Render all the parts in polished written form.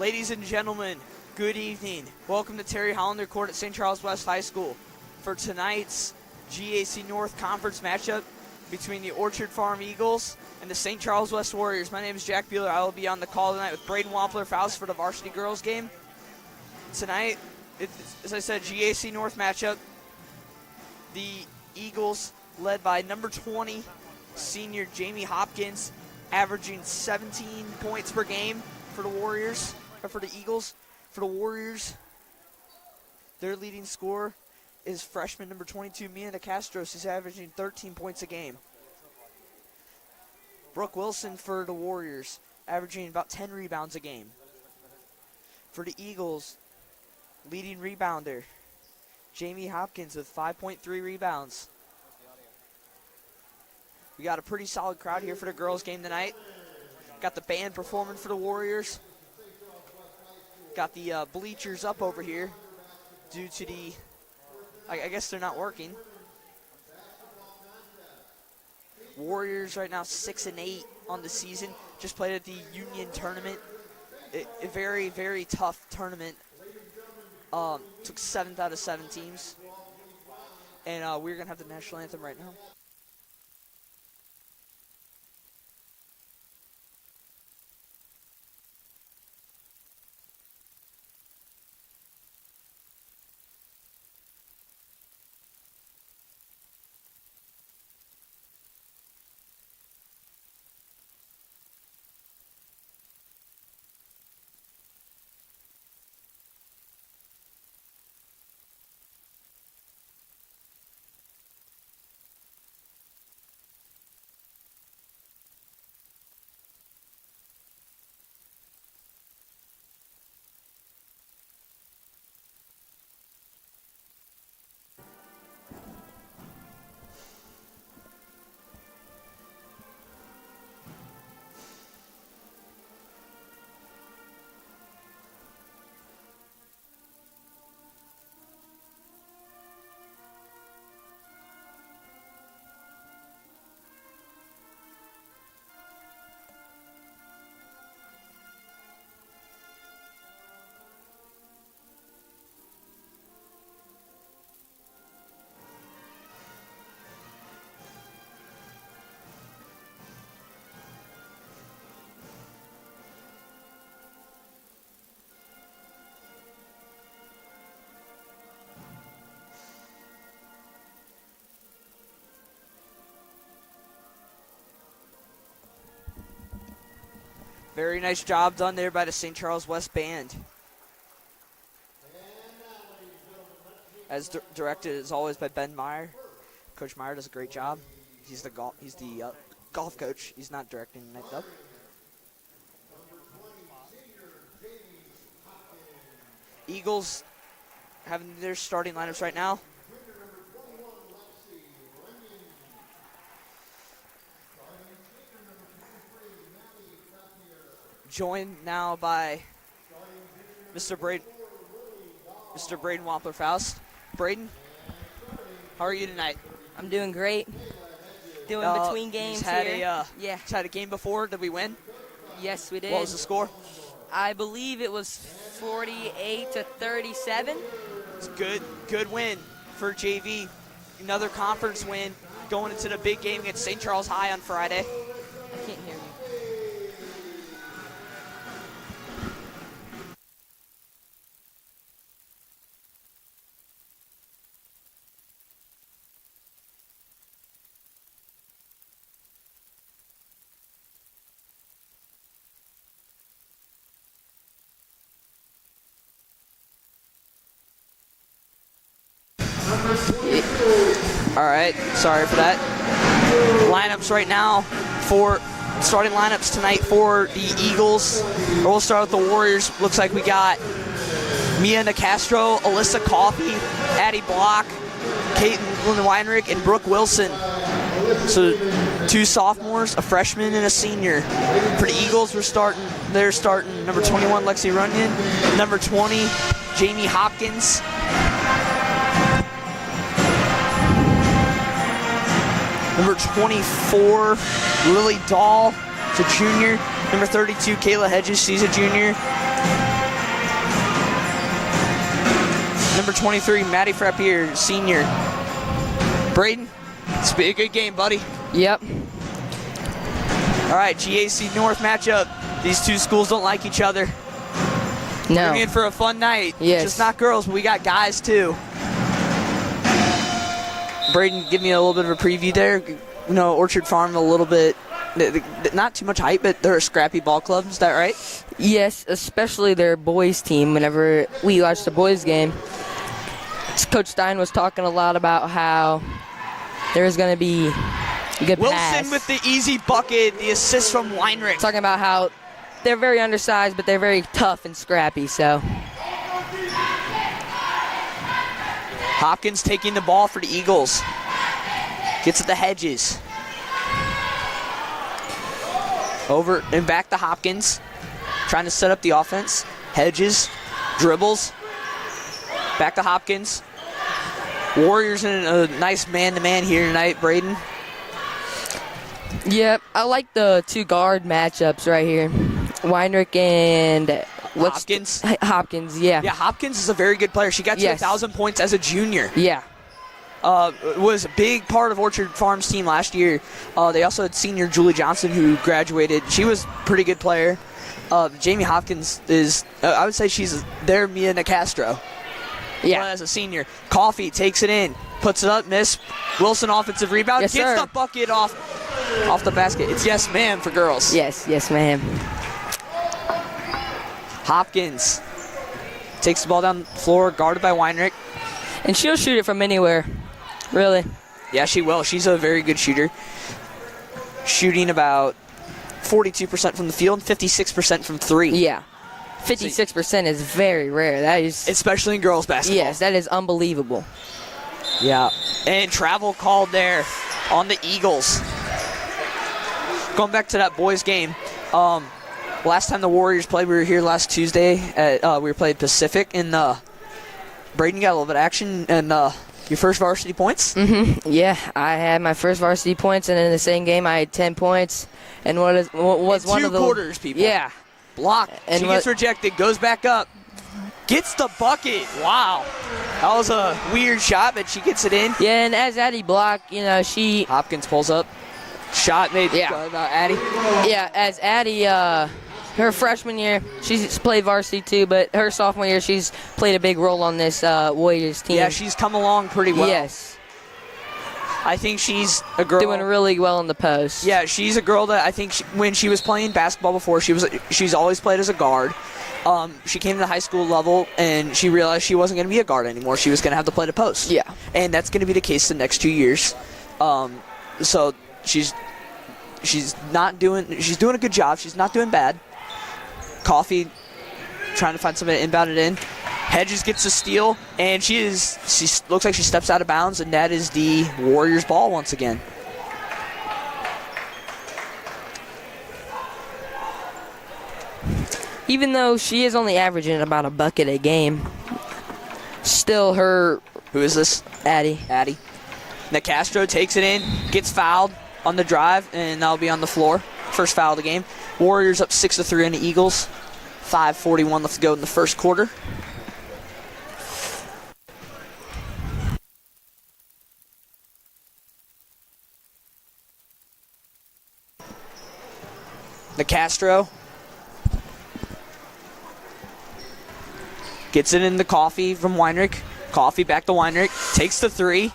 Ladies and gentlemen, good evening. Welcome to Terry Hollander Court at St. Charles West High School for tonight's GAC North Conference matchup between the Orchard Farm Eagles and the St. Charles West Warriors. My name is Jack Bueller. I will be on the call tonight with Braden Wampler-Faust for the varsity girls game. Tonight, as I said, GAC North matchup. The Eagles led by number 20 senior Jamie Hopkins, averaging 17 points per game for the Warriors, or for the Eagles. For the Warriors, their leading scorer is freshman number 22, Mia Castros. She's averaging 13 points a game. Brooke Wilson for the Warriors, averaging about 10 rebounds a game. For the Eagles, leading rebounder, Jamie Hopkins with 5.3 rebounds. We got a pretty solid crowd here for the girls' game tonight. Got the band performing for the Warriors. Got the bleachers up over here due to the, I guess they're not working. Warriors right now 6-8 on the season. Just played at the Union tournament. A very, very tough tournament. Took 7th out of 7 teams. And we're going to have the national anthem right now. Very nice job done there by the St. Charles West Band. As directed as always by Ben Meyer. Coach Meyer does a great job. He's the golf coach. He's not directing tonight though. Eagles having their starting lineups right now. Joined now by Mr. Braden Wampler-Faust. Braden, how are you tonight? I'm doing great. Doing between games here. Just had a game before. Did we win? Yes, we did. What was the score? I believe it was 48-37. It's a good win for JV. Another conference win going into the big game against St. Charles High on Friday. I can't hear you. All right, sorry for that. Lineups right now for starting lineups tonight for the Eagles. We'll start with the Warriors. Looks like we got Mia Castro, Alyssa Coffey, Addie Block, Caitlin Weinrich, and Brooke Wilson. So 2 sophomores, a freshman, and a senior. For the Eagles, they're starting number 21, Lexi Runyon, number 20, Jamie Hopkins, number 24, Lily Dahl, she's a junior. Number 32, Kayla Hedges, she's a junior. Number 23, Maddie Frappier, senior. Braden, it's been a good game, buddy. Yep. All right, GAC North matchup. These two schools don't like each other. No. We're in for a fun night. Yes. Just not girls, but we got guys too. Braden, give me a little bit of a preview there. You know, Orchard Farm a little bit, not too much hype, but they're a scrappy ball club. Is that right? Yes, especially their boys team. Whenever we watched the boys game, Coach Stein was talking a lot about how there's going to be a good Wilson pass. with the easy bucket, the assist from Weinrich. Talking about how they're very undersized, but they're very tough and scrappy. So Hopkins taking the ball for the Eagles. Gets at the Hedges. Over and back to Hopkins. Trying to set up the offense. Hedges dribbles. Back to Hopkins. Warriors in a nice man-to-man here tonight, Braden. yep, I like the two guard matchups right here. Weinrich and Hopkins. Hopkins, yeah. Yeah, Hopkins is a very good player. She got to Yes. 1,000 points as a junior. Yeah. Was a big part of Orchard Farm's team last year. They also had senior Julie Johnson who graduated. She was a pretty good player. Jamie Hopkins is, I would say she's their Mia Nicastro. Yeah. As a senior. Coffee takes it in, puts it up, miss. Wilson offensive rebound, Yes, gets sir. the bucket off the basket. It's yes, ma'am for girls. Yes, ma'am. Hopkins takes the ball down the floor, guarded by Weinrich. And she'll shoot it from anywhere, really. Yeah, she will. She's a very good shooter. Shooting about 42% from the field, 56% from three. Yeah. 56% is very rare. That is, Especially in girls basketball. yes, that is unbelievable. Yeah. And travel called there on the Eagles. Going back to that boys game. Last time the Warriors played, we were here last Tuesday. We played Pacific, and Braden got a little bit of action and your first varsity points. Yeah, I had my first varsity points, and in the same game, I had 10 points. And what was In one two of the quarters, people. Yeah, Block. And She gets rejected, goes back up, gets the bucket. Wow. That was a weird shot, but she gets it in. yeah. And as Addie blocked, you know, she Hopkins pulls up. Shot made Yeah. Addie. Yeah, as Addie, her freshman year, she's played varsity too, but her sophomore year, she's played a big role on this Warriors team. Yeah, she's come along pretty well. Yes, I think she's a girl. doing really well in the post. Yeah, she's a girl that I think when she was playing basketball before, she's always played as a guard. She came to the high school level and she realized she wasn't going to be a guard anymore. She was going to have to play the post. Yeah. And that's going to be the case the next 2 years. So she's doing a good job. She's not doing bad. Coffee trying to find somebody to inbound it in. Hedges gets a steal, and she looks like she steps out of bounds, and that is the Warriors' ball once again. Even though she is only averaging about a bucket a game, still her Who is this? Addie. Addie. Nicastro takes it in, gets fouled on the drive, and that'll be on the floor. First foul of the game. Warriors up 6-3 on the Eagles. 5:41 left to go in the first quarter. Nicastro gets it in the Coffee from Weinrich. Coffee back to Weinrich. Takes the three.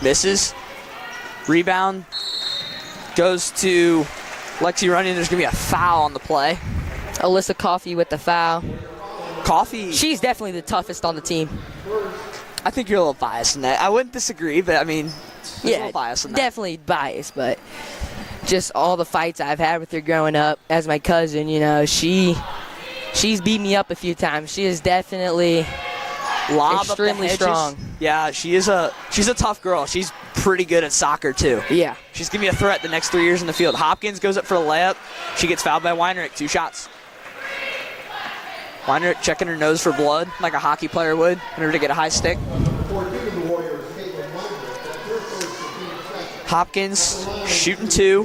Misses. Rebound goes to Lexi Runyon. There's going to be a foul on the play. Alyssa Coffee with the foul. Coffee. She's definitely the toughest on the team. I think you're a little biased in that. I wouldn't disagree, but I mean, there's a little bias in that. Definitely biased, but just all the fights I've had with her growing up as my cousin, you know, she's beat me up a few times. She is definitely Lob extremely up the hedges. strong. Yeah, she's a tough girl. She's pretty good at soccer too. Yeah. She's gonna be a threat the next 3 years in the field. Hopkins goes up for the layup. She gets fouled by Weinrich. 2 shots. Weinrich checking her nose for blood like a hockey player would in order to get a high stick. Hopkins shooting 2.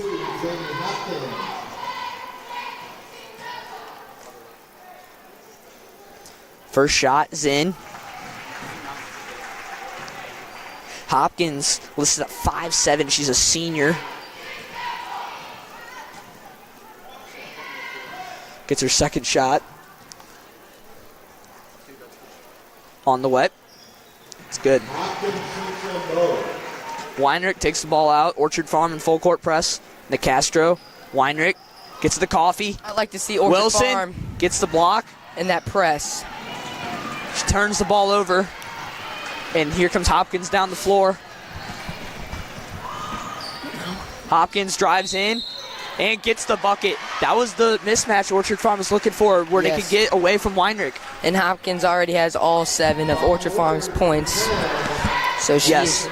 First shot is in. Hopkins listed at 5'7". She's a senior. Gets her second shot. On the wet. It's good. Weinrich takes the ball out. Orchard Farm in full court press. Nicastro. Weinrich gets the coffee. I like to see Orchard Wilson Farm gets the block. in that press. She turns the ball over. And here comes Hopkins down the floor. Hopkins drives in and gets the bucket. That was the mismatch Orchard Farm was looking for, where they could get away from Weinrich. And Hopkins already has all 7 of Orchard Farm's points. So she's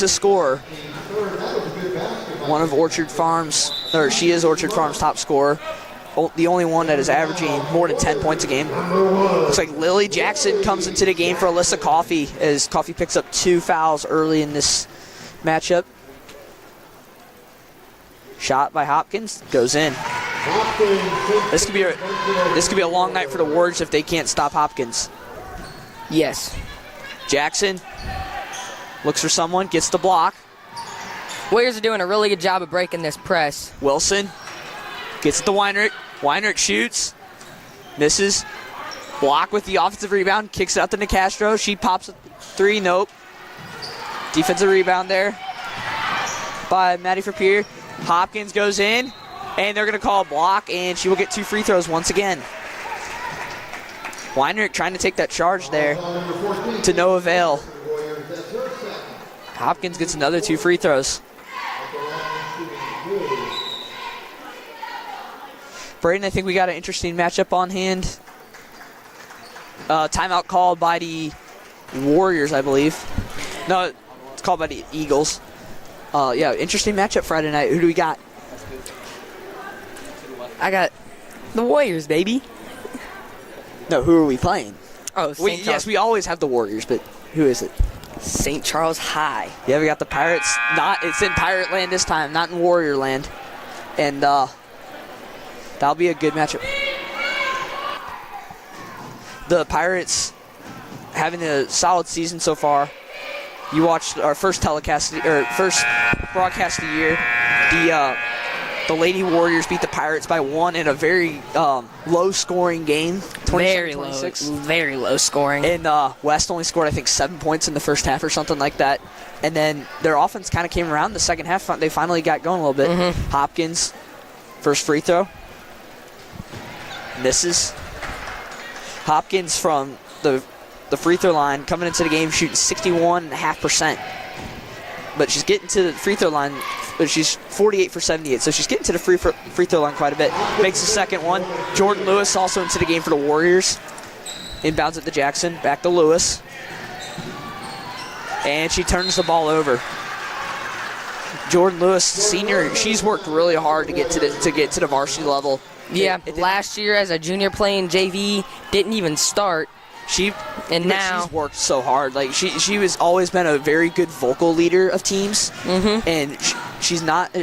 a scorer. One of Orchard Farm's, or she is Orchard Farm's top scorer. The only one that is averaging more than 10 points a game. Looks like Lily Jackson comes into the game for Alyssa Coffey, as Coffey picks up 2 fouls early in this matchup. Shot by Hopkins, goes in. This could be a long night for the Warriors if they can't stop Hopkins. Yes. Jackson looks for someone, gets the block. Warriors are doing a really good job of breaking this press. Wilson gets it to Weinrich. Weinrich shoots, misses. Block with the offensive rebound, kicks it out to Nicastro. She pops a 3, nope. Defensive rebound there by Maddie Frappier. Hopkins goes in, and they're going to call a block, and she will get 2 free throws once again. Weinrich trying to take that charge there to no avail. Hopkins gets another 2 free throws. Braden, I think we got an interesting matchup on hand. Timeout called by the Warriors, I believe. No, it's called by the Eagles. Yeah, interesting matchup Friday night. Who do we got? I got the Warriors, baby. No, who are we playing? Oh, Yes, we always have the Warriors, but who is it? St. Charles High. Yeah, we got the Pirates. It's in Pirate Land this time, not in Warrior Land. And that'll be a good matchup. The Pirates having a solid season so far. You watched our first broadcast of the year. The Lady Warriors beat the Pirates by 1 in a very low-scoring game. Very 26. low, very low scoring. And West only scored, I think, 7 points in the first half or something like that. And then their offense kind of came around in the second half. They finally got going a little bit. Mm-hmm. Hopkins, first free throw. Misses. Hopkins from the free throw line coming into the game shooting 61.5%. But she's getting to the free throw line. But she's 48 for 78, so she's getting to the free throw line quite a bit. Makes the second one. Jordan Lewis also into the game for the Warriors. Inbounds it to Jackson. Back to Lewis. And she turns the ball over. Jordan Lewis, senior, she's worked really hard to get to the varsity level. Yeah, last year as a junior playing JV, didn't even start. Now she's worked so hard. Like she was always been a very good vocal leader of teams, and she's not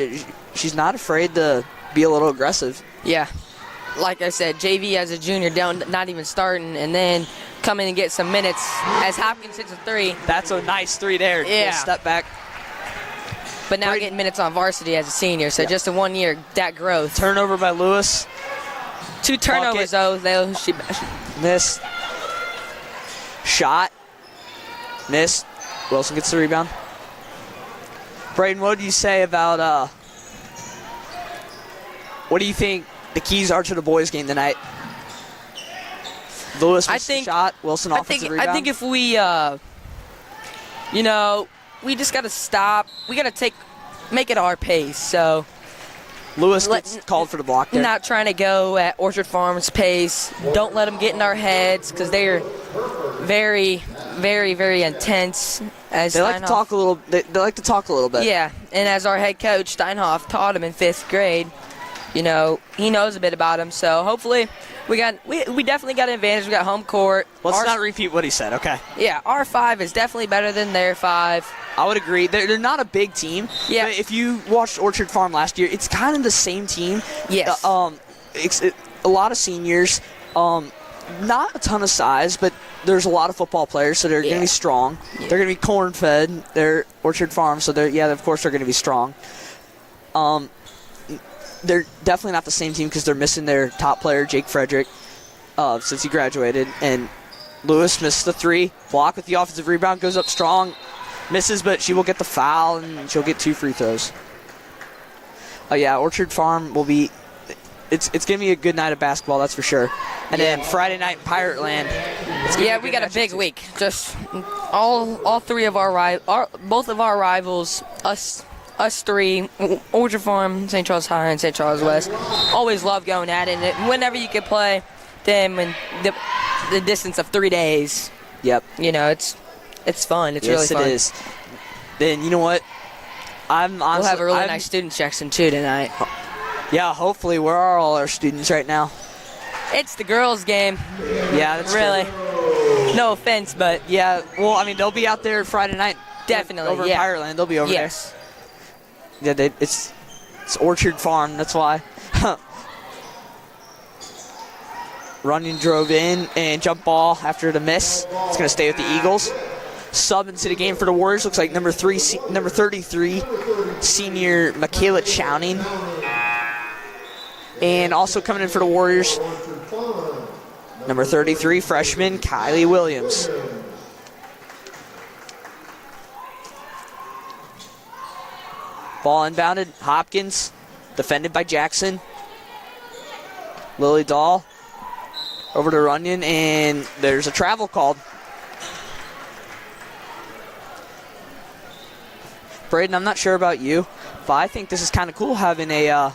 afraid to be a little aggressive. Yeah, like I said, JV as a junior, not even starting, and then come in and get some minutes as Hopkins hits a 3. That's a nice 3 there. Yeah, step back. But now getting minutes on varsity as a senior, so just in 1 year, that growth. Turnover by Lewis. 2 turnovers though. She missed. Shot. Missed. Wilson gets the rebound. Braden, what do you say about what do you think the keys are to the boys' game tonight? Lewis missed the shot. Wilson offensive rebound. I think if we we just got to stop. We got to make it our pace. So Lewis gets called for the block there. Not trying to go at Orchard Farm's pace. Don't let them get in our heads because they're very, very, very intense. They like to talk a little. They like to talk a little bit. Yeah, and as our head coach Steinhoff taught him in 5th grade, he knows a bit about him. So hopefully, we definitely got an advantage. We got home court. Let's not repeat what he said. Okay. Yeah, our 5 is definitely better than their 5. I would agree. They're not a big team. Yeah. But if you watched Orchard Farm last year, it's kind of the same team. Yes. A lot of seniors. not a ton of size, but there's a lot of football players, so they're going to be strong. Yeah. They're going to be corn-fed. They're Orchard Farm, so of course they're going to be strong. They're definitely not the same team because they're missing their top player, Jake Frederick, since he graduated. And Lewis missed the 3. Block with the offensive rebound, goes up strong. Misses, but she will get the foul, and she'll get 2 free throws. Orchard Farm will be – it's going to be a good night of basketball, that's for sure. And then Friday night in Pirate Land. We got a big week. Just all three of both of our rivals, us 3, Orchard Farm, St. Charles High, and St. Charles West, always love going at it. And whenever you can play them in the distance of 3 days, yep, it's fun. It's really fun. Yes, it is. Then you know what? We'll have a really nice student section too tonight. Yeah, hopefully. Where are all our students right now? It's the girls' game. Yeah, that's really true. No offense, but yeah. Well, I mean, they'll be out there Friday night. Definitely over in Pirate Land. They'll be over there. Yeah, it's Orchard Farm. That's why. Runyon drove in and jump ball after the miss. It's going to stay with the Eagles. Sub into the game for the Warriors looks like number 33, senior Michaela Chowning. And also coming in for the Warriors, number 33, freshman Kylie Williams. Ball inbounded, Hopkins, defended by Jackson. Lily Dahl over to Runyon, and there's a travel called. Braden, I'm not sure about you, but I think this is kind of cool having the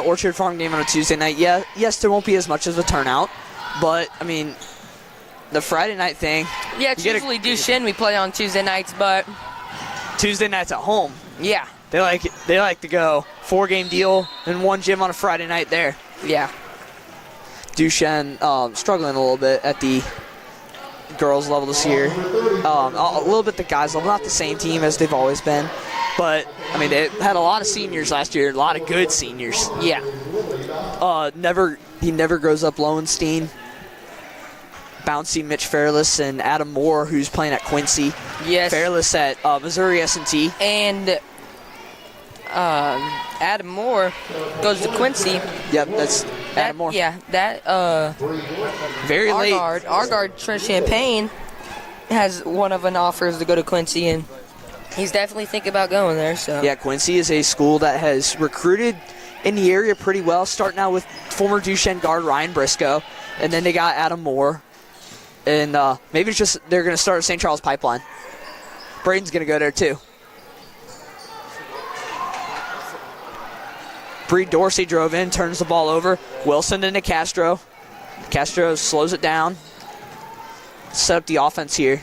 Orchard Farm game on a Tuesday night. Yeah, yes, there won't be as much as a turnout, but I mean, the Friday night thing. Yeah, it's usually Duchesne we play on Tuesday nights, but Tuesday nights at home. Yeah, they like to go 4-game deal and 1 gym on a Friday night there. Yeah, Duchesne struggling a little bit at the girls level this year. A little bit the guys level, not the same team as they've always been. But, I mean, they had a lot of seniors last year, a lot of good seniors. Yeah. He never grows up Lowenstein. Bouncy Mitch Fairless and Adam Moore, who's playing at Quincy. Yes. Fairless at Missouri S&T. And Adam Moore goes to Quincy. Yep, that's Adam Moore. Yeah, very late. Our guard, Trent Champagne, has one of an offers to go to Quincy, and he's definitely thinking about going there. So yeah, Quincy is a school that has recruited in the area pretty well, starting out with former Duchesne guard Ryan Briscoe, and then they got Adam Moore. And maybe it's just they're going to start at St. Charles Pipeline. Braden's going to go there too. Bree Dorsey drove in, turns the ball over. Wilson into Castro. Castro slows it down. Set up the offense here.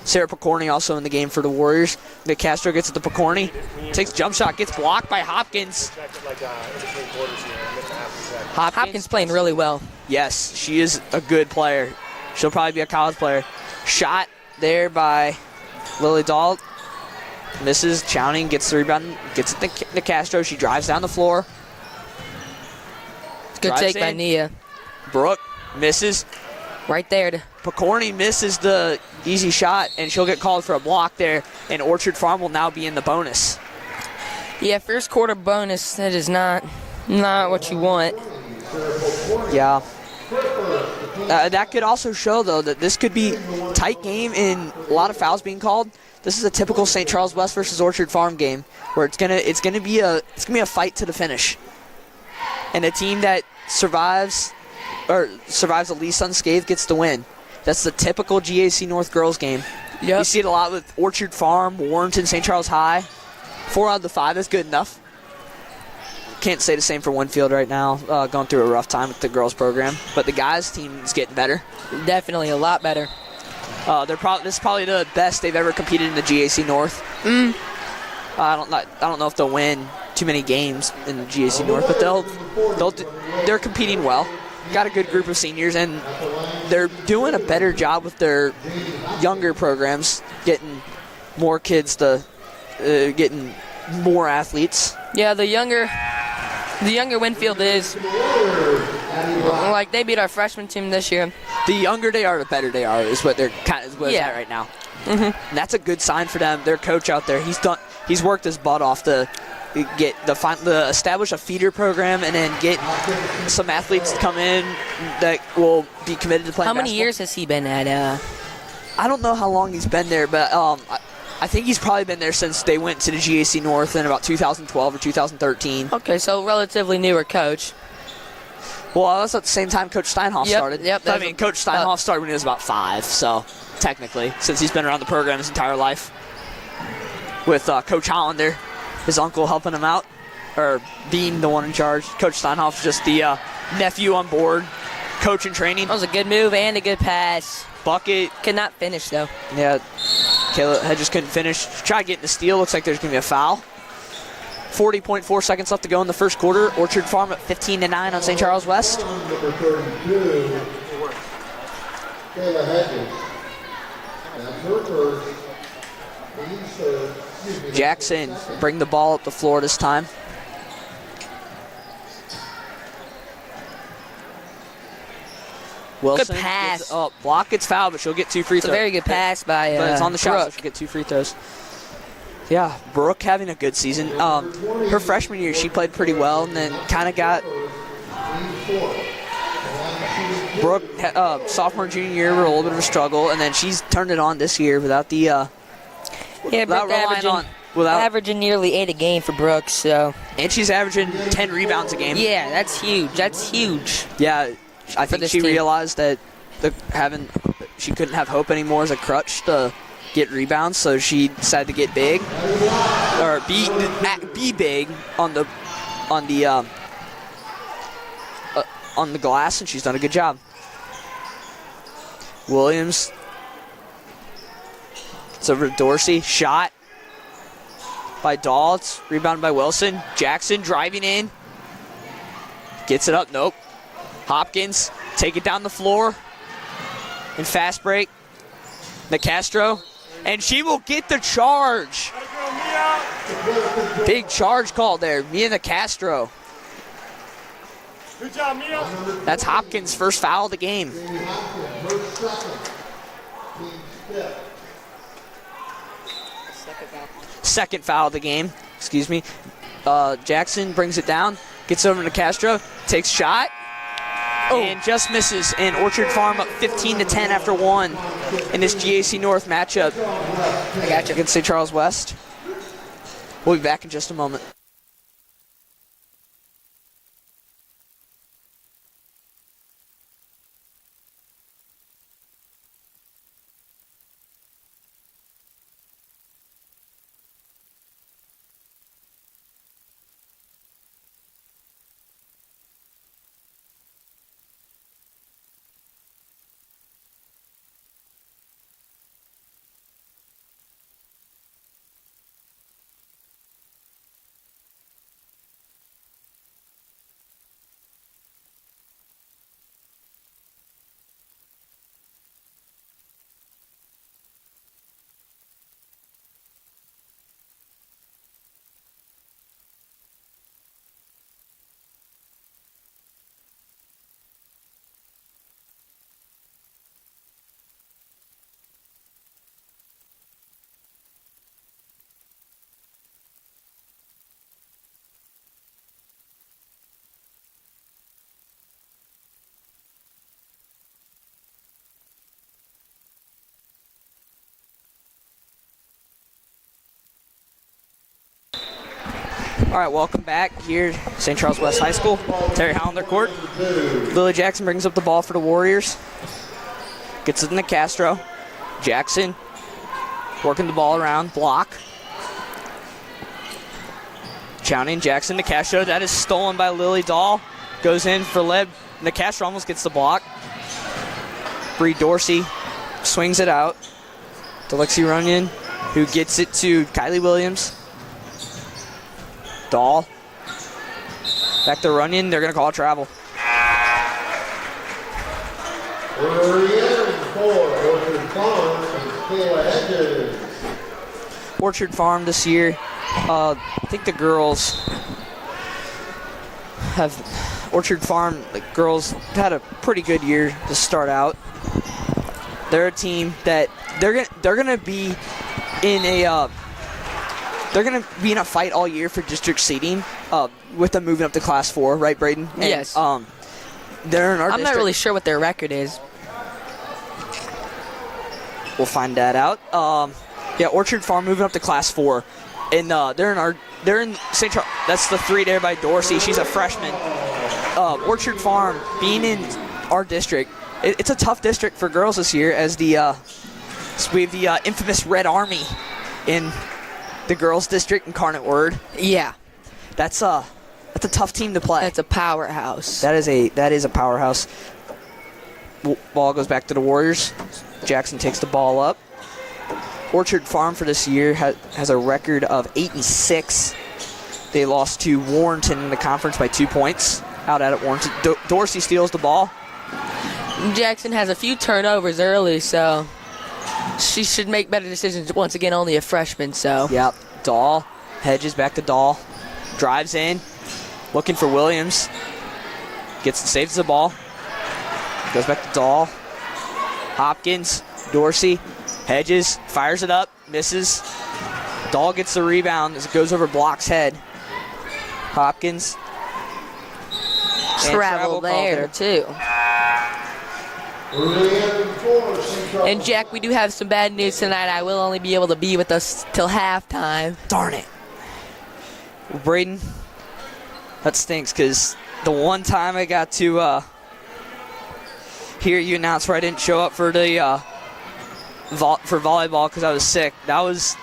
Sarah Picorni also in the game for the Warriors. Nick Castro gets it to Picorni. Takes jump shot, gets blocked by Hopkins. Hopkins playing really well. Yes, she is a good player. She'll probably be a college player. Shot there by Lily Dahl. Misses. Chowning gets the rebound. Gets it to Castro. She drives down the floor. Good take by Nia. Brooke misses. Right there. Picorni misses the easy shot, and she'll get called for a block there, and Orchard Farm will now be in the bonus. Yeah, first quarter bonus. That is not what you want. Yeah. That could also show, though, that this could be a tight game and a lot of fouls being called. This is a typical St. Charles West versus Orchard Farm game where it's gonna be a fight to the finish, and a team that survives the least unscathed gets the win. That's the typical GAC North girls game. Yep. You see it a lot with Orchard Farm, Warrenton, St. Charles High. 4 out of the 5 is good enough. Can't say the same for Winfield right now, going through a rough time with the girls program. But the guys' team is getting better. Definitely a lot better. This is probably the best they've ever competed in the GAC North. I don't know if they'll win too many games in the GAC North, but they're competing well. Got a good group of seniors, and they're doing a better job with their younger programs, getting more kids getting more athletes. Yeah, the younger The younger Winfield is. Like, they beat our freshman team this year. The younger they are, the better they are, is what they're kind of at right now. And that's a good sign for them. Their coach out there, he's worked his butt off to establish a feeder program and then get some athletes to come in that will be committed to playing basketball. How many years has he been at? I don't know how long he's been there, but I think he's probably been there since they went to the GAC North in about 2012 or 2013. Okay, so relatively newer coach. Well, that's at the same time Coach Steinhoff started. Yep. I mean, Coach Steinhoff started when he was about 5, so technically, since he's been around the program his entire life. With Coach Hollander, his uncle, helping him out, or being the one in charge. Coach Steinhoff's just the nephew on board, coach in training. That was a good move and a good pass. Bucket. Could not finish, though. Yeah, Caleb just couldn't finish. Tried getting the steal. Looks like there's going to be a foul. 40.4 seconds left to go in the first quarter. Orchard Farm at 15-9 on St. Charles West. Number 32, Kayla Hedges. That's her first. Jackson bring the ball up the floor this time. Wilson Good pass. Block gets fouled, but she'll get 2 free throws. It's a very good pass by but it's on the shot, so Brooke. she'll get 2 free throws. Yeah, Brooke having a good season. Her freshman year, she played pretty well, and then kind of got Brooke, sophomore, junior year, were a little bit of a struggle, and then she's turned it on this year without the Brooke averaging nearly 8 a game for Brooks. So, and she's averaging 10 rebounds a game. Yeah, that's huge. That's huge. Yeah, I think she team. realized that she couldn't have hope anymore as a crutch to get rebounds, so she decided to get big, or be big on the glass, and she's done a good job. Williams, it's over to Dorsey, shot by Dahl, it's rebounded by Wilson. Jackson driving in, gets it up, nope. Hopkins, take it down the floor, and fast break. Nicastro, and she will get the charge. Big charge call there, Mia Nicastro. Good job, Mia. That's Hopkins' first foul of the game. Second foul of the game, excuse me. Jackson brings it down, gets over to Nicastro, takes shot, and just misses. And Orchard Farm up 15-10 after 1 in this GAC North matchup. I got you. Against St. Charles West. We'll be back in just a moment. All right, welcome back here at St. Charles West High School. Terry Hollander court. Lily Jackson brings up the ball for the Warriors. Gets it in Nicastro. Jackson working the ball around. Block. Chowning, Jackson, Nicastro. That is stolen by Lily Dahl. Goes in for Leb. Nicastro almost gets the block. Bree Dorsey swings it out to Lexi Runyon, who gets it to Kylie Williams. Dahl. Back to Runyon. They're going to call a travel. Orchard Farm this year, I think the girls have Orchard Farm girls had a pretty good year to start out. They're a team that they're gonna be in a fight all year for district seeding. With them moving up to Class 4, right, Braden? And, Yes. They're in our I'm district. not really sure what their record is. We'll find that out. Orchard Farm moving up to Class 4, and they're in St. Charles. That's the 3 there by Dorsey. She's a freshman. Orchard Farm being in our district, it's a tough district for girls this year, as we have the infamous Red Army in the girls district, Incarnate Word. Yeah. That's a tough team to play. That's a powerhouse. That is a powerhouse. Ball goes back to the Warriors. Jackson takes the ball up. Orchard Farm for this year has a record of 8-6. They lost to Warrenton in the conference by 2 points. Out at it, Warrenton. Dorsey steals the ball. Jackson has a few turnovers early, so she should make better decisions. Once again, only a freshman, so. Yep. Dahl. Hedges back to Dahl. Drives in. Looking for Williams. Saves the ball. Goes back to Dahl. Hopkins. Dorsey. Hedges. Fires it up. Misses. Dahl gets the rebound as it goes over Block's head. Hopkins. Travel there, too. And Jack, we do have some bad news tonight. I will only be able to be with us till halftime. Darn it. Well, Braden, that stinks, because the one time I got to hear you announce where I didn't show up for the for volleyball because I was sick, that was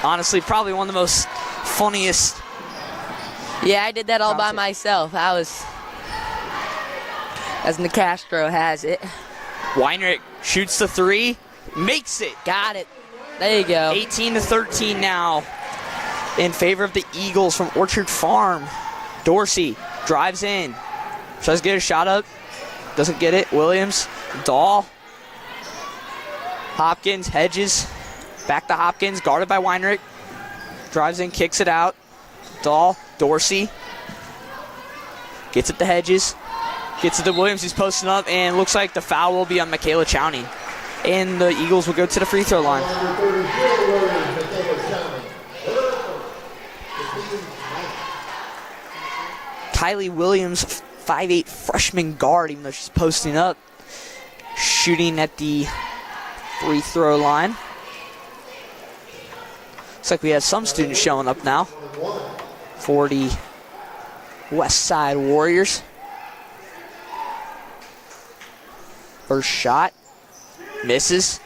honestly probably one of the most funniest. Yeah, I did that all by myself. I was, as Nicastro has it. Weinrich shoots the 3, makes it. Got it. There you go. 18-13 now in favor of the Eagles from Orchard Farm. Dorsey drives in. Tries to get a shot up. Doesn't get it. Williams. Dahl. Hopkins. Hedges. Back to Hopkins. Guarded by Weinrich. Drives in. Kicks it out. Dahl. Dorsey. Gets it to Hedges. Gets it to Williams. He's posting up. And looks like the foul will be on Michaela Chowning. And the Eagles will go to the free throw line. Kylie Williams, 5'8" freshman guard, even though she's posting up, shooting at the free throw line. Looks like we have some students showing up now for the West Side Warriors. First shot, misses.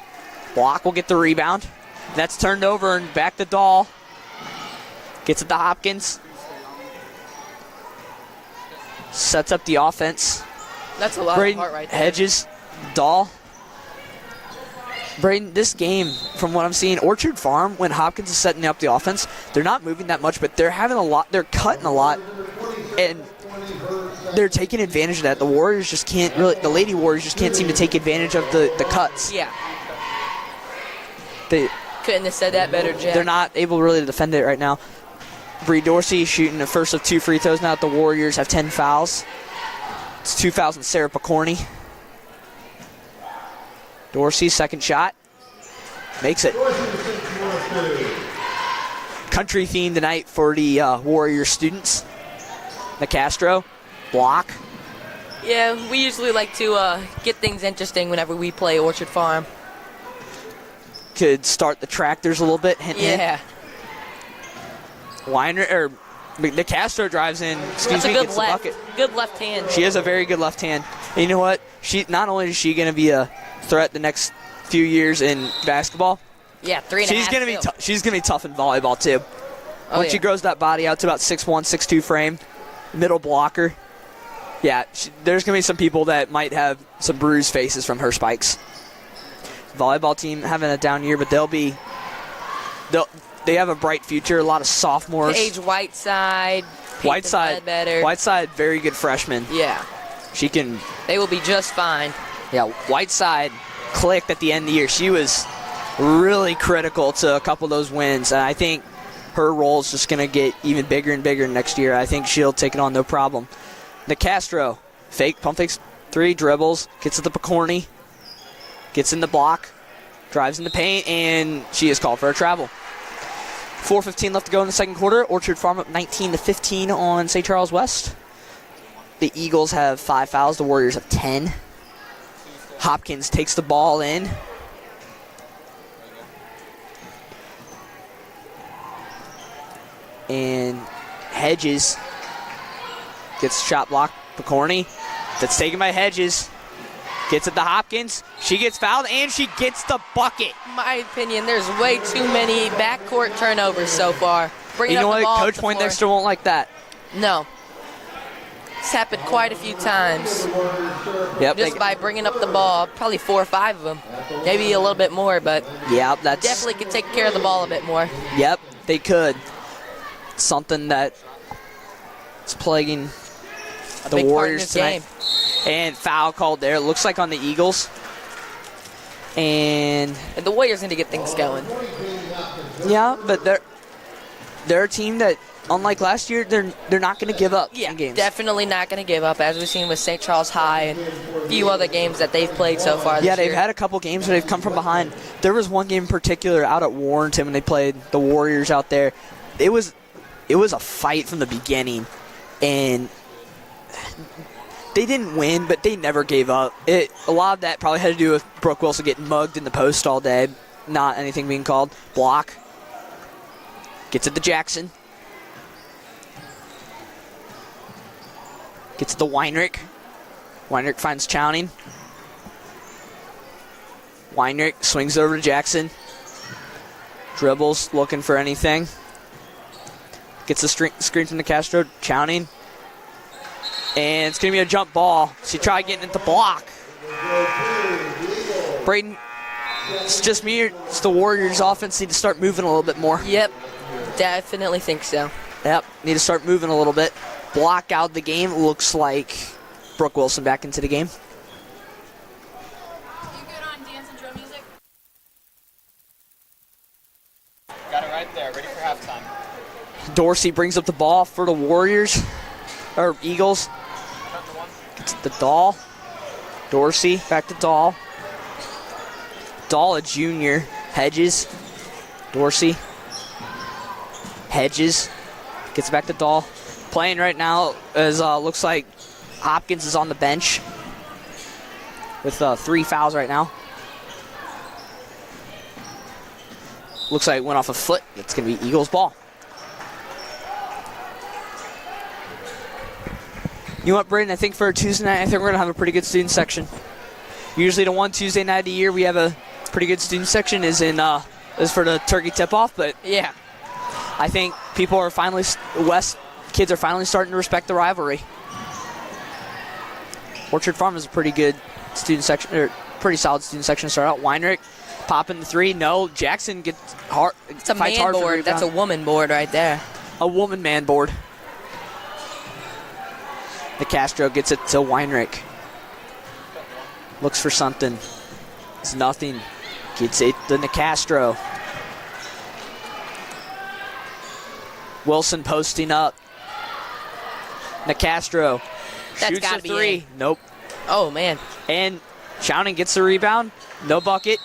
Block will get the rebound. That's turned over and back to Dahl. Gets it to Hopkins. Sets up the offense. That's a lot Braden, of heart right there. Hedges, Dahl. Braden, this game, from what I'm seeing, Orchard Farm, when Hopkins is setting up the offense, they're not moving that much, but they're having a lot, they're cutting a lot, and they're taking advantage of that. The Warriors just can't really, the Lady Warriors just can't seem to take advantage of the cuts. Yeah. They couldn't have said that better, Jack. They're not able really to defend it right now. Bree Dorsey shooting the first of 2 free throws now. The Warriors have 10 fouls. It's 2 fouls on Sarah Picorni. Dorsey, second shot. Makes it. Country theme tonight for the Warrior students. Nicastro, block. Yeah, we usually like to get things interesting whenever we play Orchard Farm. Could start the tractors a little bit. Hint, yeah. Nicastro drives in. That's a good gets left. the bucket. Good left hand. She has a very good left hand. And you know what? She not only is she going to be a threat the next few years in basketball. Yeah, 3.5. She's going to be tough in volleyball too. Once she grows that body out to about 6'1", 6'2" frame, middle blocker. Yeah, there's going to be some people that might have some bruised faces from her spikes. Volleyball team having a down year, but they have a bright future. A lot of sophomores. Paige Whiteside. Whiteside, very good freshman. Yeah. She can. They will be just fine. Yeah, Whiteside clicked at the end of the year. She was really critical to a couple of those wins, and I think her role is just going to get even bigger and bigger next year. I think she'll take it on no problem. Nicastro, fake, pump fakes 3, dribbles, gets to the Picorni, gets in the block, drives in the paint, and she is called for a travel. 4:15 left to go in the second quarter. Orchard Farm up 19-15 on St. Charles West. The Eagles have 5 fouls. The Warriors have 10. Hopkins takes the ball in. And Hedges gets shot blocked. Picorni. That's taken by Hedges. Gets it to Hopkins. She gets fouled, and she gets the bucket. In my opinion, there's way too many backcourt turnovers so far. You know what? Coach Poindexter won't like that. No. It's happened quite a few times. Yep. Just by bringing up the ball, probably 4 or 5 of them. Maybe a little bit more, but yeah, that's definitely could take care of the ball a bit more. Yep, they could. Something that is plaguing the Warriors tonight. Game. And foul called there. It looks like on the Eagles. And the Warriors need to get things going. Yeah, but they're a team that, unlike last year, they're not going to give up in games. Definitely not going to give up, as we've seen with St. Charles High and a few other games that they've played so far this year. They've had a couple games where they've come from behind. There was one game in particular out at Warrenton when they played the Warriors out there. It was a fight from the beginning, and they didn't win, but they never gave up. A lot of that probably had to do with Brooke Wilson getting mugged in the post all day, not anything being called. Block. Gets it to Jackson. Gets it to Weinrich. Weinrich finds Chowning. Weinrich swings over to Jackson. Dribbles, looking for anything. Gets a screen from Nicastro. Chowning. And it's going to be a jump ball. She tried getting it to block. Braden, it's just me. It's the Warriors' offense need to start moving a little bit more. Yep, definitely think so. Yep, need to start moving a little bit. Block out the game. Looks like Brooke Wilson back into the game. You good on dance and drum music? Got it right there, ready for halftime. Dorsey brings up the ball for the Warriors, or Eagles. Gets the Dahl. Dorsey, back to Dahl. Dahl, a junior. Hedges. Dorsey. Hedges. Gets back to Dahl. Playing right now is looks like Hopkins is on the bench with 3 fouls right now. Looks like it went off a foot. It's going to be Eagles ball. You know what, Braden? I think for a Tuesday night, I think we're going to have a pretty good student section. Usually the one Tuesday night of the year we have a pretty good student section is for the turkey tip-off, but yeah, I think people are finally, West kids are finally starting to respect the rivalry. Orchard Farm is a pretty good student section, or pretty solid student section to start out. Weinrich popping the 3. No, Jackson gets hard. It's a man board. That's a woman board right there. A woman man board. Nicastro gets it to Weinrich. Looks for something. It's nothing. Gets it to Nicastro. Wilson posting up. Nicastro shoots a 3. Nope. Oh, man. And Chowning gets the rebound. No bucket.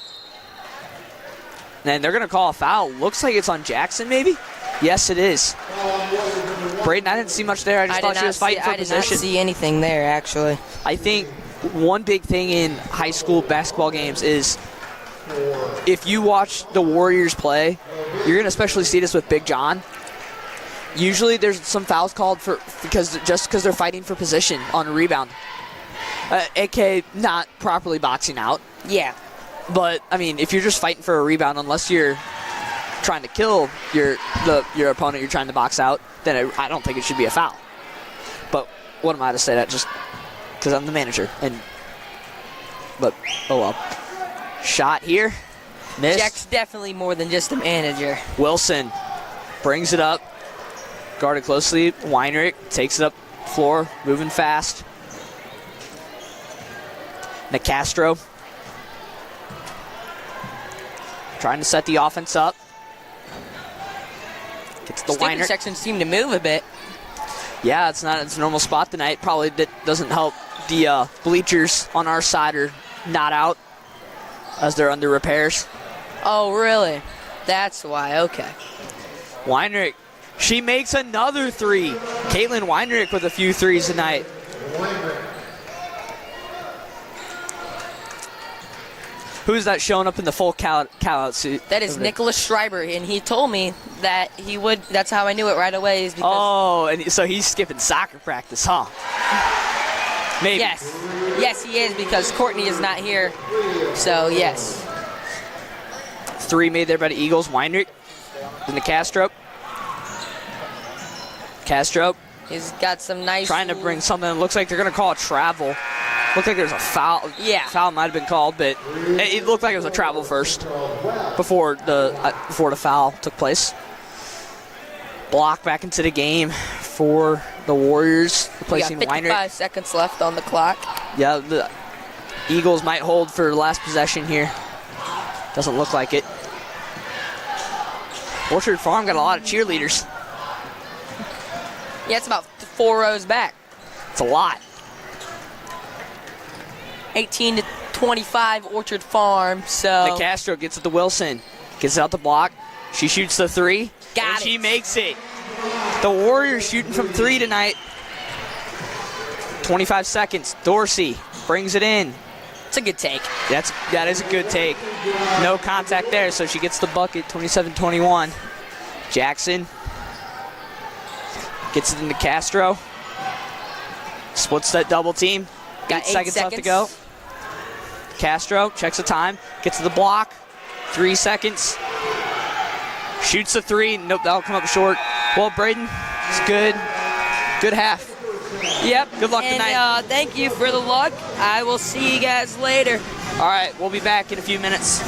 And they're going to call a foul. Looks like it's on Jackson, maybe? Yes, it is. Braden, I didn't see much there. I just thought she was fighting for position. I did not see anything there, actually. I think one big thing in high school basketball games is if you watch the Warriors play, you're going to especially see this with Big John. Usually there's some fouls called because they're fighting for position on a rebound. AK not properly boxing out. Yeah. But, I mean, if you're just fighting for a rebound, unless you're trying to kill your opponent you're trying to box out, then I don't think it should be a foul. But what am I to say that just because I'm the manager? But, oh well. Shot here. Missed. Jack's definitely more than just a manager. Wilson brings it up. Guarded closely. Weinrich takes it up floor, moving fast. Nicastro trying to set the offense up. Gets the Student Weinrich. section seemed to move a bit. Yeah, it's not its normal spot tonight. Probably that doesn't help. The bleachers on our side are not out as they're under repairs. Oh, really? That's why. Okay. Weinrich, she makes another three. Caitlin Weinrich with a few threes tonight. Who's that showing up in the full cow-out suit? That is Nicholas Schreiber, and he told me that he would. That's how I knew it right away. Is because Oh, and so he's skipping soccer practice, huh? Maybe. yes, he is because Courtney is not here. So yes. Three made there by the Eagles. Weinrich in the Castro. He's got some nice. Trying to bring something. It looks like they're going to call a travel. Looked like there's a foul. Yeah. Foul might have been called, but it looked like it was a travel first before the foul took place. Block back into the game for the Warriors, replacing We got 55 Weinrich. seconds left on the clock. Yeah, the Eagles might hold for the last possession here. Doesn't look like it. Orchard Farm got a lot of cheerleaders. Yeah, it's about 4 rows back. It's a lot. 18 to 25, Orchard Farm. So The Castro gets it to Wilson. Gets out the block. She shoots the three. Got and it. she makes it. The Warriors shooting from three tonight. 25 seconds. Dorsey brings it in. it's a good take. That is a good take. No contact there, so she gets the bucket, 27-21. Jackson gets it into Castro. Splits that double team. Got 8 seconds left to go. Castro checks the time, gets to the block. 3 seconds. Shoots the three. Nope, that'll come up short. Well, Braden, it's good. Good half. Yep. Good luck tonight. Thank you for the luck. I will see you guys later. All right, we'll be back in a few minutes.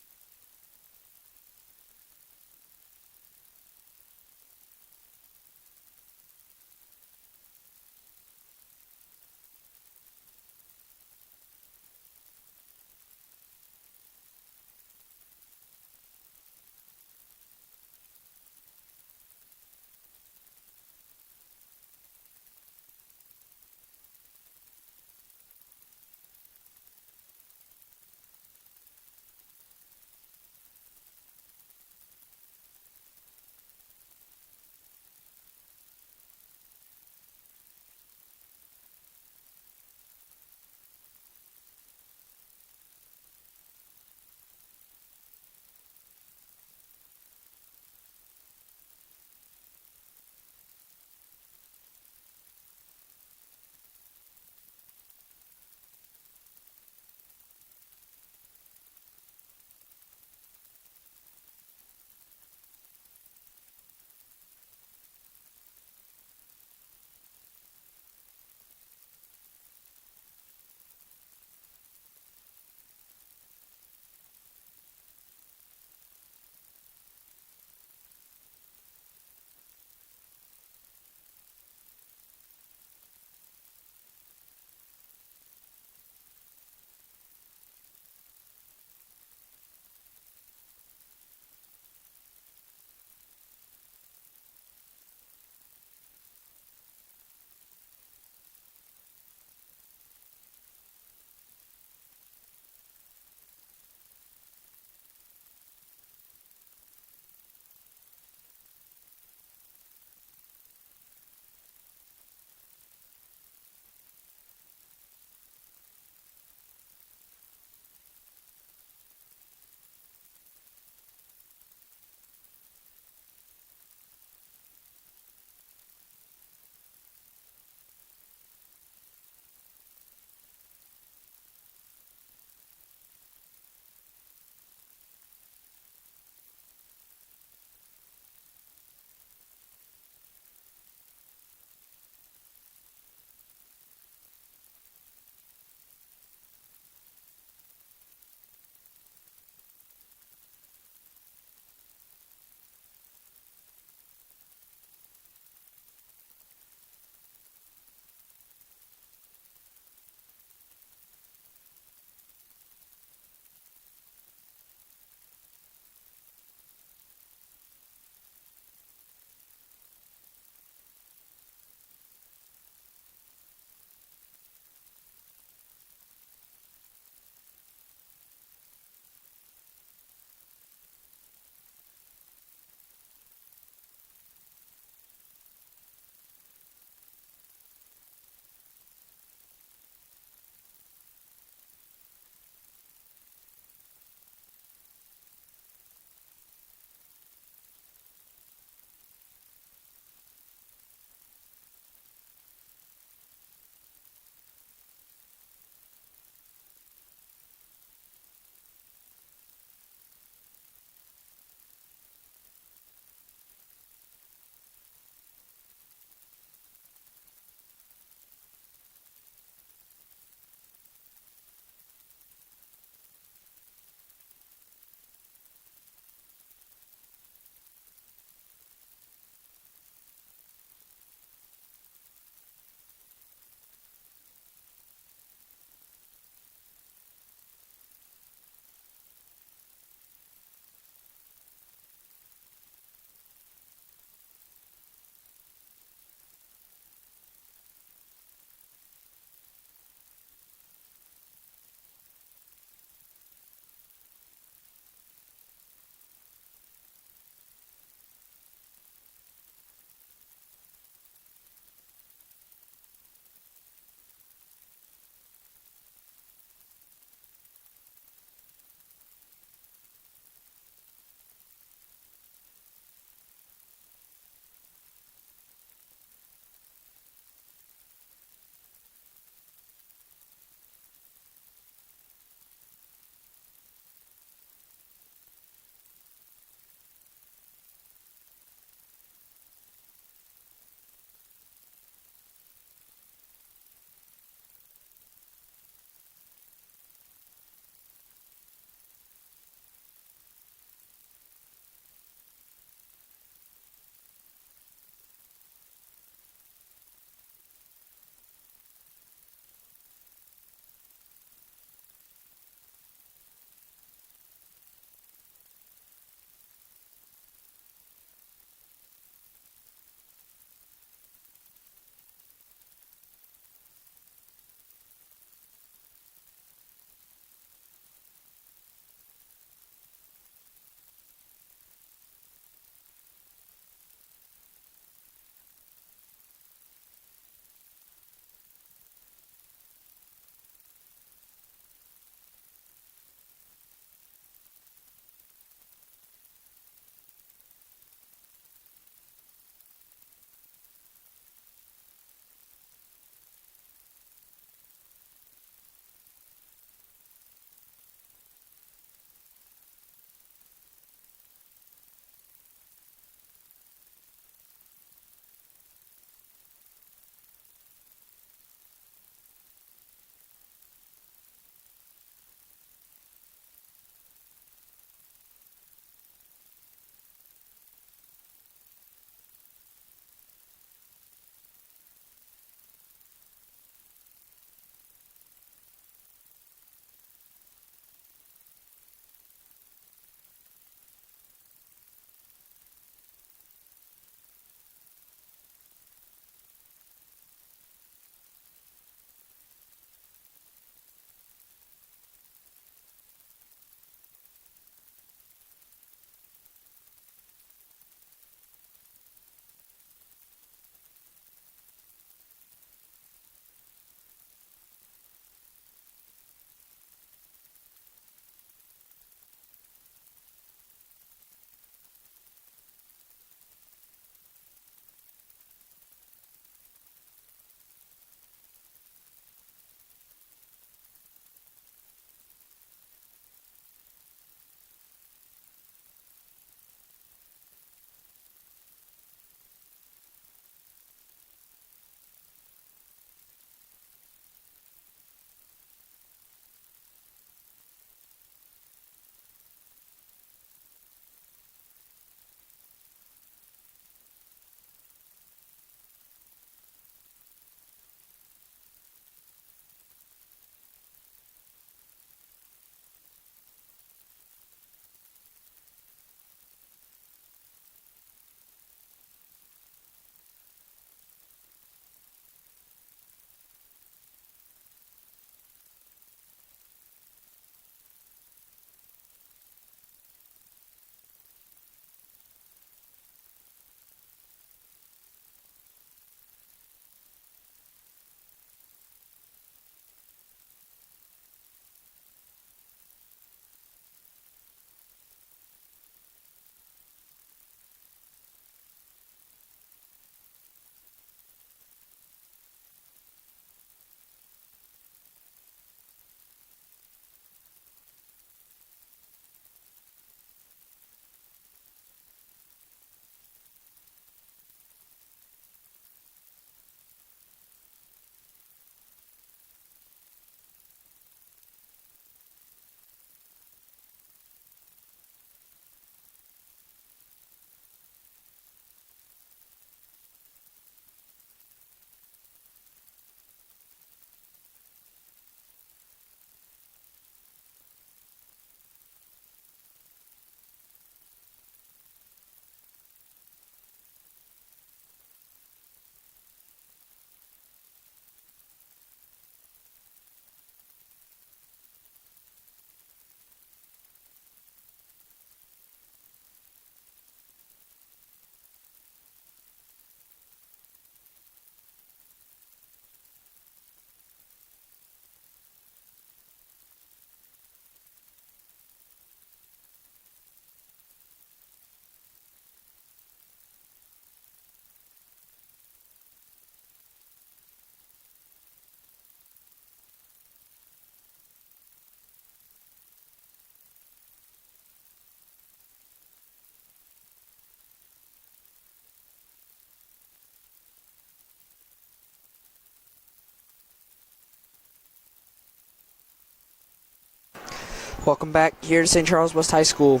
Welcome back here to St. Charles West High School.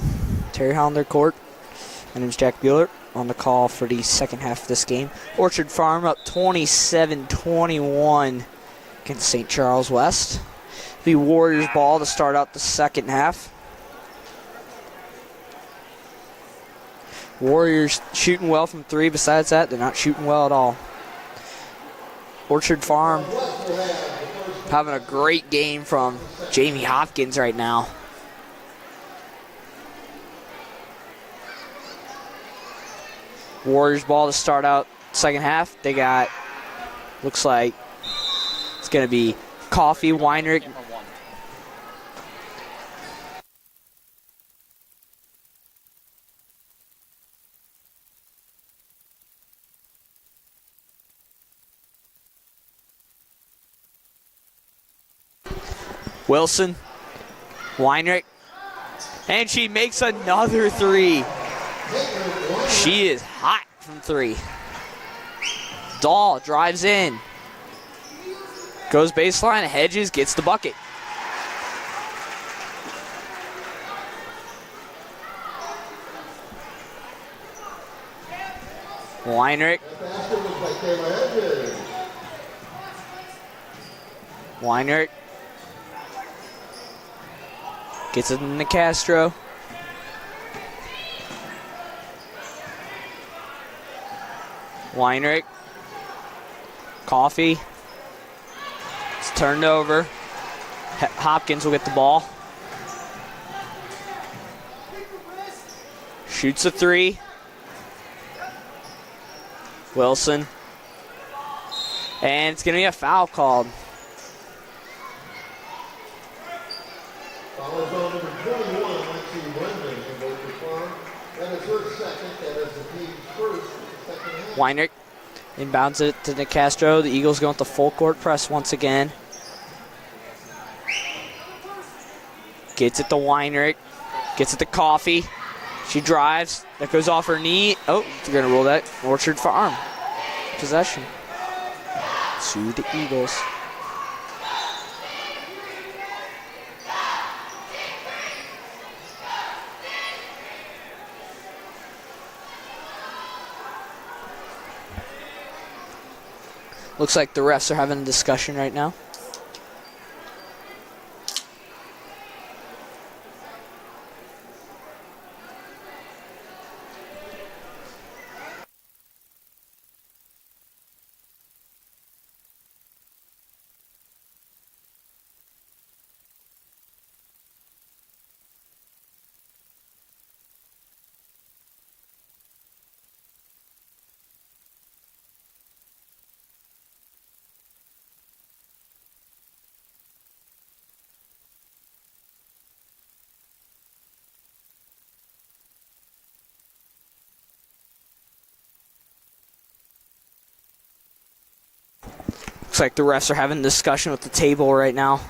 Terry Hollander Court. My name is Jack Bueller on the call for the second half of this game. Orchard Farm up 27-21 against St. Charles West. The Warriors ball to start out the second half. Warriors shooting well from three. Besides that, they're not shooting well at all. Orchard Farm having a great game from Jamie Hopkins right now. Warriors ball to start out second half. They got, looks like it's going to be Coffee, Weinrich. Wilson, Weinrich, and she makes another three. She is hot from three. Dahl drives in. Goes baseline, Hedges gets the bucket. Weinrich. Weinrich. Gets it into Castro. Weinrich. Coffee. It's turned over. Hopkins will get the ball. Shoots a three. Wilson. And it's going to be a foul called. Foul is on number 21, Lexi Wendman from Orchard Farm. That is her second. That is the team's first second half. Weinrich inbounds it to Castro. The Eagles going with the full court press once again. Gets it to Weinrich. Gets it to Coffee. She drives. That goes off her knee. Oh, they're going to rule that Orchard Farm possession to the Eagles. Looks like the refs are having a discussion right now. Looks like the refs are having a discussion with the table right now,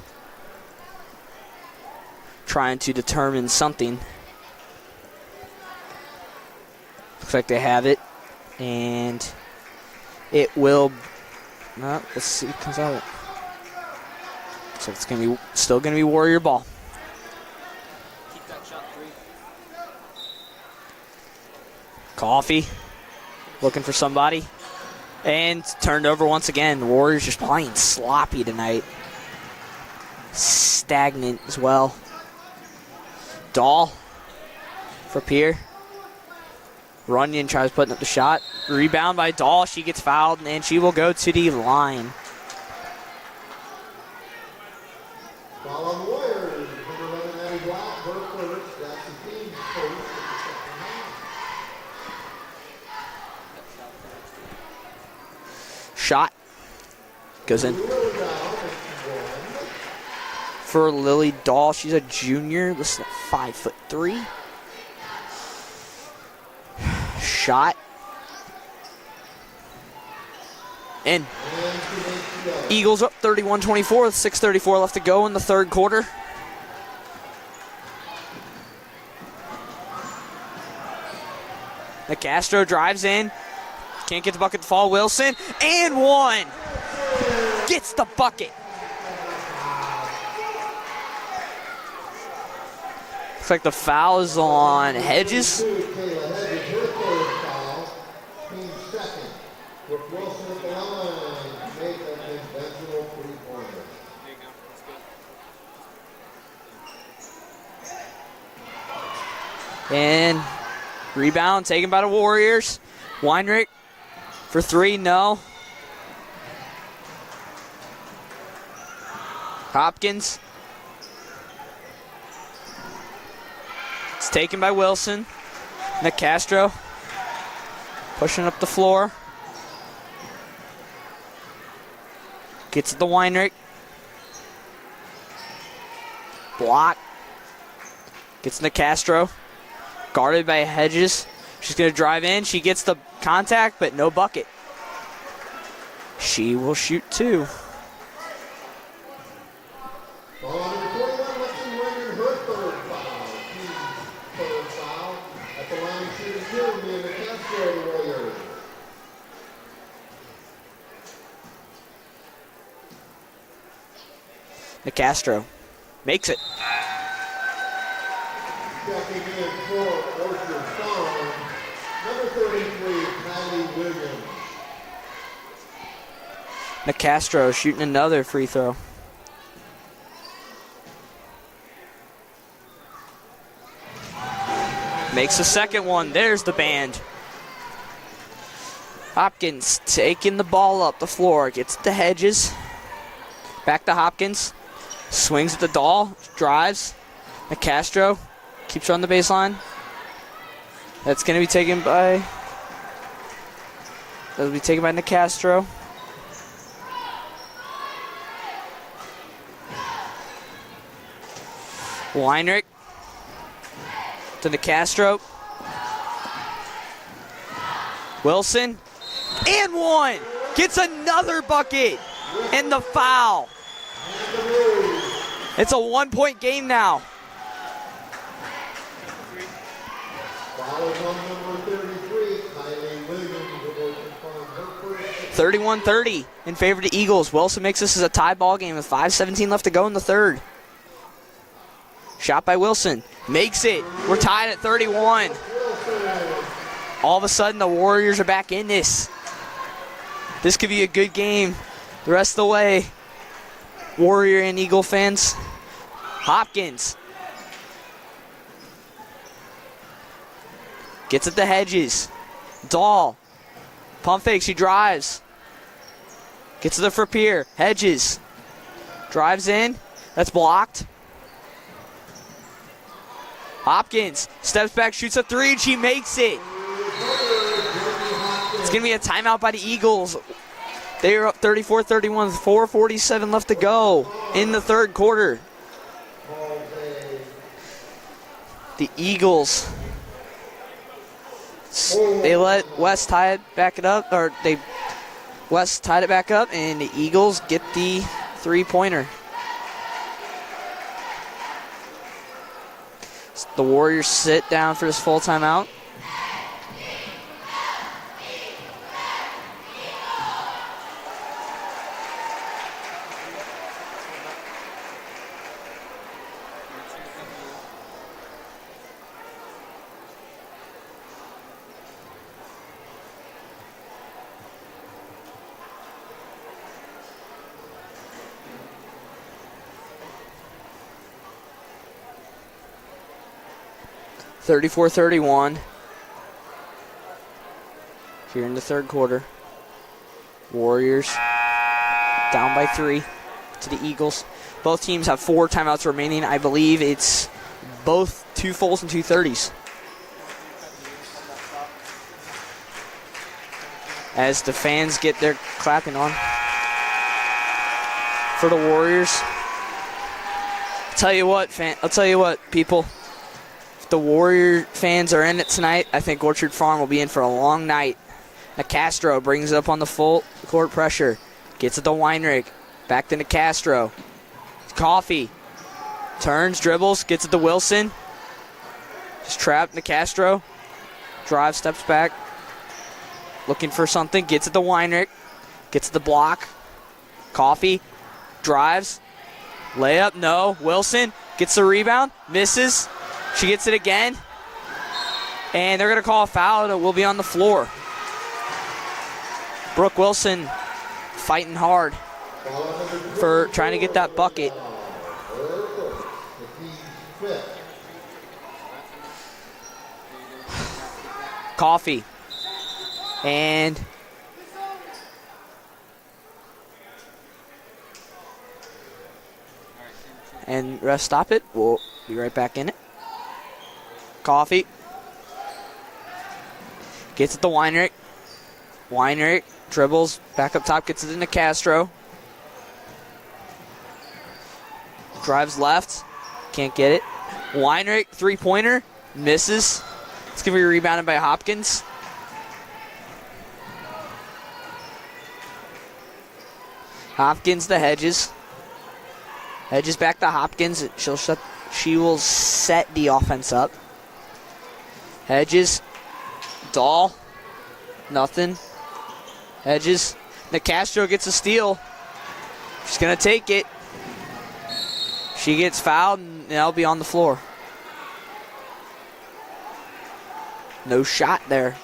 trying to determine something. Looks like they have it, and it will. No, let's see what comes out of it. So it's gonna be still gonna be Warrior ball. Keep that shot three. Coffee, looking for somebody. And turned over once again. The Warriors just playing sloppy tonight. Stagnant as well. Dahl for Pierre. Runyon tries putting up the shot. Rebound by Dahl. She gets fouled, and she will go to the line. Foul on the Warriors. Number 11, Addie Black, her first. That's the team's first. Shot goes in for Lily Dahl. She's a junior, listed at 5'3". Shot in. Eagles up 31-24 with 6:34 left to go in the third quarter. The Castro drives in. Can't get the bucket to fall. Wilson, and one. Gets the bucket. Looks like the foul is on Hedges. Kayla Hedges, her third foul. Team second. With Wilson at the line, make an conventional three-pointer. There you go. That's good. And rebound taken by the Warriors. Weinrich for three, no. Hopkins. It's taken by Wilson. Nick Castro pushing up the floor. Gets it to Weinrich. Block. Gets Nick Castro. Guarded by Hedges. She's going to drive in. She gets the contact, but no bucket. She will shoot two. Ball number 21, Lexi Wayman, her third foul. Team third foul. At the line, shooting two, Mia Castro, the Warriors. Nick Castro makes it. Checking in for Orchard Farm, number 33, Kylie Williams. Nick Castro shooting another free throw. Makes the second one. There's the band. Hopkins taking the ball up the floor. Gets it to Hedges. Back to Hopkins. Swings at the doll. Drives. Nick Castro keeps her on the baseline. That's going to be taken by... That'll be taken by Nick Castro. Weinrich to Nick Castro. Wilson. And one. Gets another bucket. And the foul. It's a 1-point game now. Foul is on number 33, Kylie Williams of Orchard Farm, her first. 31-30 in favor of the Eagles. Wilson makes this as a tie ball game with 5:17 left to go in the third. Shot by Wilson. Makes it. We're tied at 31. All of a sudden, the Warriors are back in this. This could be a good game the rest of the way. Warrior and Eagle fans. Hopkins. Gets it to Hedges. Dahl. Pump fake. She drives. Gets it to Frappier. Hedges. Drives in. That's blocked. Hopkins steps back, shoots a three, and she makes it. It's going to be a timeout by the Eagles. They are up 34-31 with 4:47 left to go in the third quarter. The Eagles, they let West tie it back it up, or West tied it back up, and the Eagles get the three-pointer. The Warriors sit down for this full timeout. (34-31) here in the third quarter. Warriors down by 3 to the Eagles. Both teams have 4 timeouts remaining. I believe it's both 2 fulls and 2 30s. As the fans get their clapping on for the Warriors. I'll tell you what, people. The Warrior fans are in it tonight. I think Orchard Farm will be in for a long night. Now Castro brings it up on the full court pressure. Gets it to Weinrich. Back to Castro. Coffee. Turns, dribbles, gets it to Wilson. Just trapped to Castro. Drives, steps back. Looking for something. Gets it to Weinrich. Gets it to block. Coffee. Drives. Layup, no. Wilson gets the rebound. Misses. She gets it again. And they're going to call a foul that will be on the floor. Brooke Wilson fighting hard for trying to get that bucket. Coffee. And ref stop it. We'll be right back in it. Coffee. Gets it to Weinrich. Weinrich dribbles back up top, gets it into Castro. Drives left. Can't get it. Weinrich, three-pointer. Misses. It's going to be rebounded by Hopkins. Hopkins to Hedges. Hedges back to Hopkins. She will set the offense up. Hedges. Dahl. Nothing. Hedges. Nicastro gets a steal. She's going to take it. She gets fouled, and that'll be on the floor. No shot there.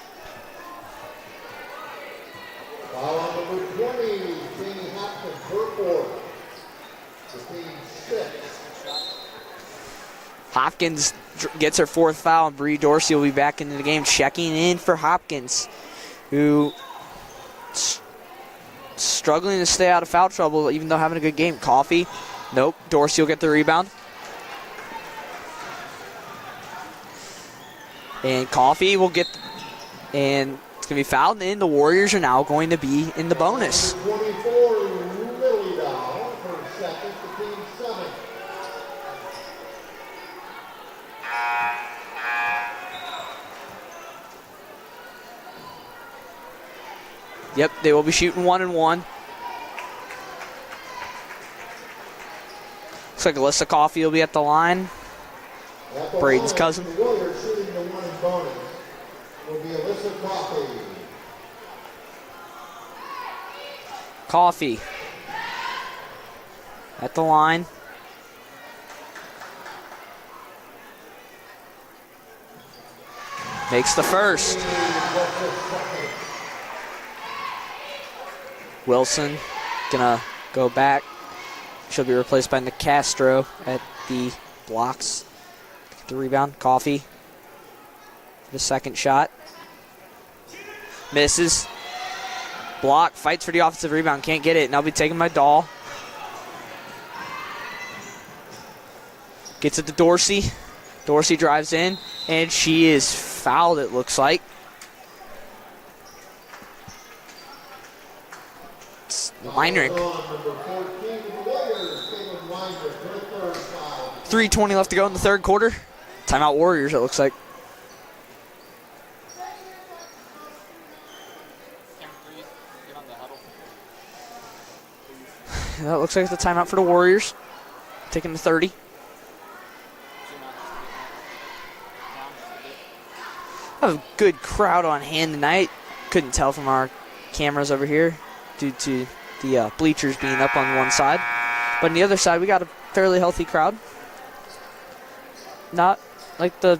Foul on number 20, Jamie Hopkins, her fourth. The team 6. Hopkins gets her fourth foul, and Bree Dorsey will be back into the game, checking in for Hopkins, who struggling to stay out of foul trouble, even though having a good game. Coffee, nope. Dorsey will get the rebound. And Coffee will get, and it's going to be fouled, and the Warriors are now going to be in the bonus. 24, Lily Dow, her second, the team 7. Yep, they will be shooting 1-1. Looks like Alyssa Coffee will be at the line. Braden's cousin. The Warriors shooting the one in bonus will be Alyssa Coffee. Coffee at the line. Makes the first. Wilson gonna go back. She'll be replaced by Nicastro at the blocks. Get the rebound. Coffee. The second shot. Misses. Block. Fights for the offensive rebound. Can't get it. And I'll be taken by Dahl. Gets it to Dorsey. Dorsey drives in. And she is fouled, it looks like. Weinrich. 3:20 left to go in the third quarter. Timeout Warriors, it looks like. That looks like the timeout for the Warriors. Taking the 30. Have a good crowd on hand tonight. Couldn't tell from our cameras over here due to the bleachers being up on one side. But on the other side, we got a fairly healthy crowd. Not like the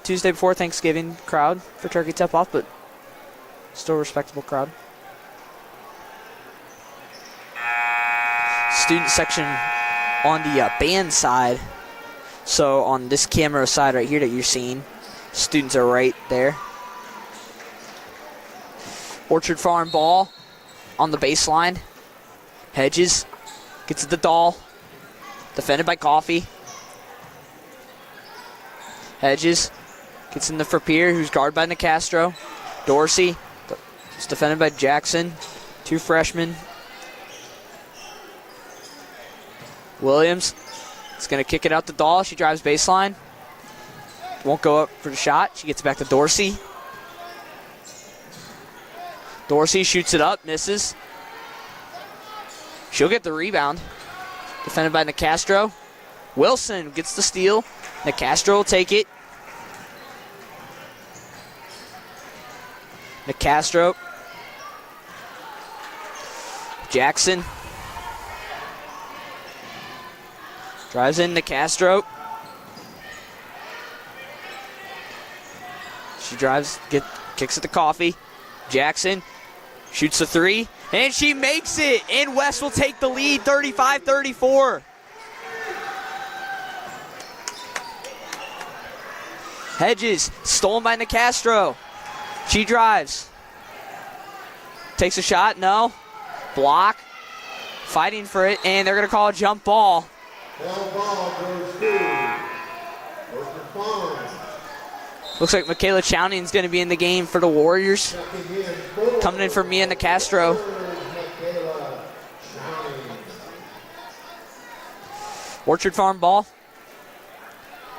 Tuesday before Thanksgiving crowd for turkey tip-off, but still a respectable crowd. Student section on the band side. So on this camera side right here that you're seeing, students are right there. Orchard Farm ball on the baseline. Hedges gets it to Dahl. Defended by Coffee. Hedges gets in the Frappier, who's guarded by Nicastro. Dorsey is defended by Jackson. 2 freshmen. Williams is going to kick it out to Dahl. She drives baseline. Won't go up for the shot. She gets it back to Dorsey. Dorsey shoots it up, misses. She'll get the rebound. Defended by Nicastro. Wilson gets the steal. Nicastro will take it. Nicastro. Jackson. Drives in Nicastro. She drives, kicks it to Coffee. Jackson shoots the three, and she makes it. And West will take the lead, 35-34. Hedges, stolen by Nicastro. She drives. Takes a shot, no. Block. Fighting for it, and they're going to call a jump ball. Ball goes to Orchard Farm. Looks like Michaela Chowning's going to be in the game for the Warriors. Checking in for Coming in for Mia Nicastro. Michaela Chowning. Orchard Farm ball.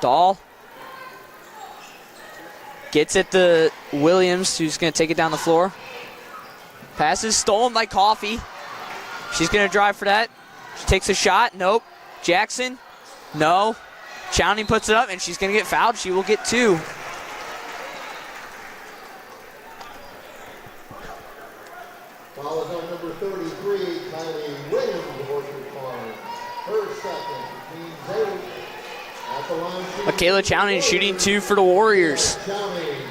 Dahl. Gets it to Williams, who's going to take it down the floor. Passes stolen by Coffee. She's going to drive for that. She takes a shot. Nope. Jackson. No. Chowning puts it up, and she's going to get fouled. She will get 2. Foul is on number 33, Kylie Williams of Orchard Farm. Her second, team's 8. At the line, Michaela Chowning shooting 2 for the Warriors. Chowning.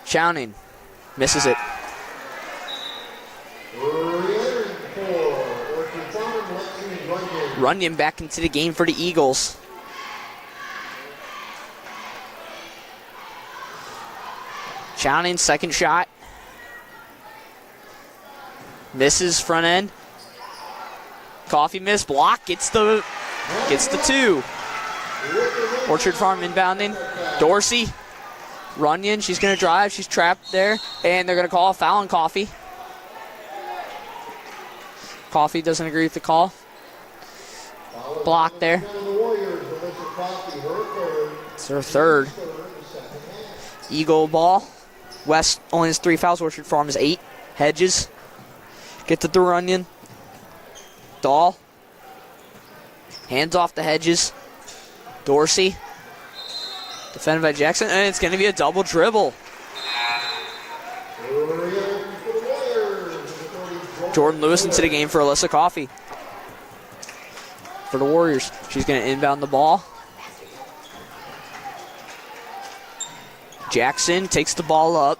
Chowning misses it. Re-entering for Orchard Farm, Lexi Runyon. Runyon back into the game for the Eagles. Chowning, second shot. Misses front end. Coffee miss, block, gets the 2. Orchard Farm inbounding. Dorsey. Runyon, she's going to drive. She's trapped there. And they're going to call a foul on Coffee. Coffee doesn't agree with the call. Block there. It's her third. Eagle ball. West only has 3 fouls. Orchard Farm has 8. Hedges. Get to the Runyon. Dahl. Hands off the Hedges. Dorsey. Defended by Jackson, and it's going to be a double dribble. Jordan Lewis into the game for Alyssa Coffee. For the Warriors, she's going to inbound the ball. Jackson takes the ball up.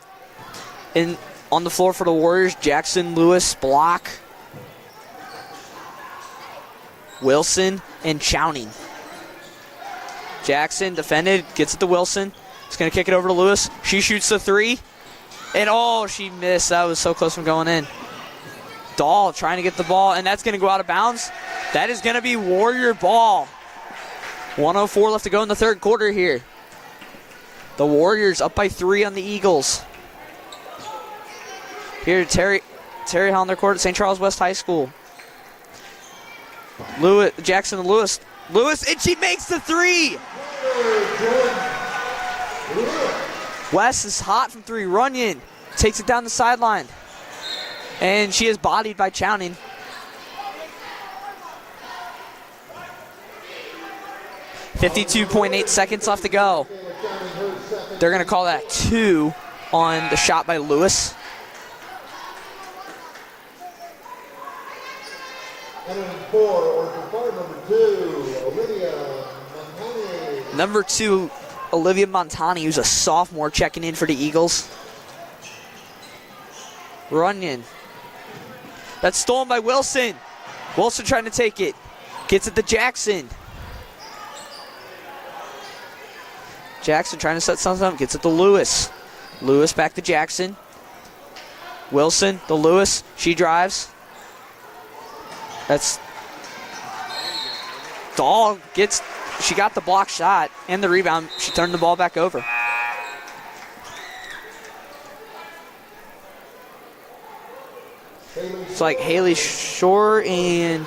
And on the floor for the Warriors, Jackson, Lewis, block. Wilson and Chowning. Jackson defended, gets it to Wilson. He's going to kick it over to Lewis. She shoots the 3. And oh, she missed. That was so close from going in. Dahl trying to get the ball, and that's going to go out of bounds. That is going to be Warrior ball. 1:04 left to go in the third quarter here. The Warriors up by 3 on the Eagles. Here, Terry Hollander Court at St. Charles West High School. Jackson and Lewis, and she makes the 3. West is hot from 3. Runyon takes it down the sideline. And she is bodied by Chowning. .8 seconds left to go. They're going to call that 2 on the shot by Lewis. Number 2, Olivia Montani, who's a sophomore, checking in for the Eagles. Runyon. That's stolen by Wilson. Wilson trying to take it. Gets it to Jackson. Jackson trying to set something up. Gets it to Lewis. Lewis back to Jackson. Wilson to Lewis. She drives. That's Dahl gets. She got the block shot and the rebound. She turned the ball back over. It's like Haley Shore and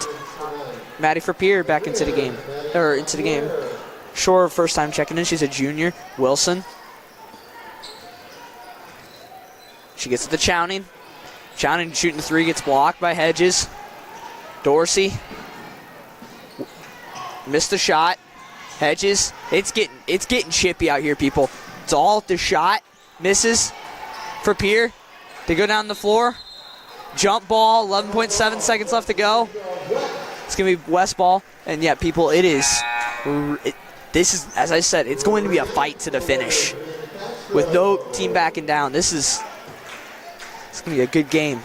Maddie Frappier back into the game. Shore first time checking in. She's a junior. Wilson. She gets to the Chowning. Chowning shooting the 3, gets blocked by Hedges. Dorsey. Missed the shot. Hedges. It's getting chippy out here, people. Dahl at the shot. Misses. Frappier. They go down the floor. Jump ball. 11.7 seconds left to go. It's going to be West ball. And, yeah, people, this is, as I said, it's going to be a fight to the finish. With no team backing down, it's going to be a good game.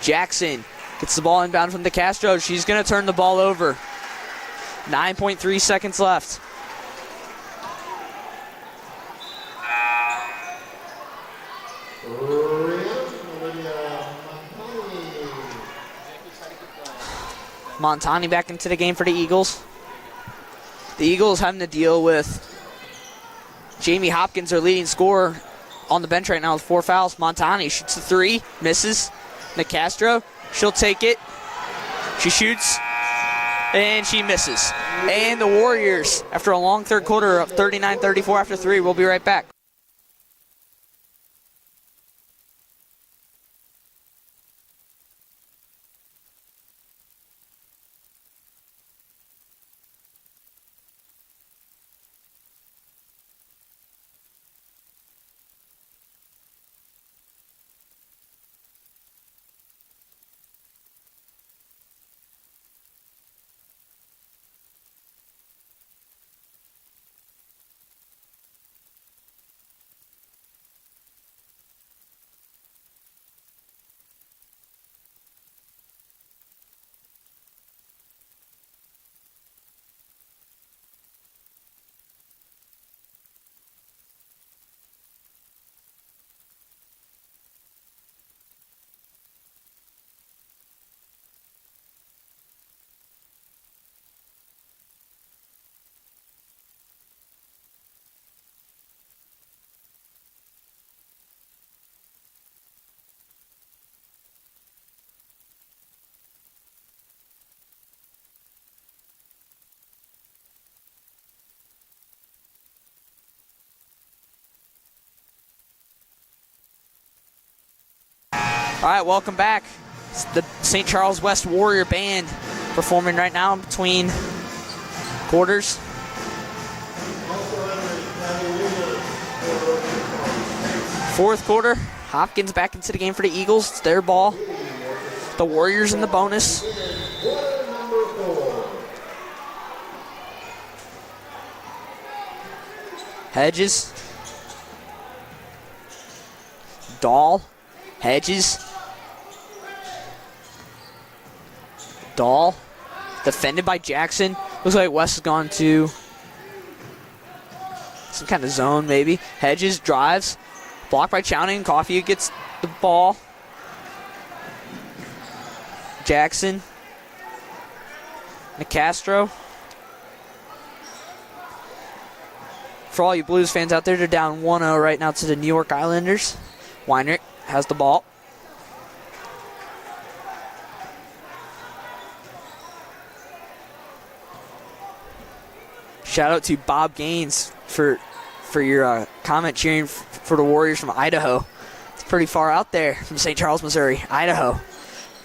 Jackson gets the ball inbound from DeCastro. She's going to turn the ball over. 9.3 seconds left. Montani back into the game for the Eagles. The Eagles having to deal with Jamie Hopkins, their leading scorer, on the bench right now with 4 fouls. Montani shoots the 3, misses. DeCastro, she'll take it. She shoots, and she misses. And the Warriors, after a long third quarter of 39-34 after 3, we'll be right back. All right, welcome back. It's the St. Charles West Warrior Band performing right now in between quarters. Fourth quarter, Hopkins back into the game for the Eagles. It's their ball. The Warriors in the bonus. Hedges. Dahl. Hedges. Dahl. Defended by Jackson. Looks like West has gone to some kind of zone, maybe. Hedges drives. Blocked by Chowning. Coffey gets the ball. Jackson. Nicastro. For all you Blues fans out there, they're down 1-0 right now to the New York Islanders. Weinrich has the ball. Shout out to Bob Gaines for your comment cheering for the Warriors from Idaho. It's pretty far out there from St. Charles, Missouri. Idaho.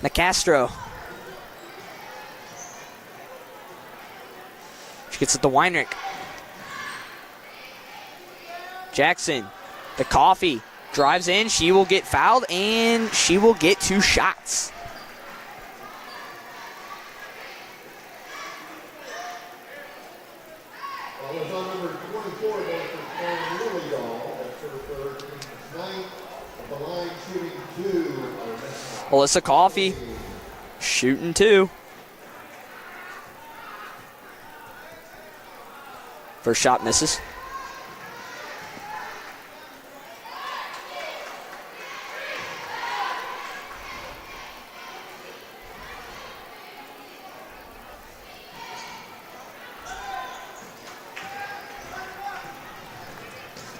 Nicastro. She gets it to Weinrich. Jackson. The Coffee. Drives in. She will get fouled, and she will get 2 shots. Alyssa Coffey shooting 2. First shot misses.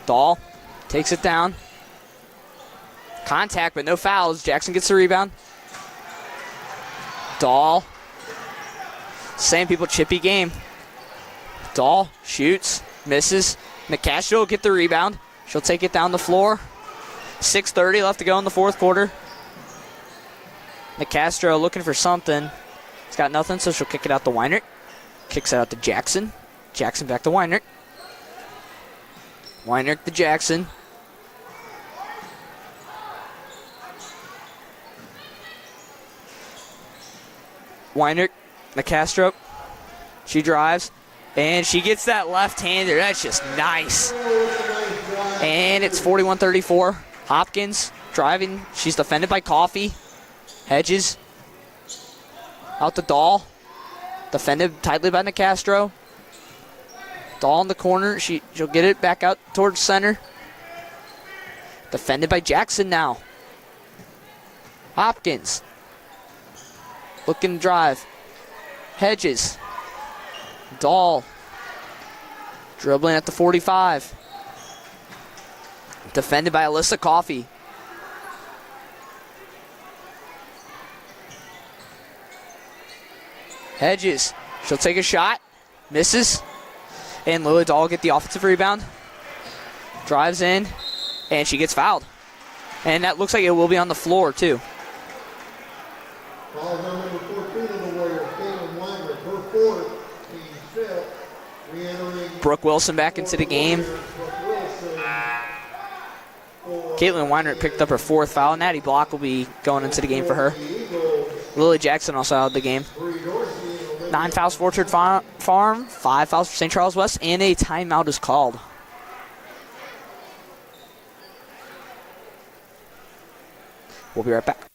Dahl takes it down. Contact, but no fouls. Jackson gets the rebound. Dahl. Same people, chippy game. Dahl shoots, misses. Nicastro will get the rebound. She'll take it down the floor. 6:30 left to go in the fourth quarter. Nicastro looking for something. He's got nothing, so she'll kick it out to Weinrich. Kicks it out to Jackson. Jackson back to Weinrich. Weinrich to Jackson. Weinrich, Nicastro. She drives, and she gets that left-hander. That's just nice. And it's 41-34. Hopkins driving. She's defended by Coffee. Hedges. Out to Dahl. Defended tightly by Nicastro. Dahl in the corner. She'll get it back out towards center. Defended by Jackson now. Hopkins. Looking to drive. Hedges. Dahl. Dribbling at the 45. Defended by Alyssa Coffey. Hedges. She'll take a shot. Misses. And Lily Dahl get the offensive rebound. Drives in. And she gets fouled. And that looks like it will be on the floor, too. Foul number 14 of the Warriors, Caitlin Weinrich, her fourth, team fifth. Re-entering Brooke Wilson back into the game. Brooke Wilson. Caitlin Weinrich picked up her fourth foul. Natty Block will be going into the game for her. The Eagles, Lily Jackson also out of the game. Bree Dorsey, and Olivia 9 fouls for Orchard Farm, 5 fouls for St. Charles West, and a timeout is called. We'll be right back.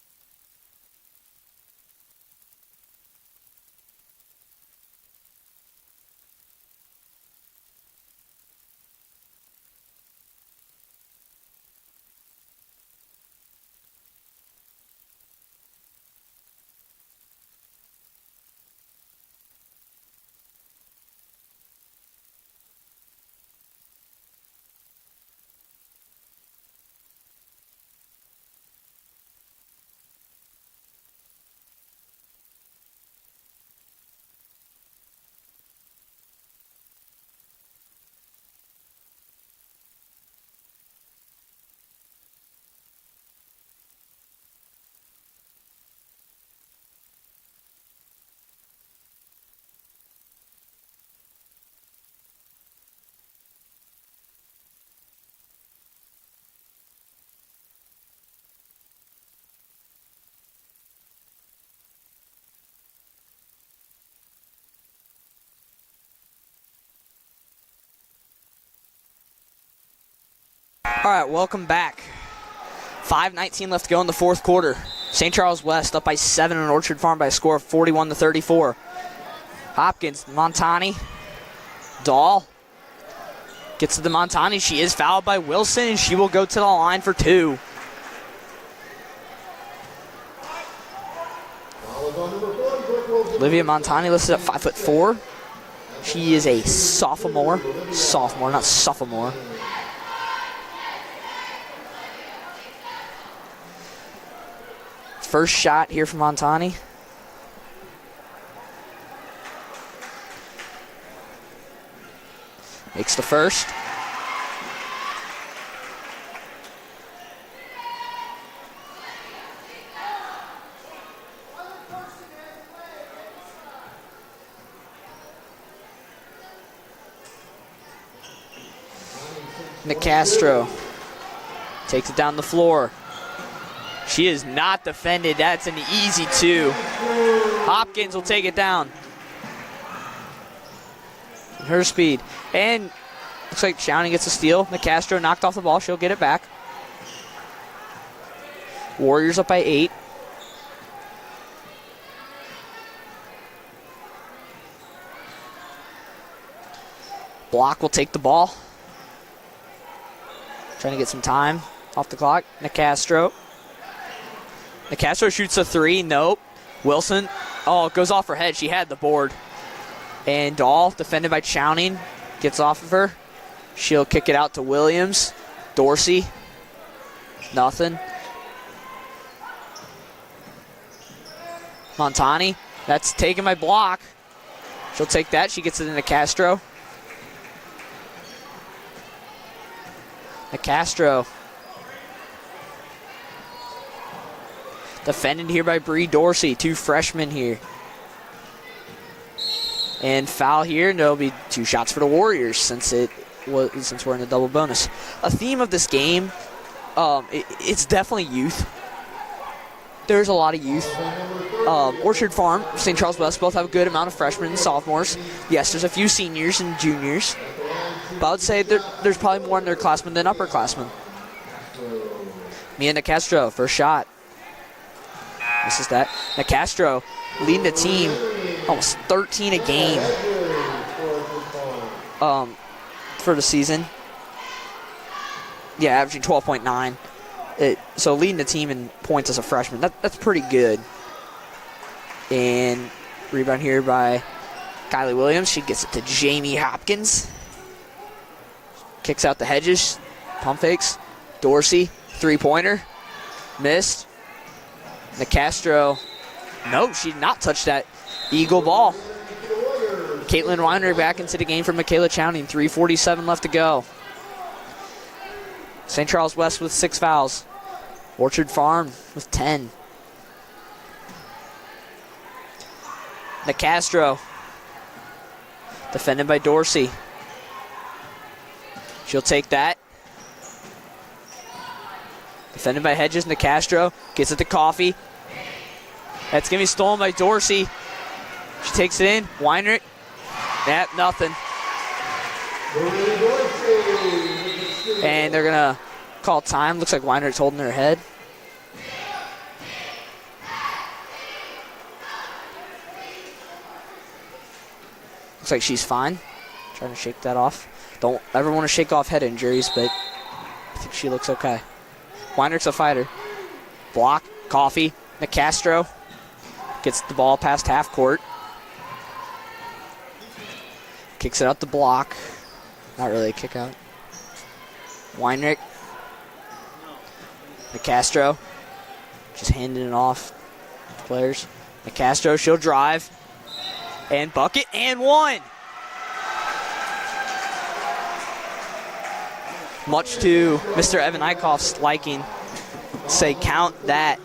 All right, welcome back. 5:19 left to go in the fourth quarter. St. Charles West up by 7 on Orchard Farm by a score of 41-34. Hopkins, Montani, Dahl gets to the Montani. She is fouled by Wilson, and she will go to the line for 2. Foul is on number 40, Brooke Wilson. Olivia Montani listed at 5'4". She is a sophomore. Sophomore, not sophomore. First shot here from Montani. Makes the first. Nicastro takes it down the floor. She is not defended. That's an easy 2. Hopkins will take it down. Her speed. And looks like Shouting gets a steal. Nicastro knocked off the ball. She'll get it back. Warriors up by 8. Block will take the ball. Trying to get some time off the clock. Nicastro shoots a 3. Nope. Wilson. Oh, it goes off her head. She had the board. And Dahl, defended by Chowning, gets off of her. She'll kick it out to Williams. Dorsey. Nothing. Montani. That's taken by Block. She'll take that. She gets it into Castro. Nicastro. Defended here by Bree Dorsey. 2 freshmen here. And foul here, and there'll be 2 shots for the Warriors since we're in the double bonus. A theme of this game, it's definitely youth. There's a lot of youth. Orchard Farm, St. Charles West both have a good amount of freshmen and sophomores. Yes, there's a few seniors and juniors, but I would say there's probably more underclassmen than upperclassmen. Mia Nicastro, first shot. This is that. Nicastro leading the team almost 13 a game for the season. Yeah, averaging 12.9. So leading the team in points as a freshman, that's pretty good. And rebound here by Kylie Williams. She gets it to Jamie Hopkins. Kicks out the hedges. Pump fakes. Dorsey, three-pointer. Missed. Nicastro. No, she did not touch that Eagle ball. Caitlin Weiner back into the game for Michaela Chowning. 3:47 left to go. St. Charles West with 6 fouls. Orchard Farm with 10. Nicastro. Defended by Dorsey. She'll take that. Defended by Hedges. Nicastro gets it to Coffee. That's going to be stolen by Dorsey. She takes it in. Weinrich. Yep, nothing. And they're going to call time. Looks like Weinrich's holding her head. Looks like she's fine. Trying to shake that off. Don't ever want to shake off head injuries, but I think she looks okay. Weinrich's a fighter. Block. Coffee. Nicastro gets the ball past half court. Kicks it out the block. Not really a kick out. Weinrich. Nicastro. Just handing it off to players. Nicastro, she'll drive. And bucket and one. Much to Mr. Evan Eichhoff's liking. Say count that.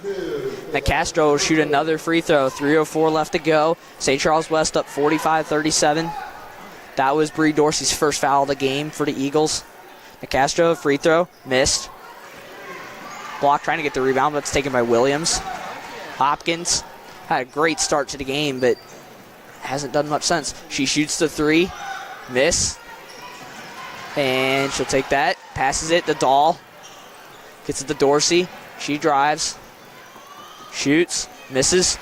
Nicastro will shoot another free throw. 3:04 left to go. St. Charles West up 45-37. That was Bree Dorsey's first foul of the game for the Eagles. Nicastro, free throw, missed. Block trying to get the rebound, but it's taken by Williams. Hopkins had a great start to the game, but hasn't done much since. She shoots the three, miss. And she'll take that, passes it to Dahl. Gets it to Dorsey. She drives, shoots, misses.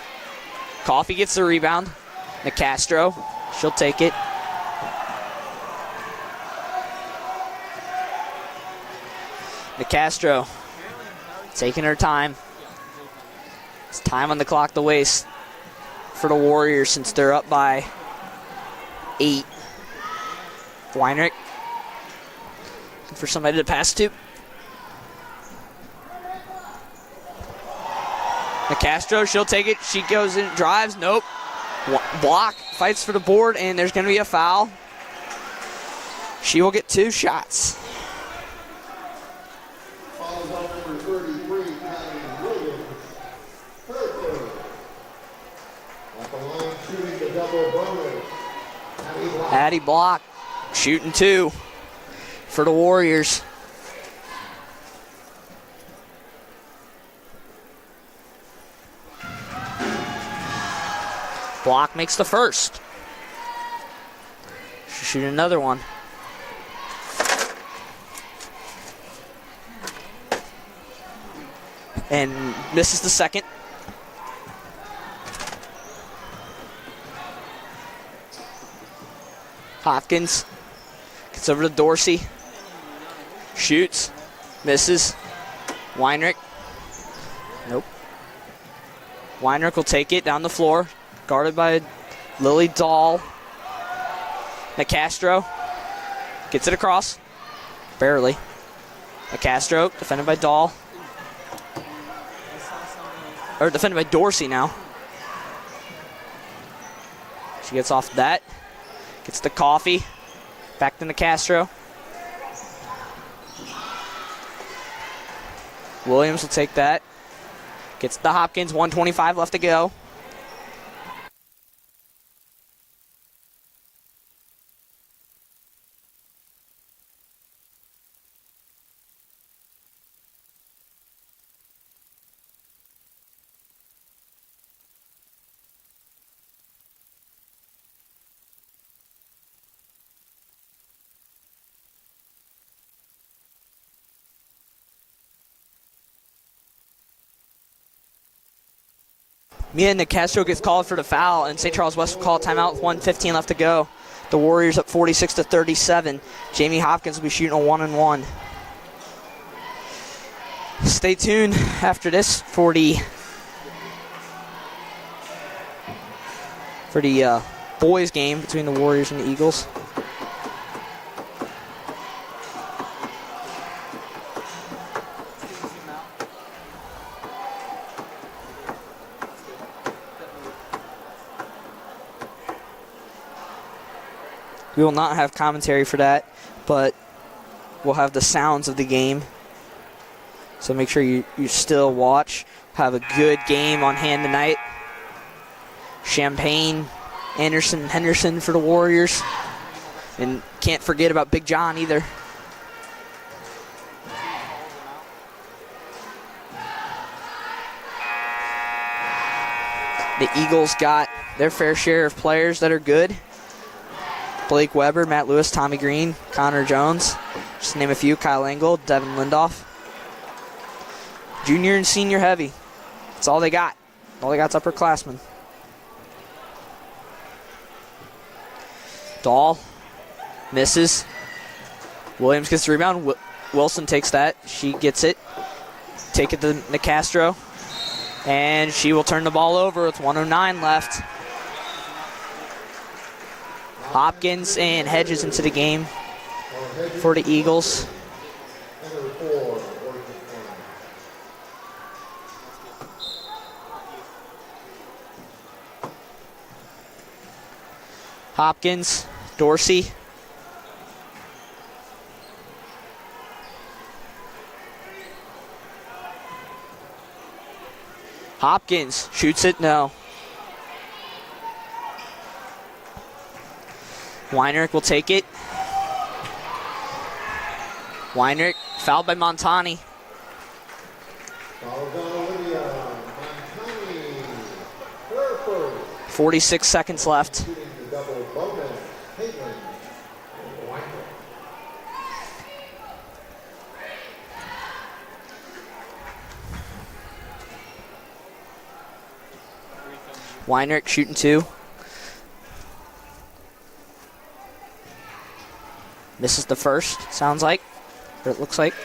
Coffee gets the rebound. Nicastro, she'll take it. Nicastro taking her time. It's time on the clock to waste for the Warriors since they're up by 8. Weinrich looking for somebody to pass to. Nicastro, she'll take it. She goes in, drives, nope. Block, fights for the board, and there's going to be a foul. She will get 2 shots. Fouls on number 33, Kylie Williams. Her third. At the line, shooting the double bonus. Addie Block shooting 2 for the Warriors. Block makes the first. She'll shoot another one. And misses the second. Hopkins gets over to Dorsey. Shoots. Misses. Weinrich. Nope. Weinrich will take it down the floor. Guarded by Lily Dahl. Nicastro gets it across. Barely. Nicastro defended by Dahl. Or defended by Dorsey now. She gets off that. Gets the Coffee. Back to Nicastro. Williams will take that. Gets the Hopkins. 1:25 left to go. Mia Nicastro gets called for the foul, and St. Charles West will call a timeout with 1:15 left to go. The Warriors up 46-37. Jamie Hopkins will be shooting a 1-and-1. Stay tuned after this for the boys game between the Warriors and the Eagles. We will not have commentary for that, but we'll have the sounds of the game. So make sure you still watch. Have a good game on hand tonight. Champagne, Anderson, Henderson for the Warriors. And can't forget about Big John either. The Eagles got their fair share of players that are good. Blake Weber, Matt Lewis, Tommy Green, Connor Jones. Just to name a few. Kyle Engel, Devin Lindoff. Junior and senior heavy. That's all they got. All they got's upperclassmen. Dahl misses. Williams gets the rebound. Wilson takes that. She gets it. Take it to Nicastro. And she will turn the ball over with 1:09 left. Hopkins and Hedges into the game for the Eagles. Hopkins, Dorsey. Hopkins shoots it, no. Weinrich will take it. Weinrich fouled by Montani. 46 seconds left. Weinrich shooting two. Misses the first, sounds like, or it looks like.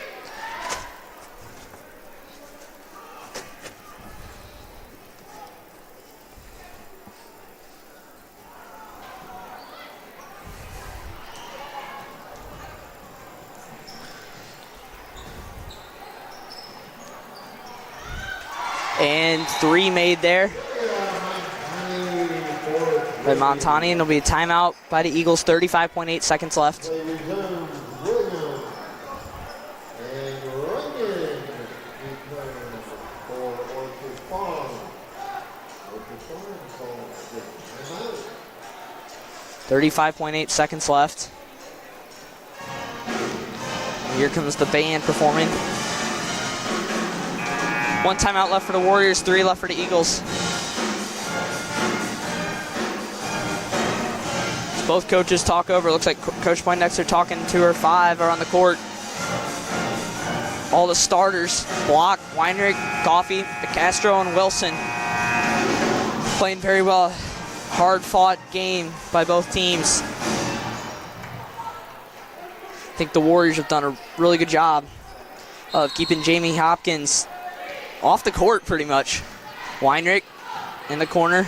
And three made there by Montani, and it'll be a timeout by the Eagles, 35.8 seconds left. And Runyon returns for Orchard Farm. Orchard Farm calls the timeout. 35.8 seconds left. Here comes the band performing. One timeout left for the Warriors, three left for the Eagles. Both coaches talk over. Looks like Coach Poindexter talking to her five are on the court. All the starters, Block, Weinrich, Coffey, Castro, and Wilson. Playing very well. Hard-fought game by both teams. I think the Warriors have done a really good job of keeping Jamie Hopkins off the court pretty much. Weinrich in the corner.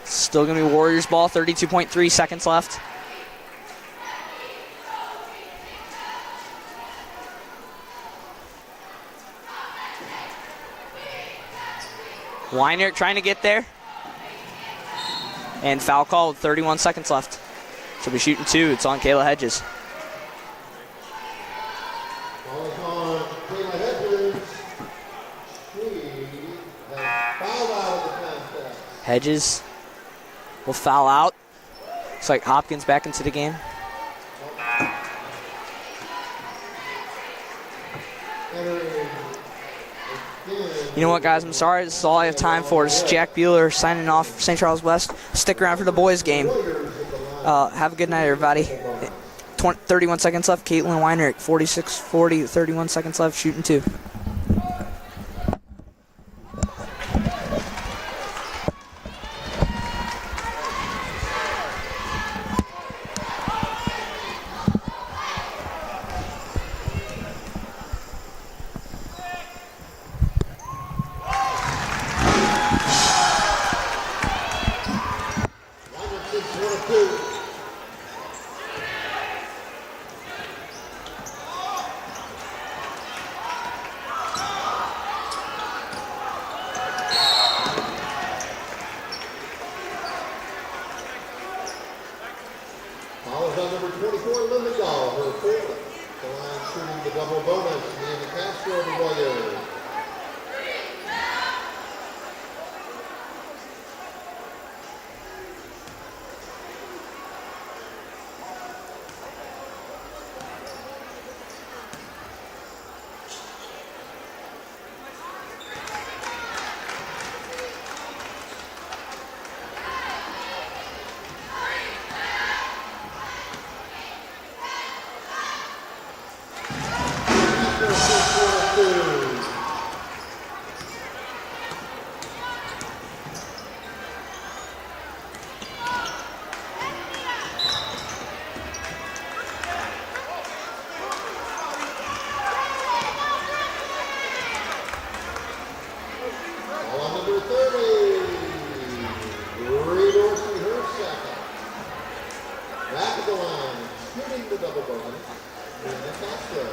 Still going to be Warriors ball, 32.3 seconds left. Weinrich trying to get there. And foul call with 31 seconds left. She'll be shooting two. It's on Kayla Hedges. Ball is on Kayla Hedges. She has fouled out of the contest. Hedges will foul out. Looks like Hopkins back into the game. You know what, guys? I'm sorry. This is all I have time for. This is Jack Bueller signing off for St. Charles West. Stick around for the boys' game. Have a good night, everybody. 31 seconds left. Caitlin Weinrich, 46-40, 31 seconds left, shooting two. double bonus. Nina Castro.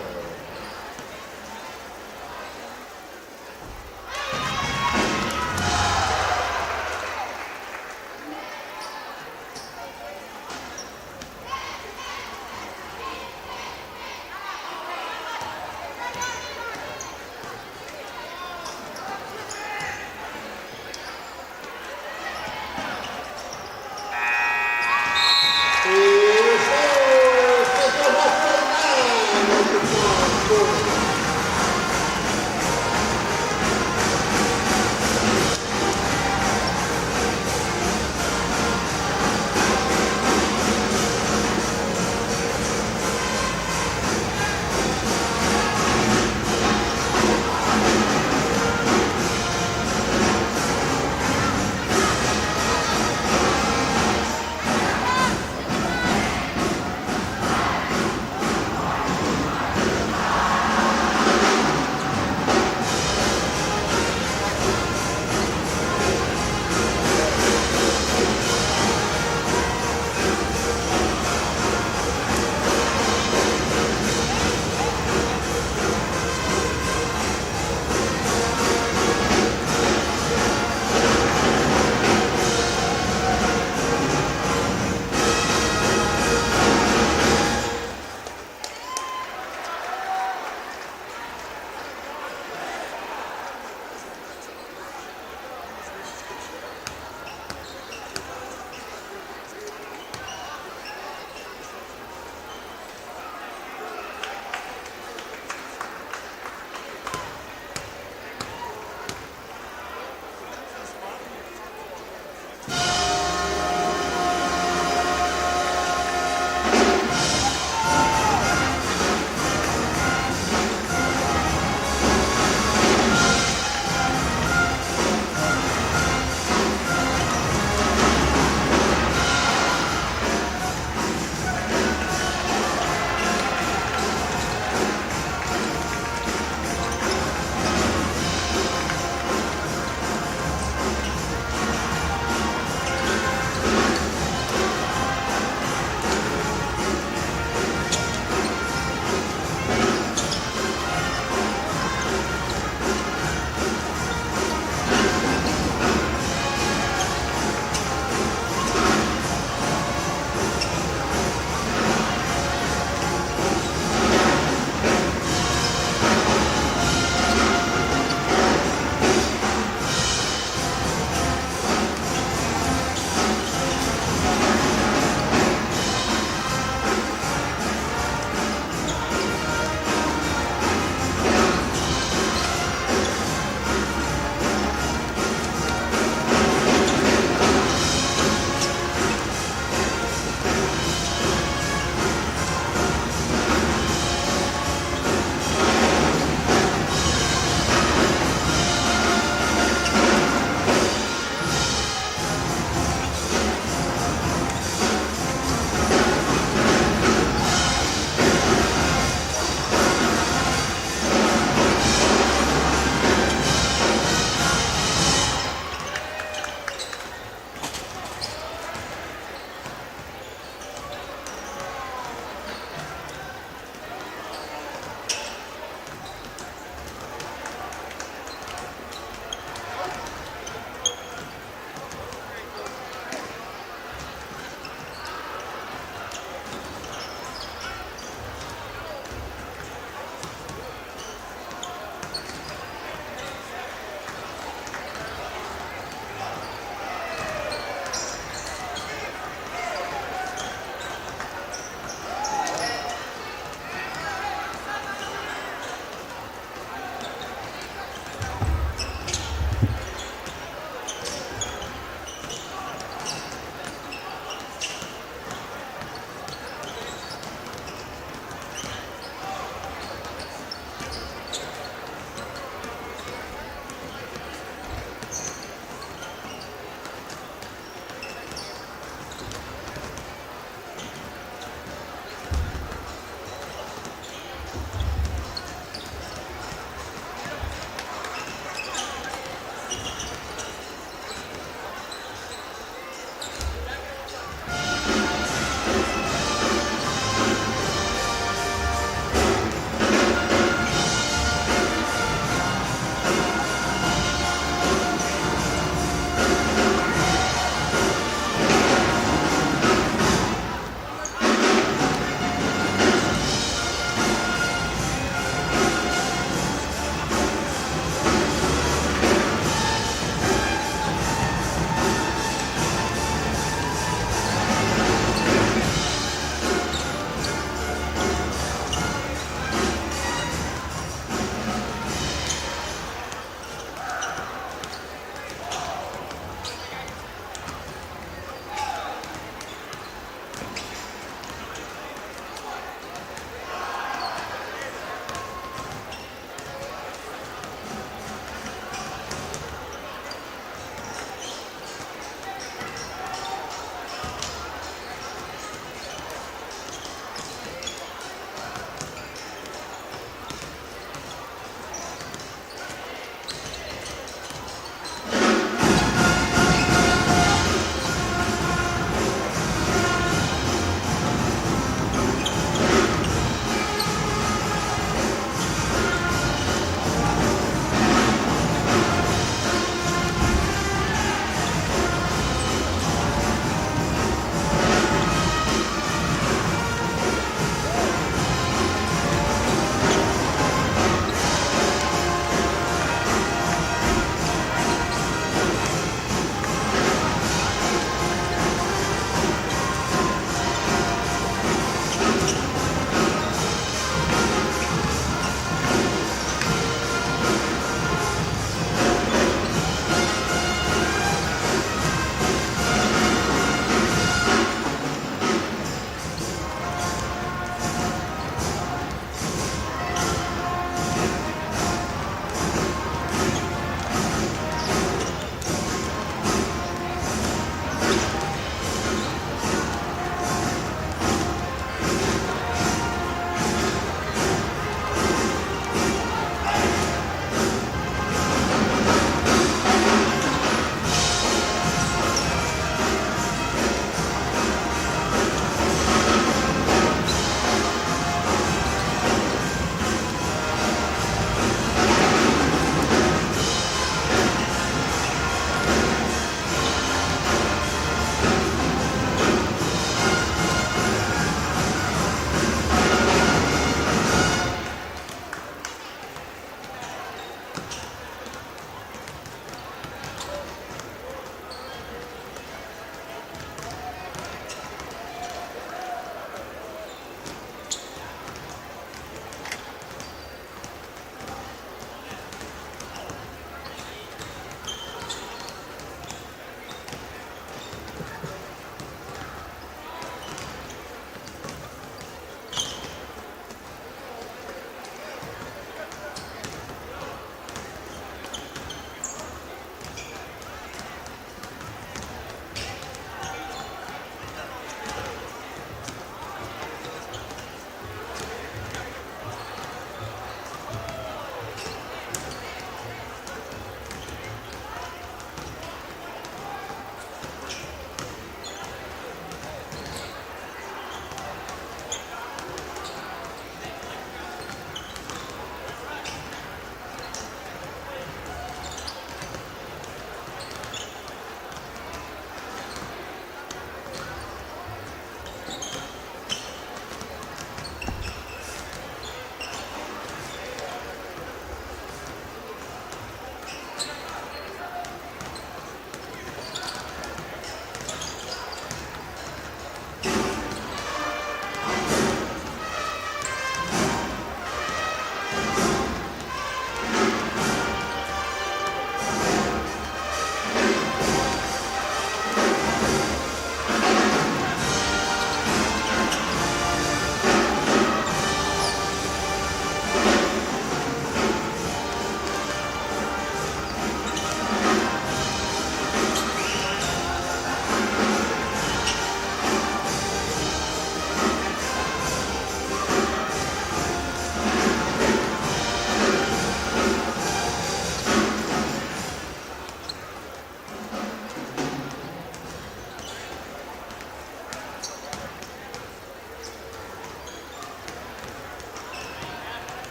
It is 4, Central West 9,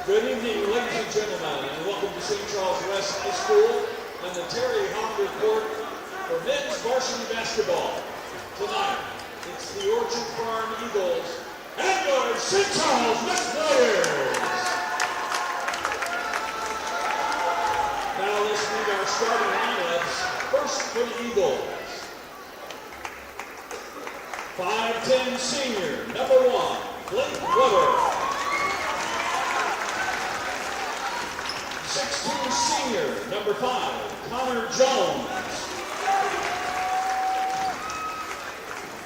Good evening, ladies and gentlemen, and welcome to St. Charles West High School and the Terry Hollander Court for men's varsity basketball. Tonight, it's the Orchard Farm Eagles and your St. Charles West Players. Now let's meet our starting lineups. First for the Eagles. 5'10" senior, number 1, Blake Weber. 6'2" senior, number 5, Connor Jones.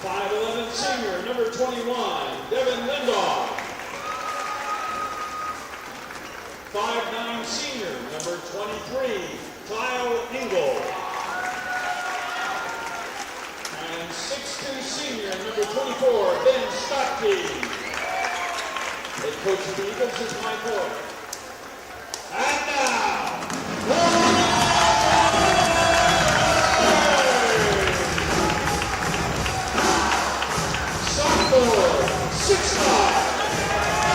5'11" senior, number 21, Devin Lindoff. 5'9" senior, number 23, Kyle Engel. And 6'2" senior, number 24, Ben Stockey. Head coach of the Eagles is Mike Hoare. And now, sophomore, 6'5",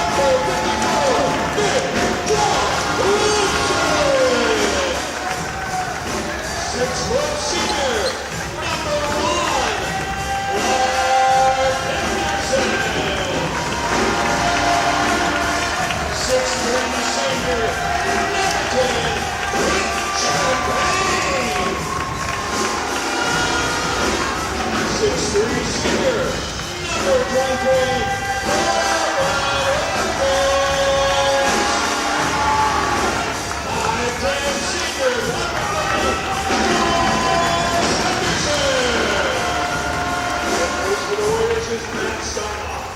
number 54, Nick John Wilson. 6'1" senior, number 1, Clark Henderson. 6'3" senior, 6'3" senior, number 23, Robert Evans. 5'10" senior, number 30, Henderson. Coach for the Warriors is Matt Steinhoff.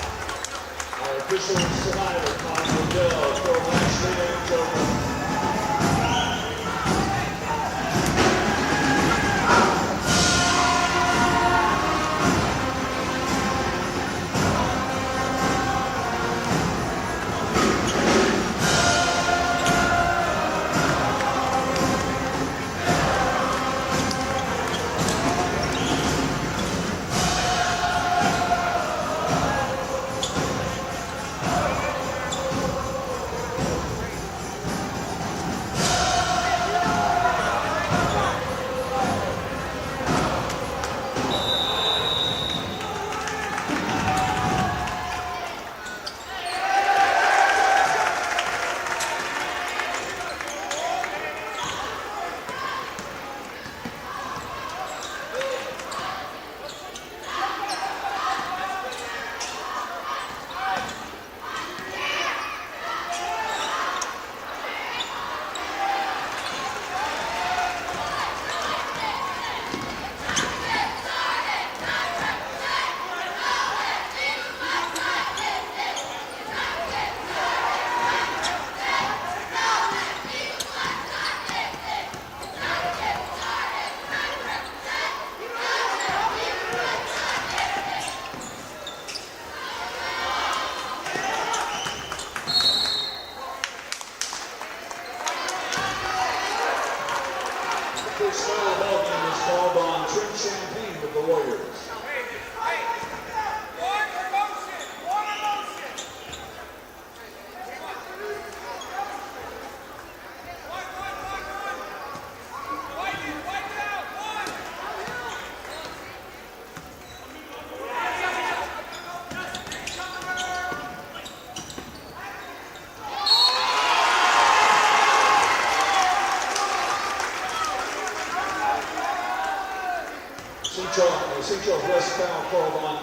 Our official survivor, Todd Liddell, for Lashley and Joe.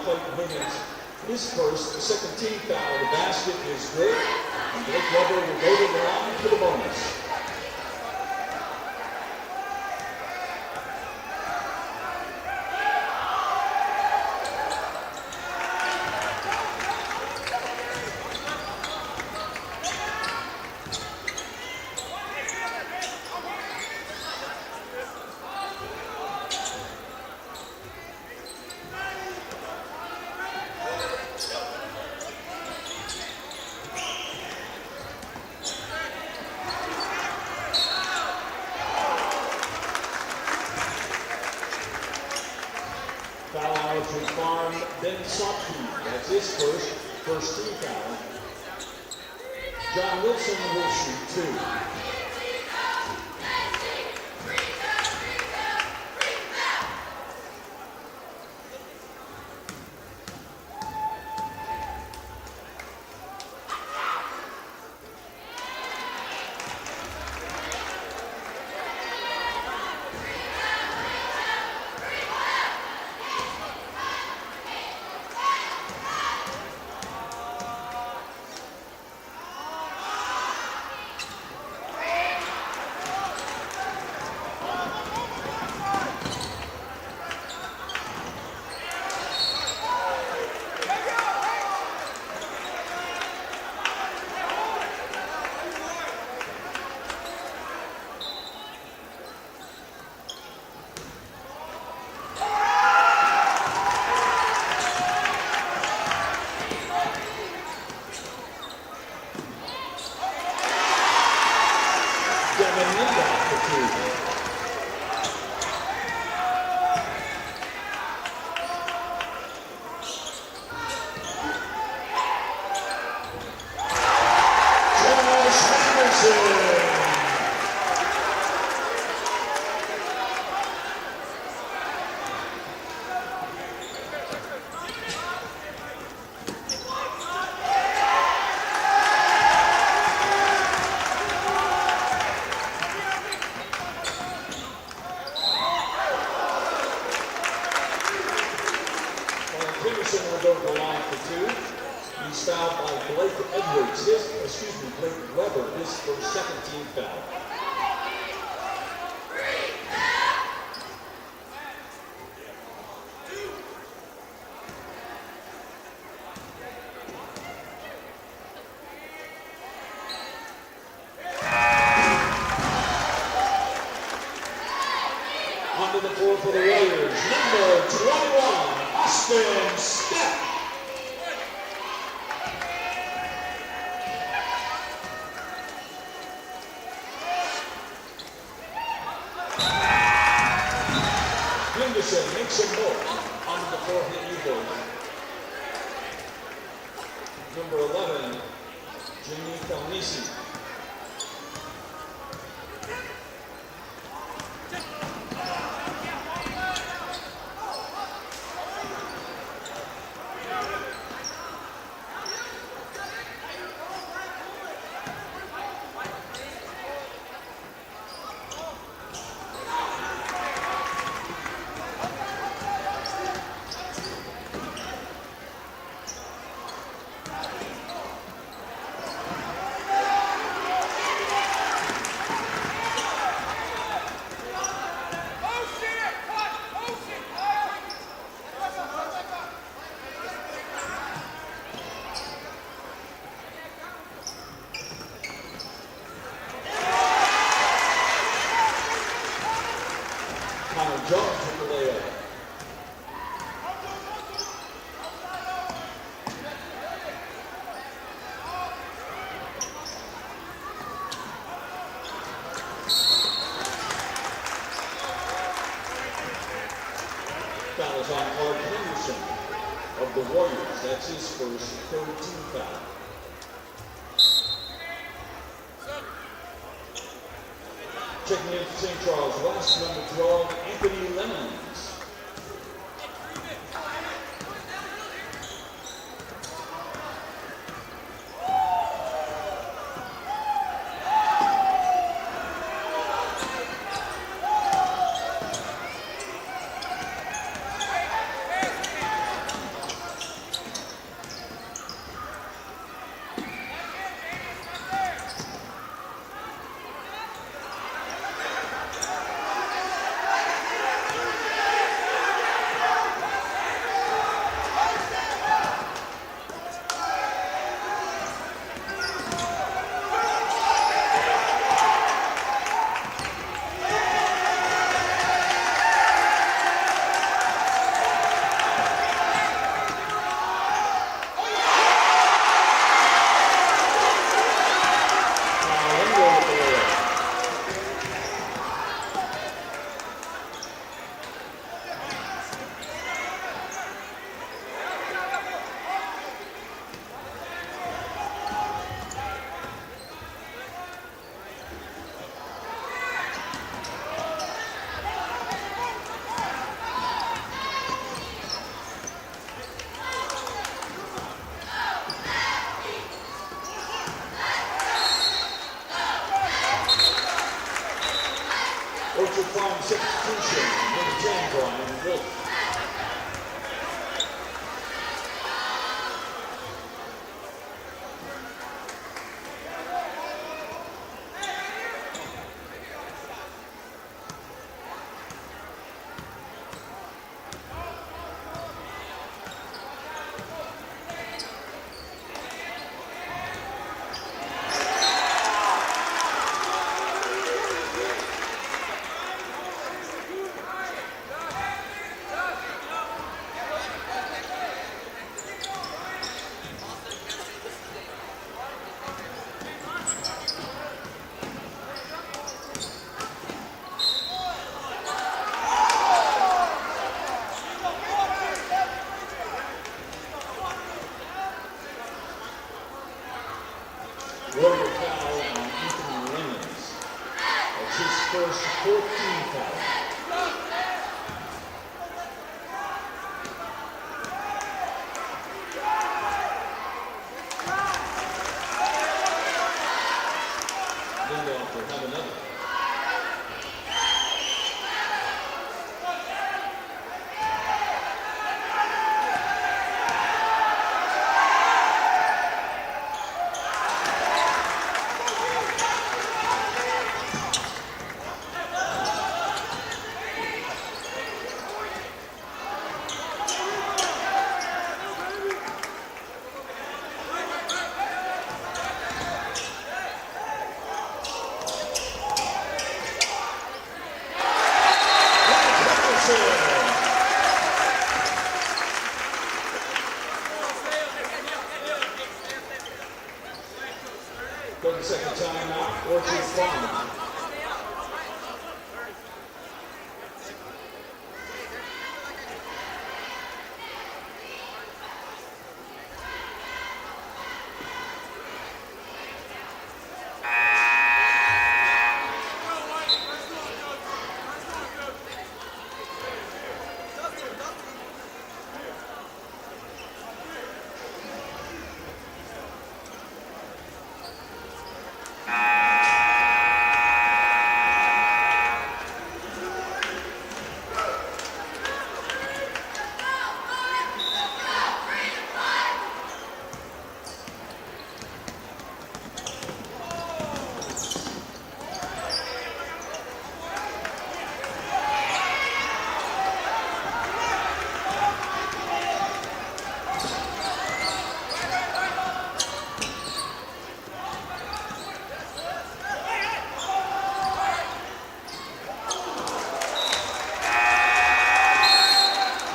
Clayton Higgins his first. The second team foul. The basket is good. And Blake Weber will go to the line for the bonus. Foul out to Farm Ben Sopke. That's his first team foul. John Wilson will shoot two. Henderson will go to the line for two. He's fouled by Blake Edwards. Blake Weber, his first second team foul. Onto the floor for the Warriors, number 21, Austin Step. Henderson makes some more onto the floor for the Eagles. Number 11, Jimmy Falnisi. Jones with the layup. Foul is on Clark Henderson of the Warriors. That's his first third team foul. Checking in for St. Charles West, number 12, Anthony Lemons. on substitution, number 10, Brian Wolf. Royal foul on Anthony Lemons. That's his first 14 foul. Lindorf will have another. Second time out, Orchard Farm.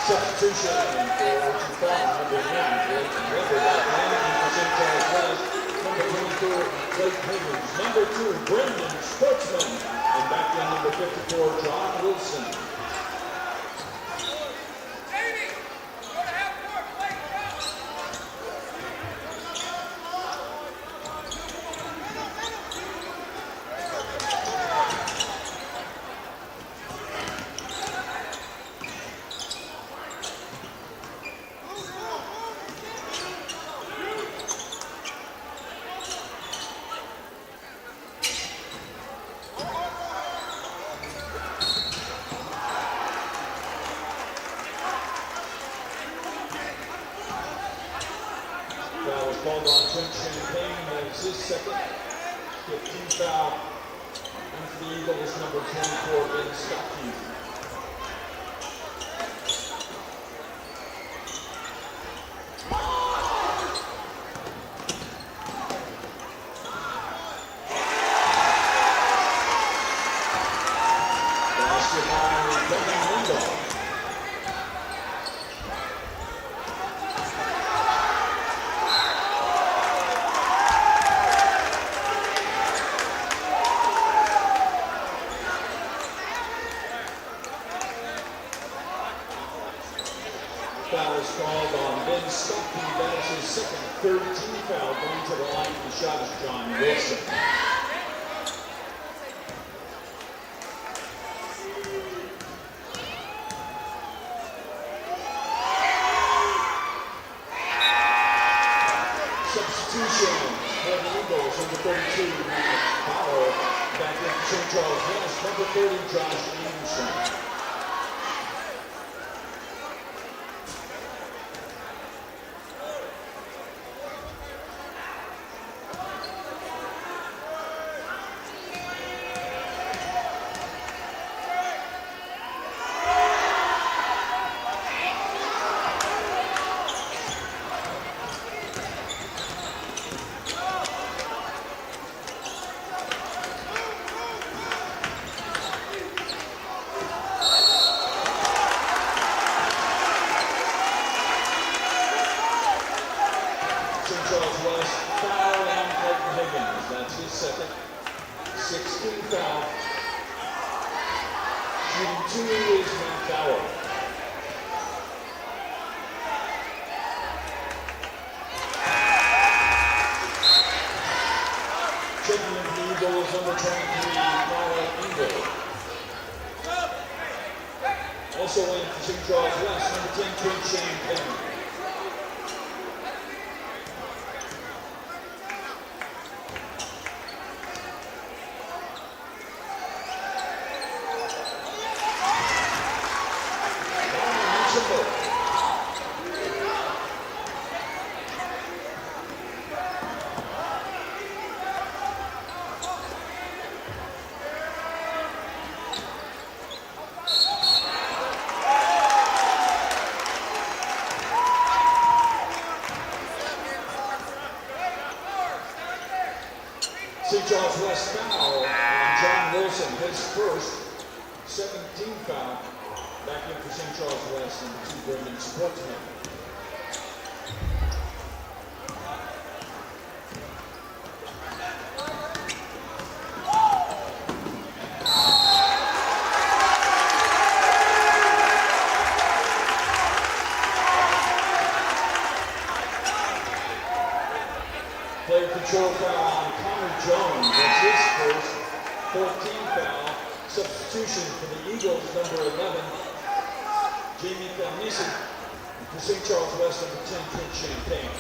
Substitution for Orchard Farm, number 1, Blake Weber, managing for St. Charles West, number 24, Blake Higgins, number 2, Brendan Sportsman, and back in number 54, John Wilson. Foul was called on Trent Champagne. That is his second. 15 foul. And for the Eagles, number 24, Ben Stockton. Basket by Kevin Lindorf. Foul is called on Ben Stockton. That is his second, 13 foul. Going to the line for the shot is John Wilson. Substitution for the Eagles, number 32, Matt Powell. Back in St. Charles West, number 30, Josh Anderson. St. Charles West foul on Clayton Higgins. That's his second. 16 foul. Shooting 2 is Matt Bauer. Checking in the Eagles, number 23, Mara Engel. Also in for St. Charles West, number 10, Twin Shane Payton. St. Charles West foul on John Wilson, his first, 17 foul. Back in for St. Charles West, number 2, Brendan Sportsman. Player control foul on Connor Jones. That's his first. 14 foul. Substitution for the Eagles, number 11, Jamie Falnisi. For St. Charles West, number 10, Clint Champagne.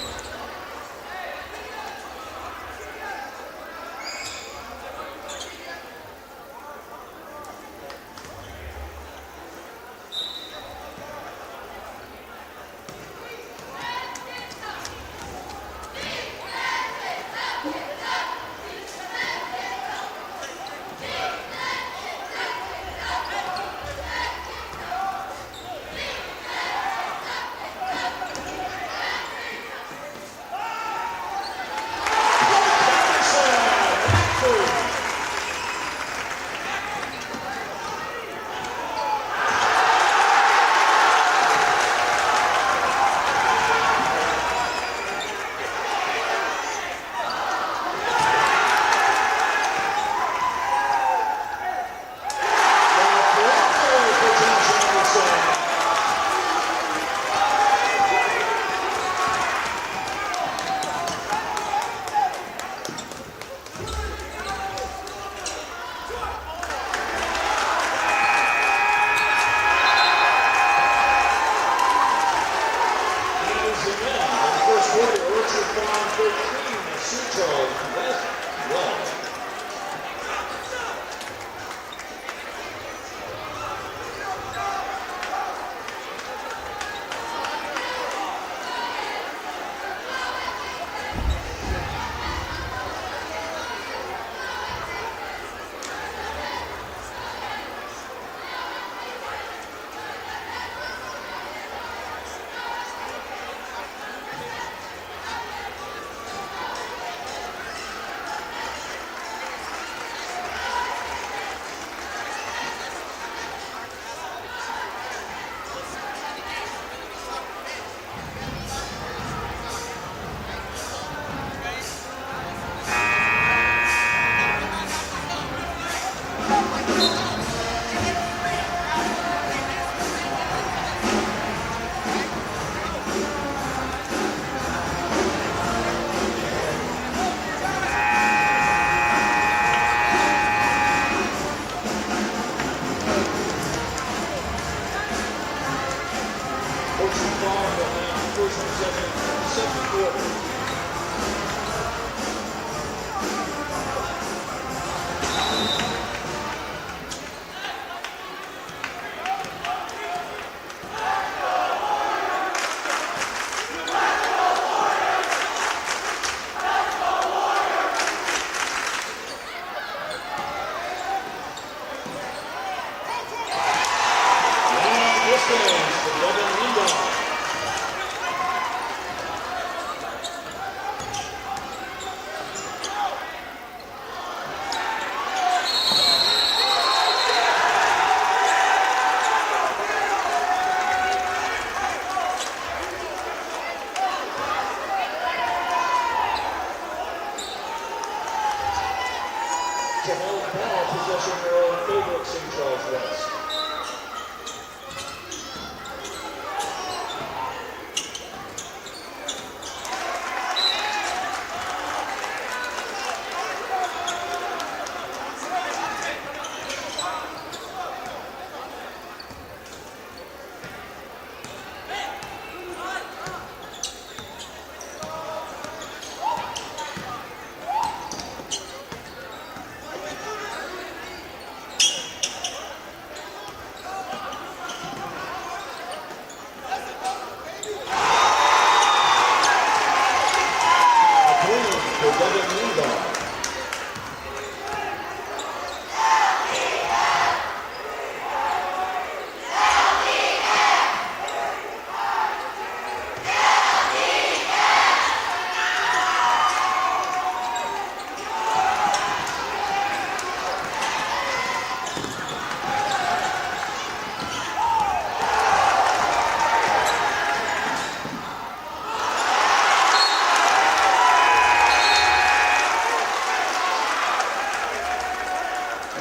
to hold ball possession role in favor of St. Charles West.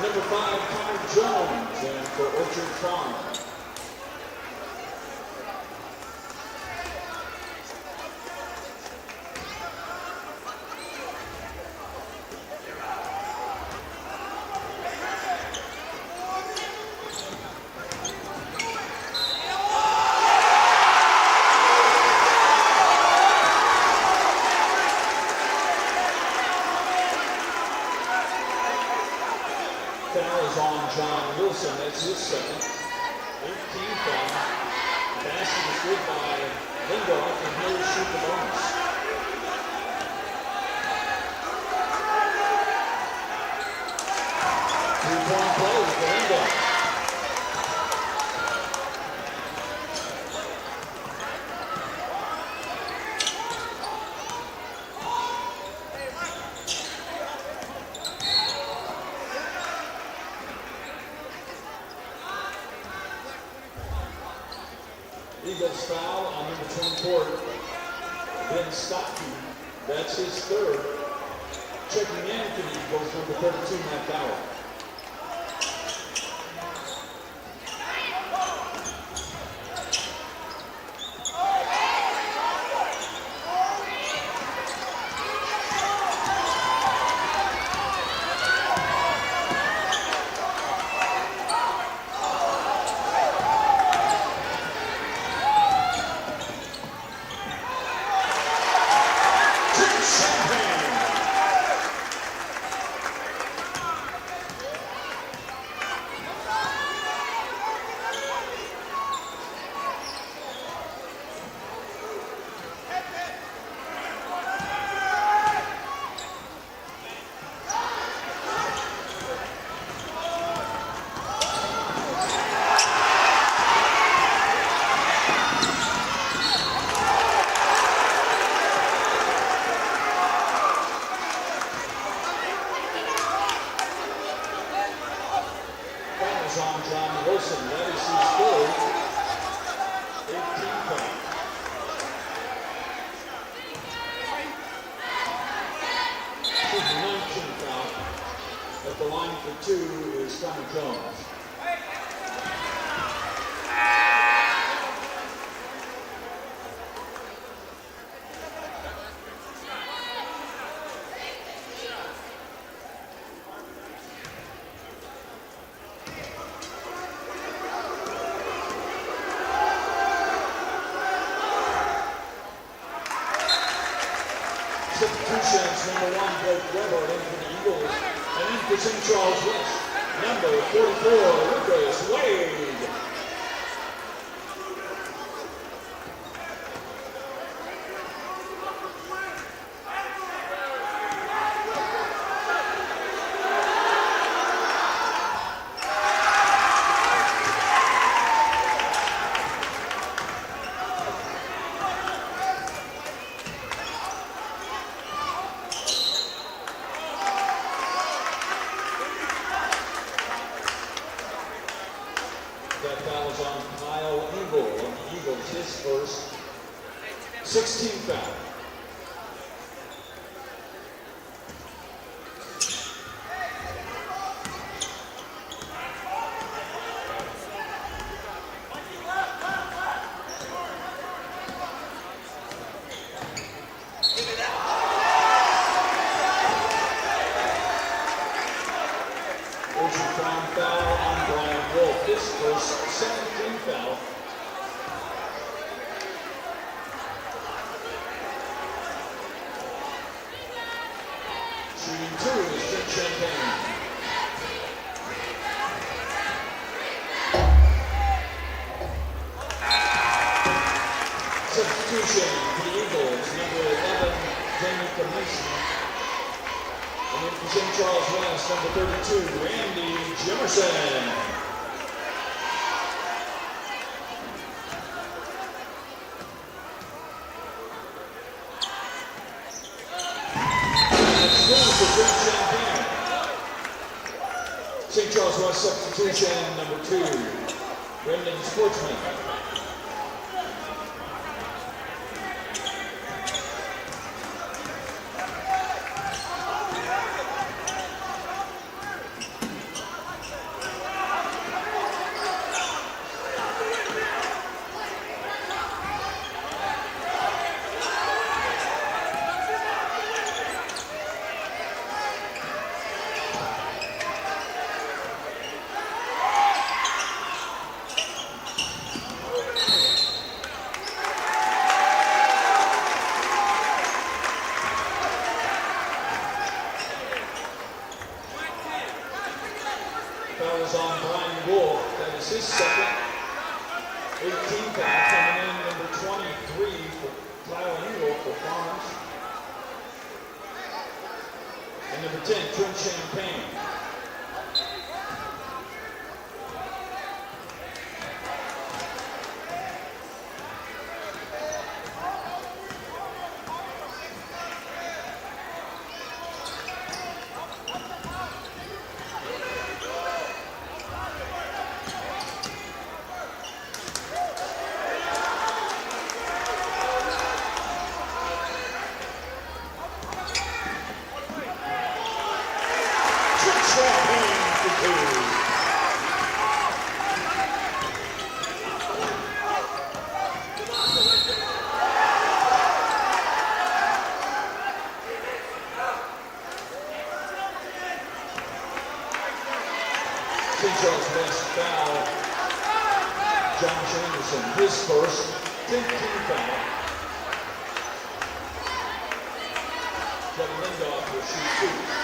Number 5, Connor Jones, and for Orchard Farm. Foul is on John Wilson. That's his second. 18th foul. Basket is good by Lindorf, and he'll shoot the bonus. Three-point play for Lindorf. Eagles foul on number 24, Ben Stockton. That's his third. Checking in for the Eagles, number 32, Matt Bauer. On John Wilson, that is his third. 18 points. He's 19 foul. At the line for 2 is Connor Jones. Substitutions, number 1, Blake Weber, in for the Eagles, and in for St. Charles West, number 44, Lucas Wade. That foul is on Kyle Eagle, and the Eagles his first 16 foul. Shooting 2 is Trent Champagne. Substitution for the Eagles, number 11, Jamie Kamisi. And then for St. Charles West, number 32, Randy Jimerson. That's 2 for Trent Champagne. St. Charles West substitution, number 2, Brendan Sportsman. Fouls on Brian Wolf. That is his second. 18 foul coming in, number 23 for Kyle Engel for Farms. And number 10, Trent Champagne. St. Charles West foul. Josh Anderson, his first, 15th foul. Kevin Lindhoff will shoot 2.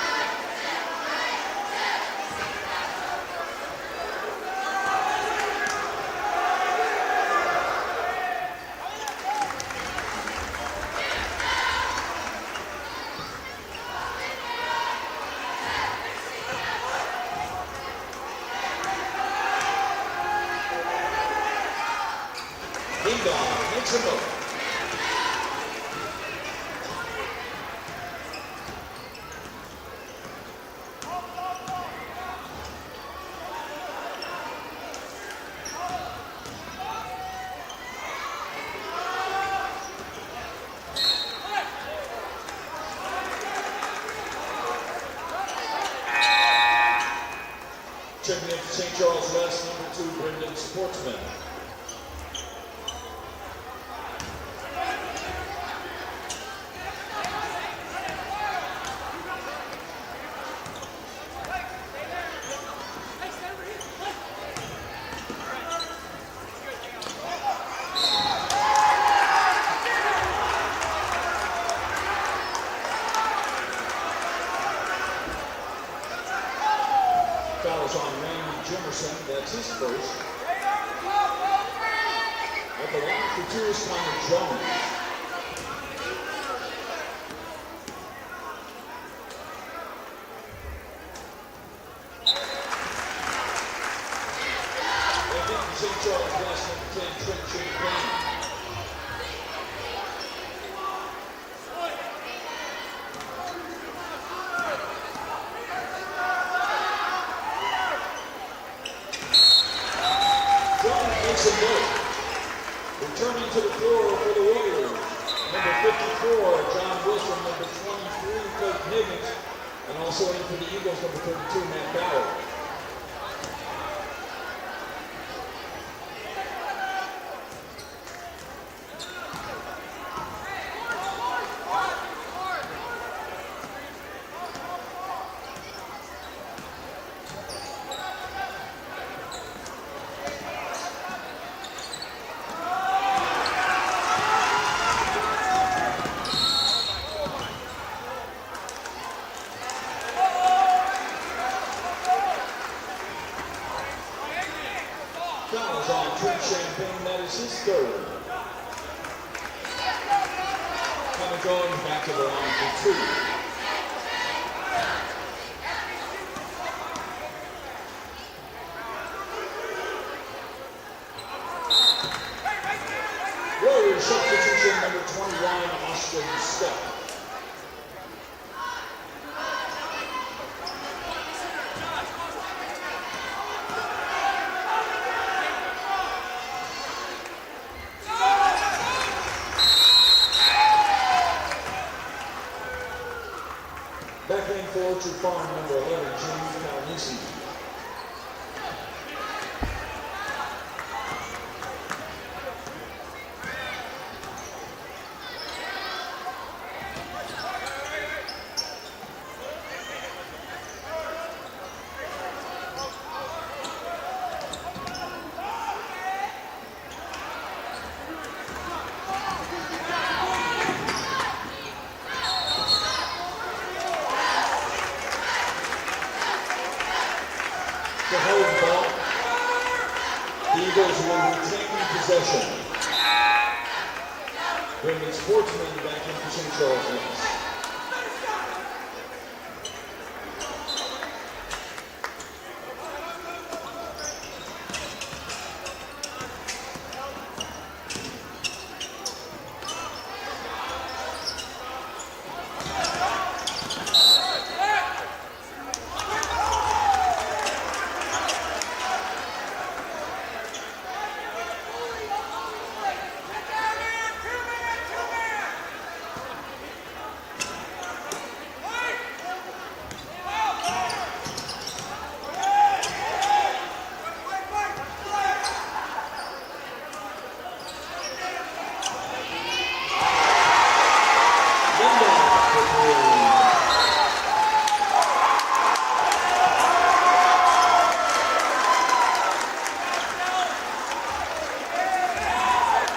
Lindhoff makes a move. Checking in for St. Charles West, number 2, Brendan Sportsman. Fouls on Randy Jimerson, that's his first. At the line for 2 is Connor Jones. And then for St. Charles West, number 10, Trent Champagne. Makes a move. Returning to the floor for the Warriors, number 54, John Wilson, number 23, Coach Higgins, and also in for the Eagles, number 32, Matt Bauer. is his third. Kind of going back to the line for two. Warriors substitution number 21, Austin Step. Back lane for Orchard Farm, number 11, Jimmy Calnisi. To hold the ball. The Eagles will retain possession. Bringing Sportsman back into St. Charles West.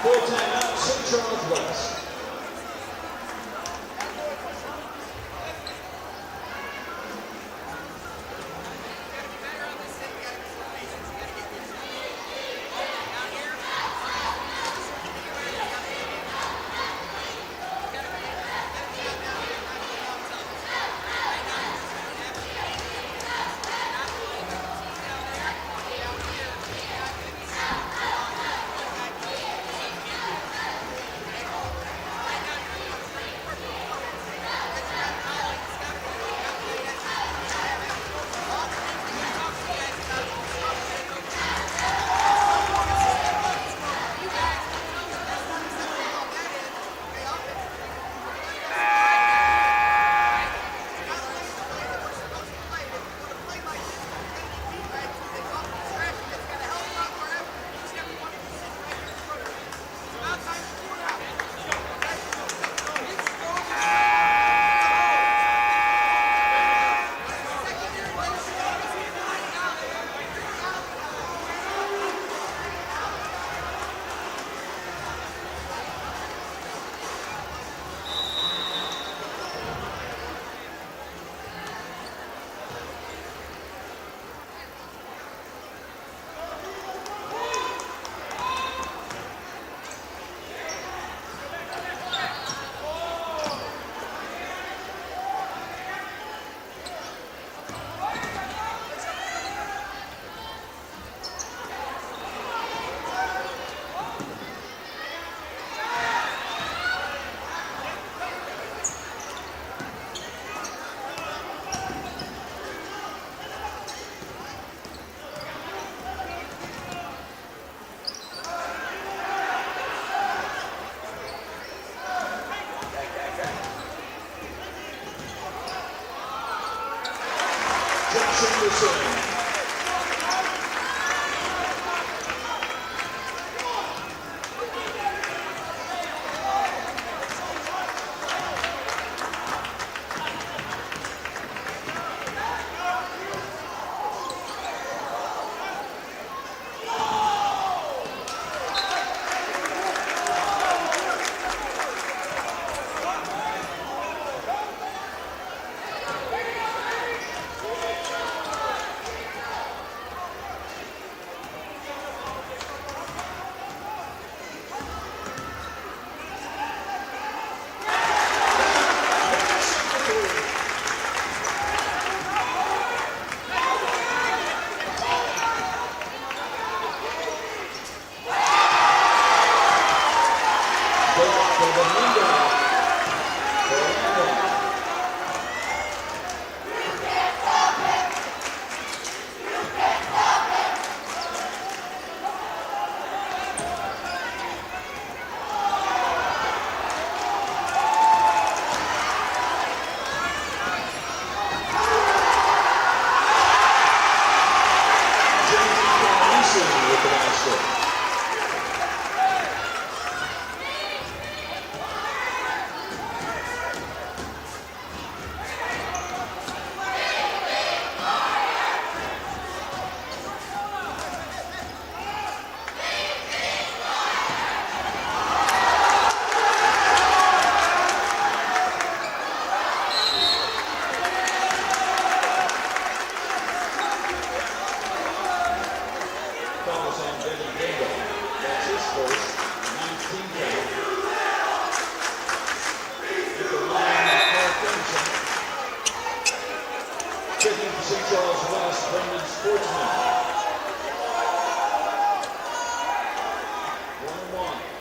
Full timeout, St. Charles West. sportsmen. 1-1.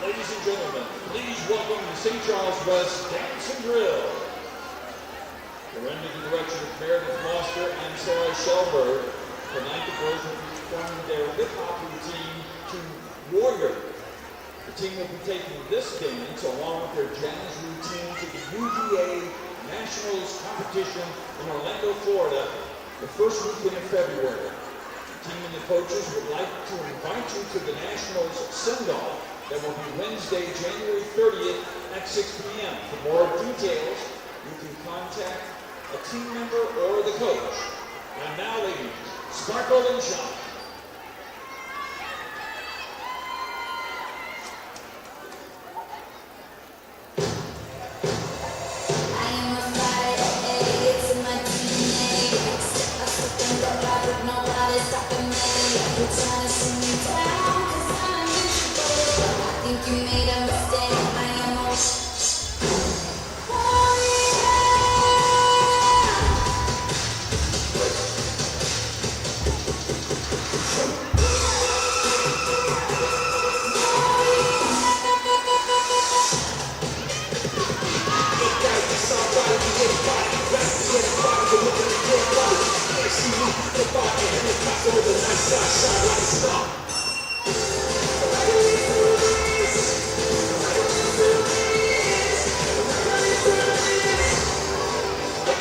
Ladies and gentlemen, please welcome the St. Charles West Dance and Drill. They're under the direction of Meredith Foster and Sarah Shelberg. Tonight the girls will be performing their hip-hop routine to Warrior. The team will be taking this dance along with their jazz routine to the UVA Nationals competition in Orlando, Florida, the first weekend of February. The team and the coaches would like to invite you to the Nationals send-off that will be Wednesday, January 30th at 6 p.m. For more details, you can contact a team member or the coach. And now, ladies, sparkle and shine.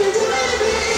Okay,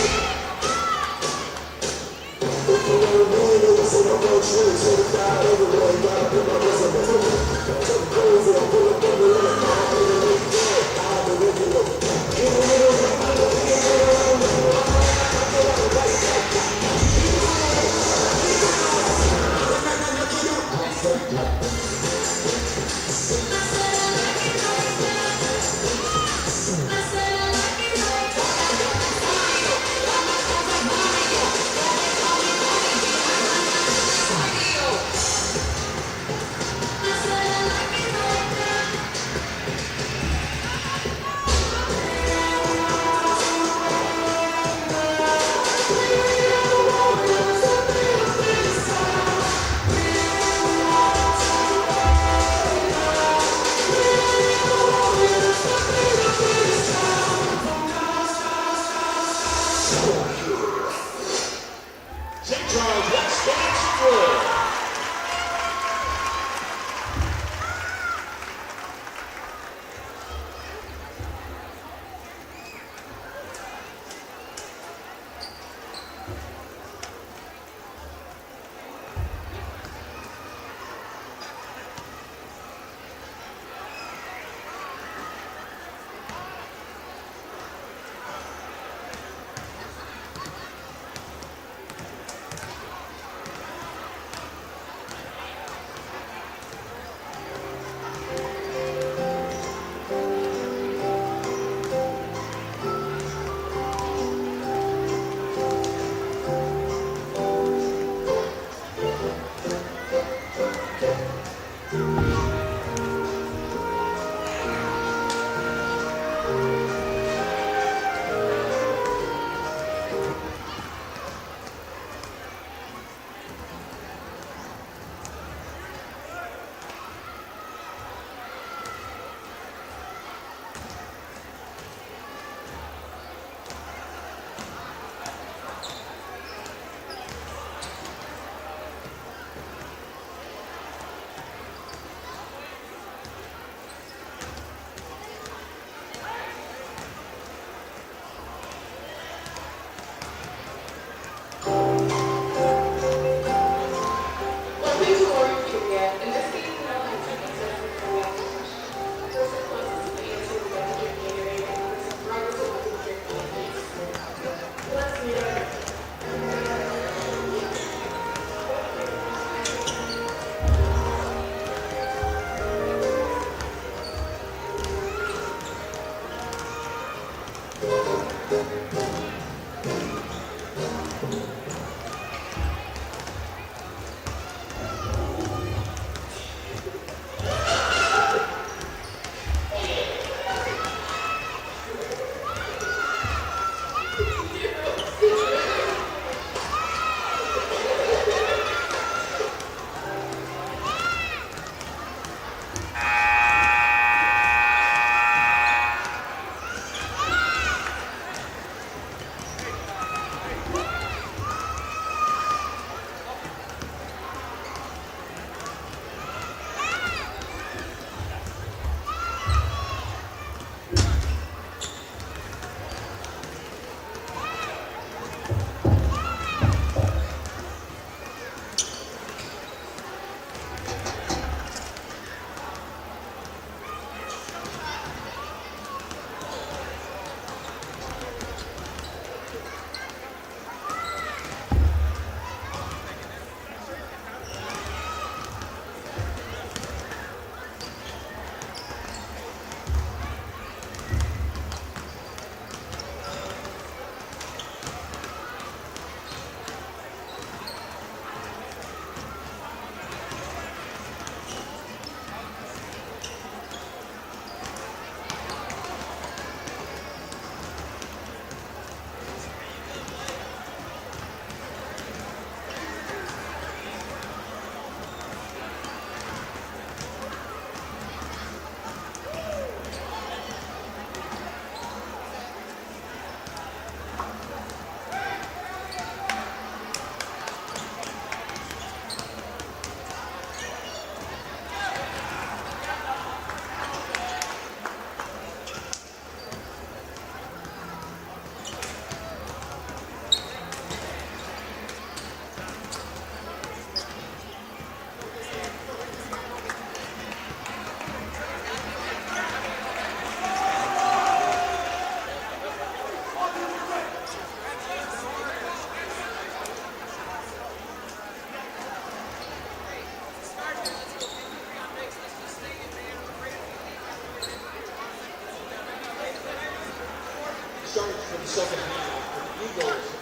Starting for the second half, the Eagles,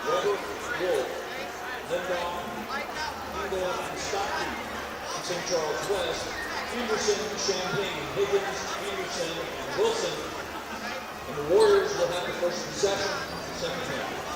Robert Wolf, Lindoff, Eagle, and Stockton. From St. Charles West, Peterson, Champaign, Higgins, Peterson, and Wilson. And the Warriors will have the first possession in the second half.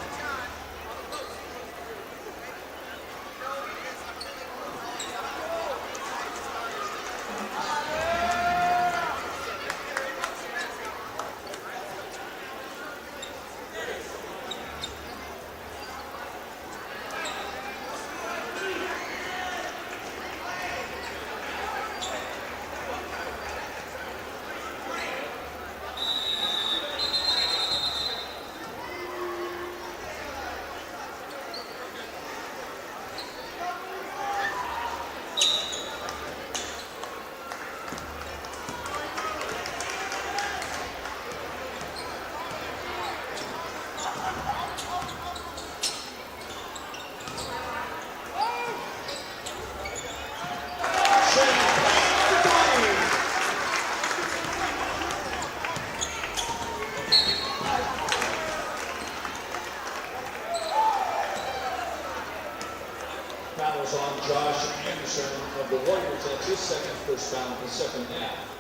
Fouls on Josh Anderson of the Warriors. That's his second first foul in the second half.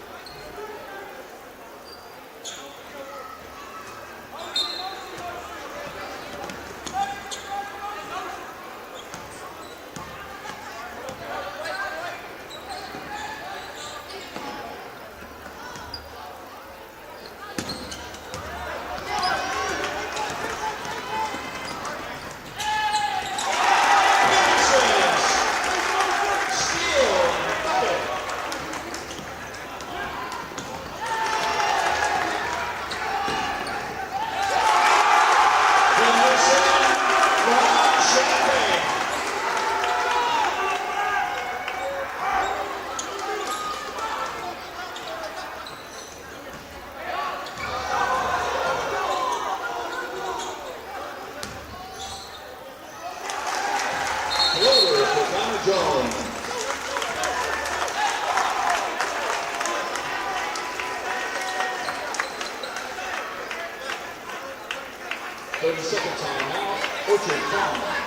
32nd timeout, Orchard Farm.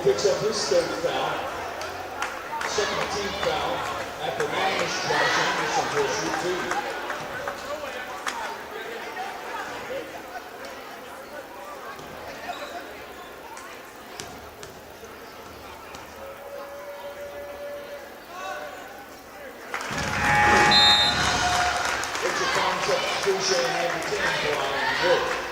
Picks up his third foul, second team foul after minus Josh Anderson will shoot two. It's a foul substitution number 10 for Ryan Wood.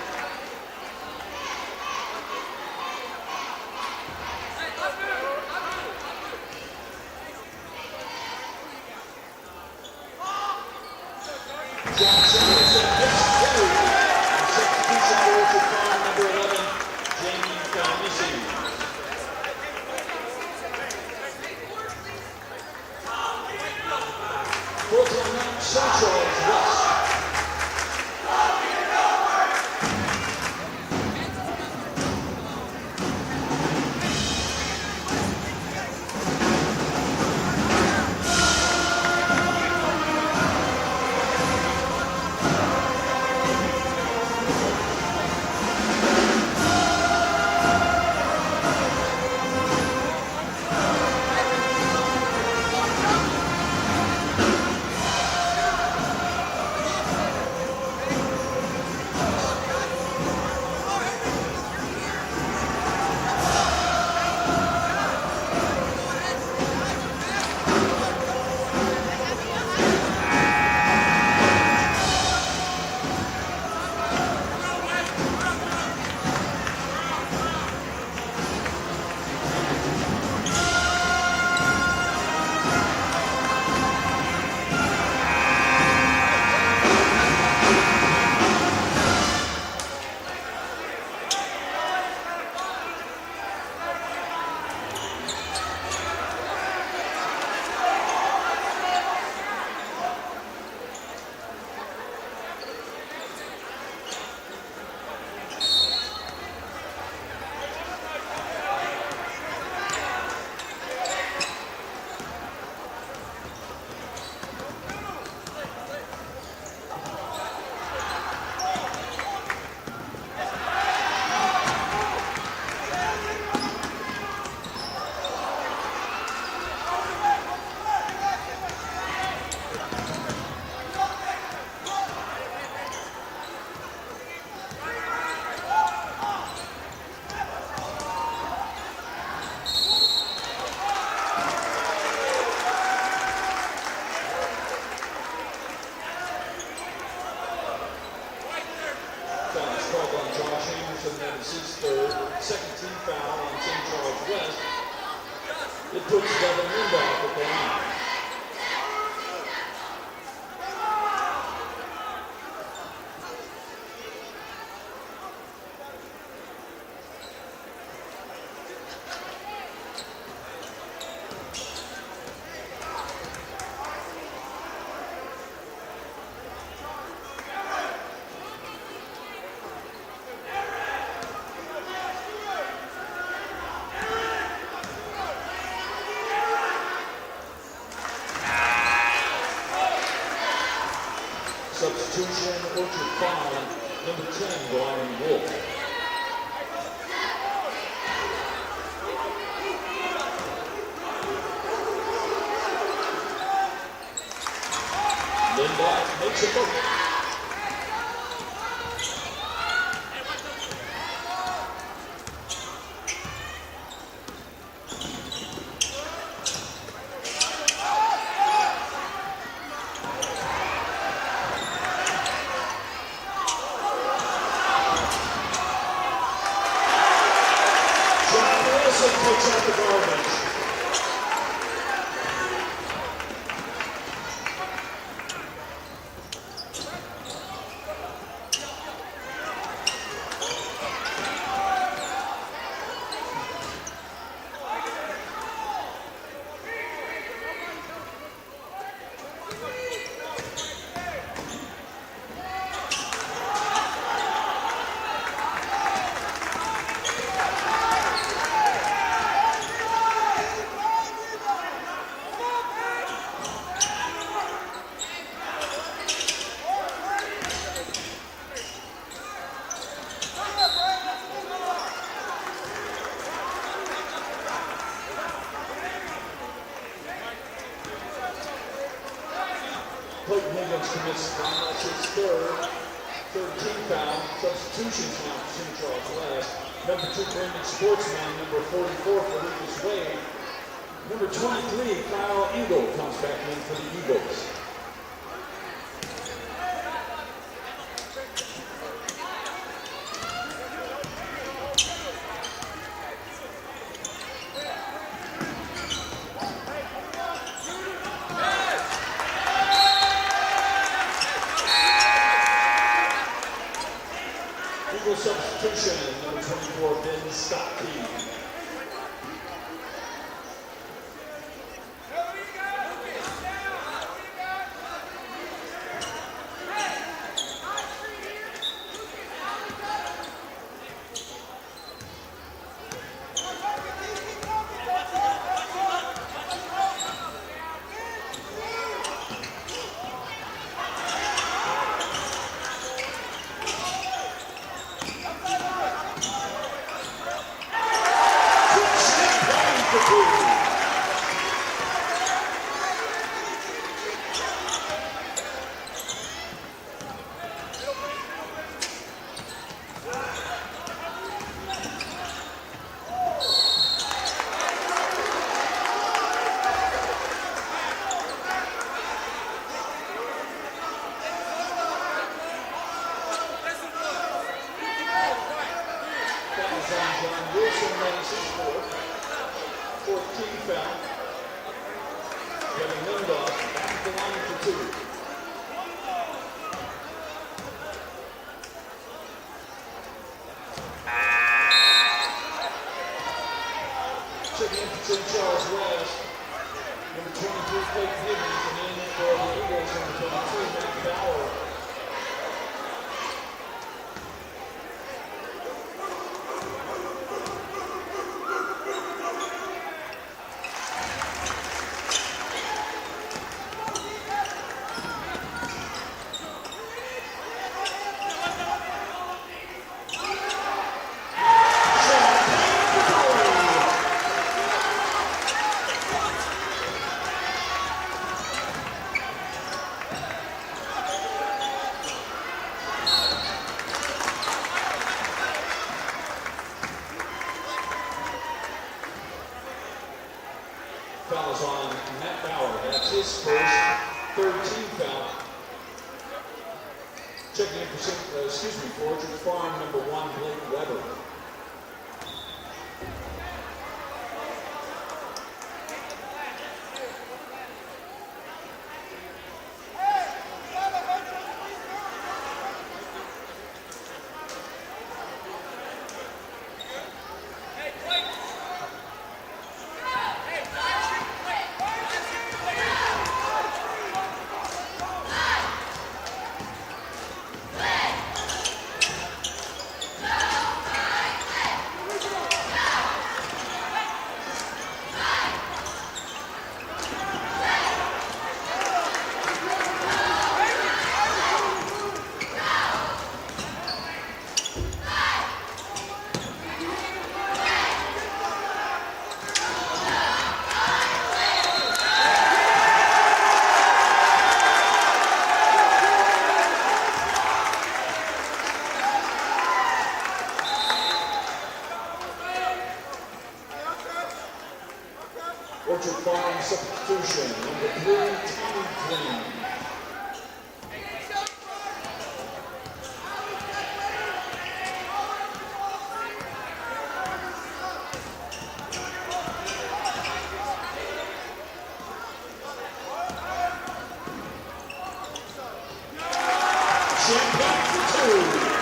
called on Josh Anderson, that is his third. Second team foul on St. Charles West. It puts Devin Lindoff at the line. Substitution, Orchard Farm, number 10, Brian Wolf. Lindoff makes a book. Takes out the garbage. Clayton Higgins commits foul. That's his third team foul. Substitutions now for St. Charles West. Number 2, Brandon Sportsman. Number 44 for Lucas Wade. Number 23, Kyle Eagle comes back in for the Eagles. Eagle substitution, number 24, Ben Stockey. Checking in for St. Charles West, number 23, Clayton Higgins, and in for the Eagles, number 22, Matt Bauer. Fouls on Matt Bauer. That's his first, third team foul. Checking in for Orchard Farm, number 1, Blake Weber. Orchard Farm substitution, number 3, Tammy Green. Champagne for 2.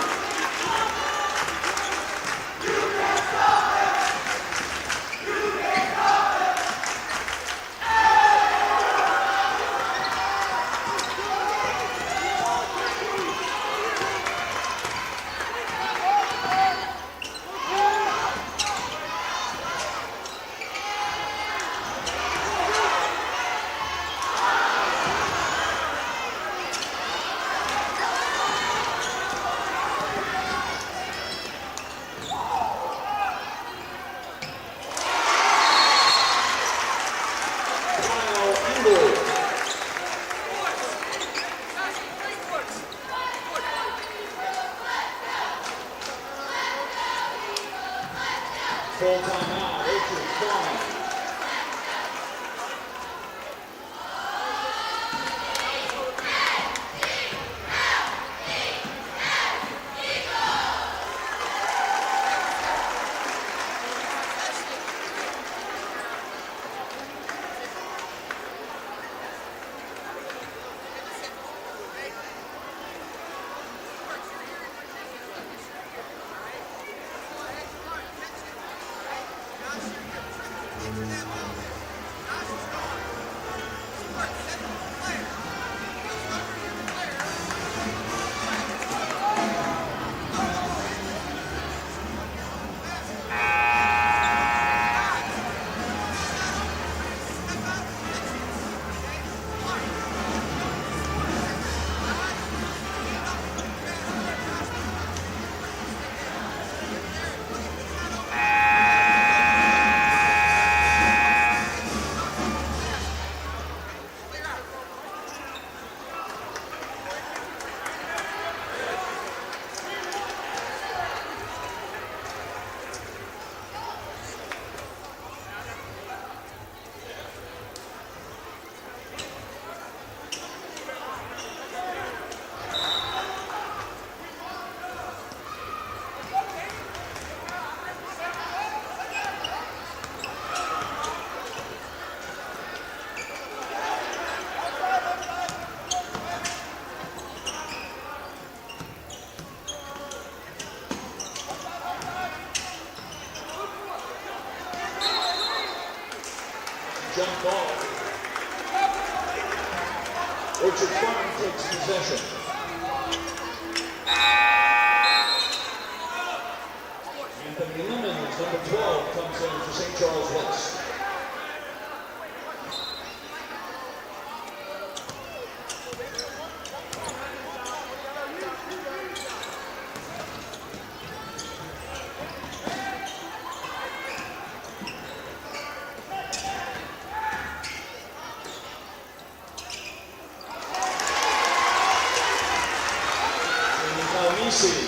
Full timeout, Orchard Farm. Jump ball. Orchard Farm takes possession. Anthony Lemons, number 12, comes in for St. Charles West. City.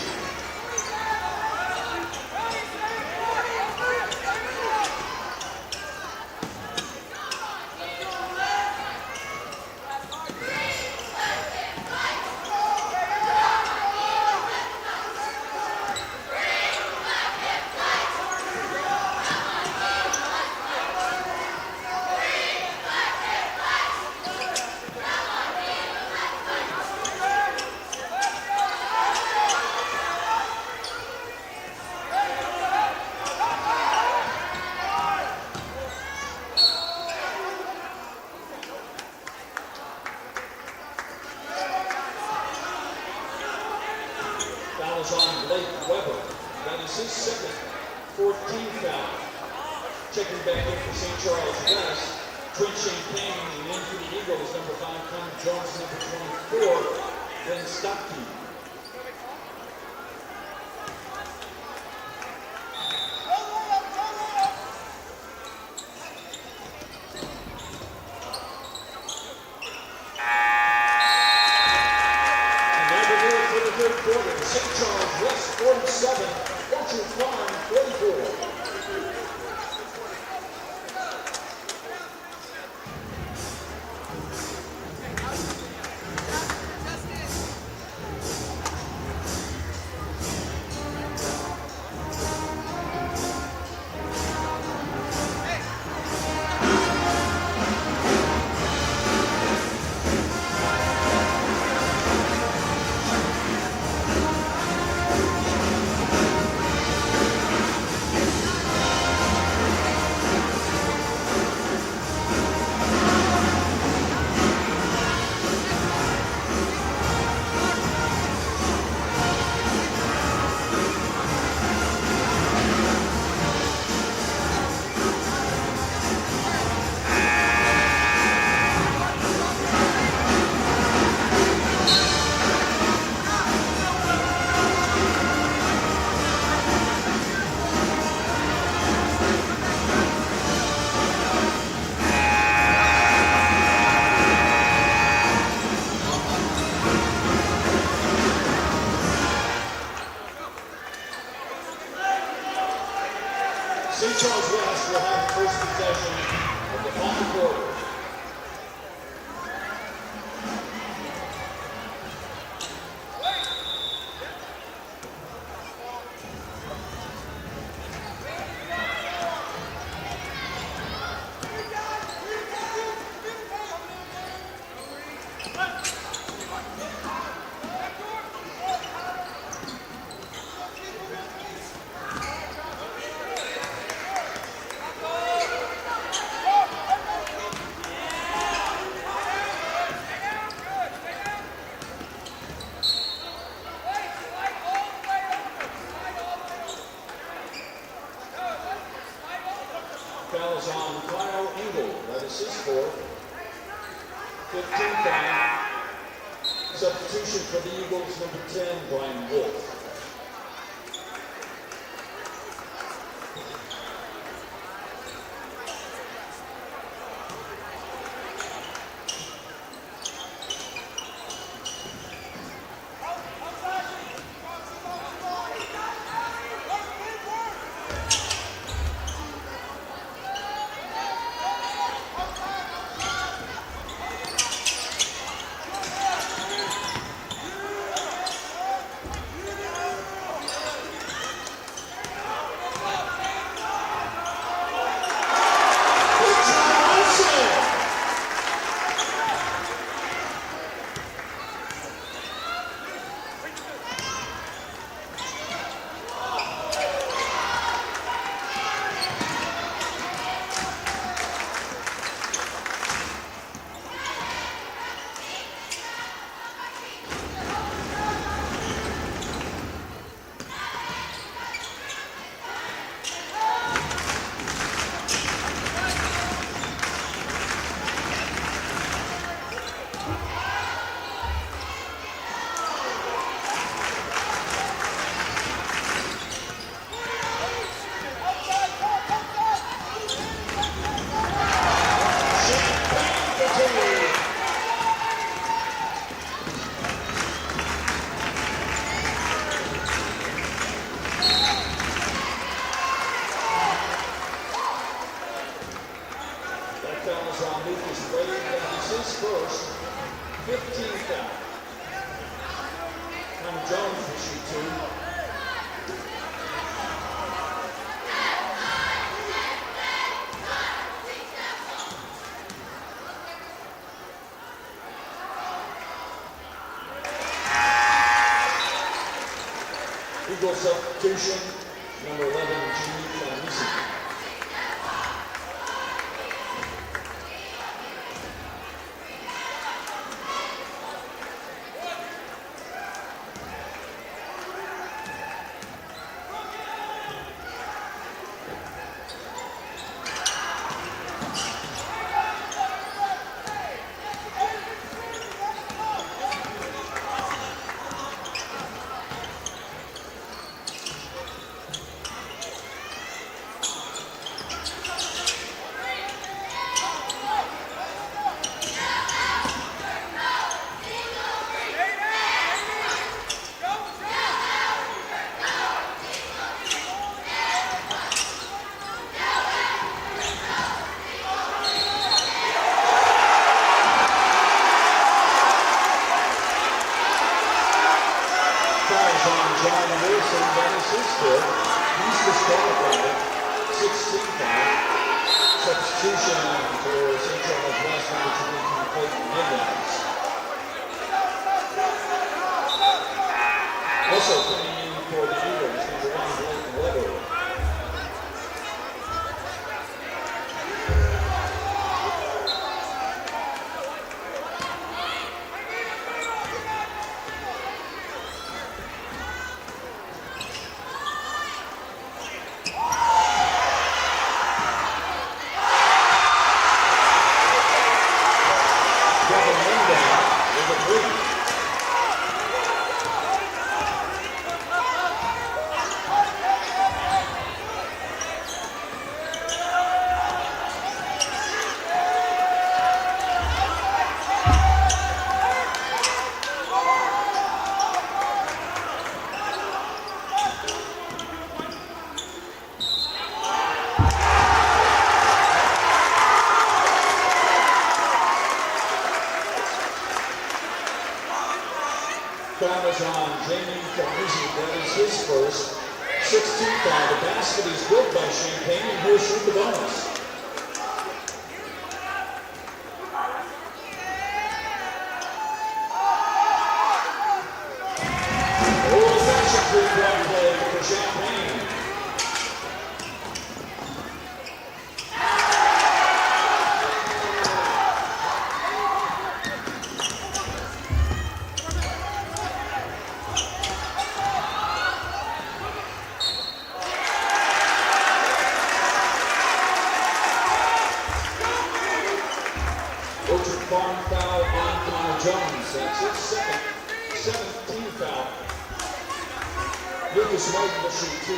Foul is on Blake Weber. That is his second, 14th foul. Checking back in for St. Charles West. Twin Champagne, and in for the Eagles, number 5, Tom Jones, number 24, then Stockton. And there we go for the third quarter. St. Charles West 47, Orchard Farm 44. St. Charles West will have first possession of the final quarter. Foul is on Kyle Engel. That is his fourth. 15th foul. Substitution for the Eagles, number 10, Brian Wolf. First, 15 foul. Tom Jones will shoot two. Eagle substitution, number 11, Jimmy Canisi. John Wilson, that is his fifth. He's disqualified. 16 foul. Substitution for St. Charles West, number 22, Clayton Higgins. Also coming in for the Eagles, number 1, Blake Weber. Foul is on Jamie Fabrizi, that is his first. 16 foul. The basket is good by Champaign, and he'll shoot the bonus. Old-fashioned three-point play for Champaign. Orchard Farm foul on Connor Jones. That's his second. 17 foul. Lucas White will shoot 2.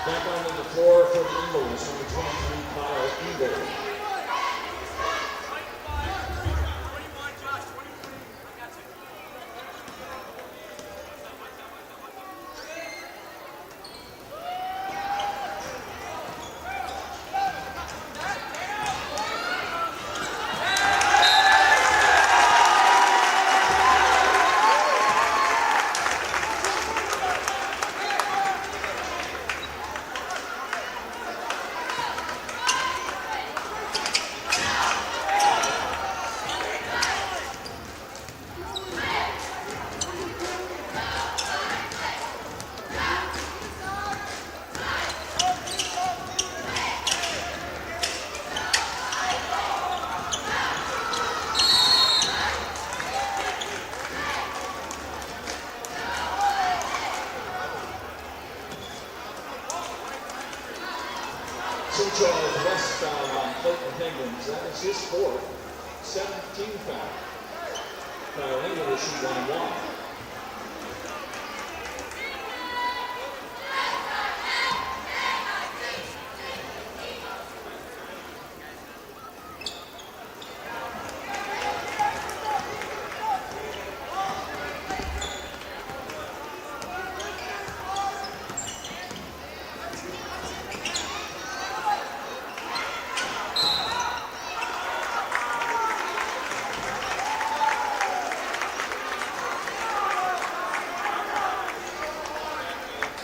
Back onto the floor for the Eagles, number 23, Kyle Eagle. St. Charles West foul on Clayton Higgins. That is his fourth. 17 foul. Kyle Higgins will shoot 1-1.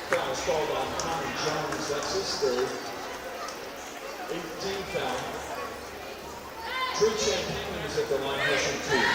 Foul called on Tommy Jones. That's his third. 18 foul. Tree Champaign is at the line, pushing 2.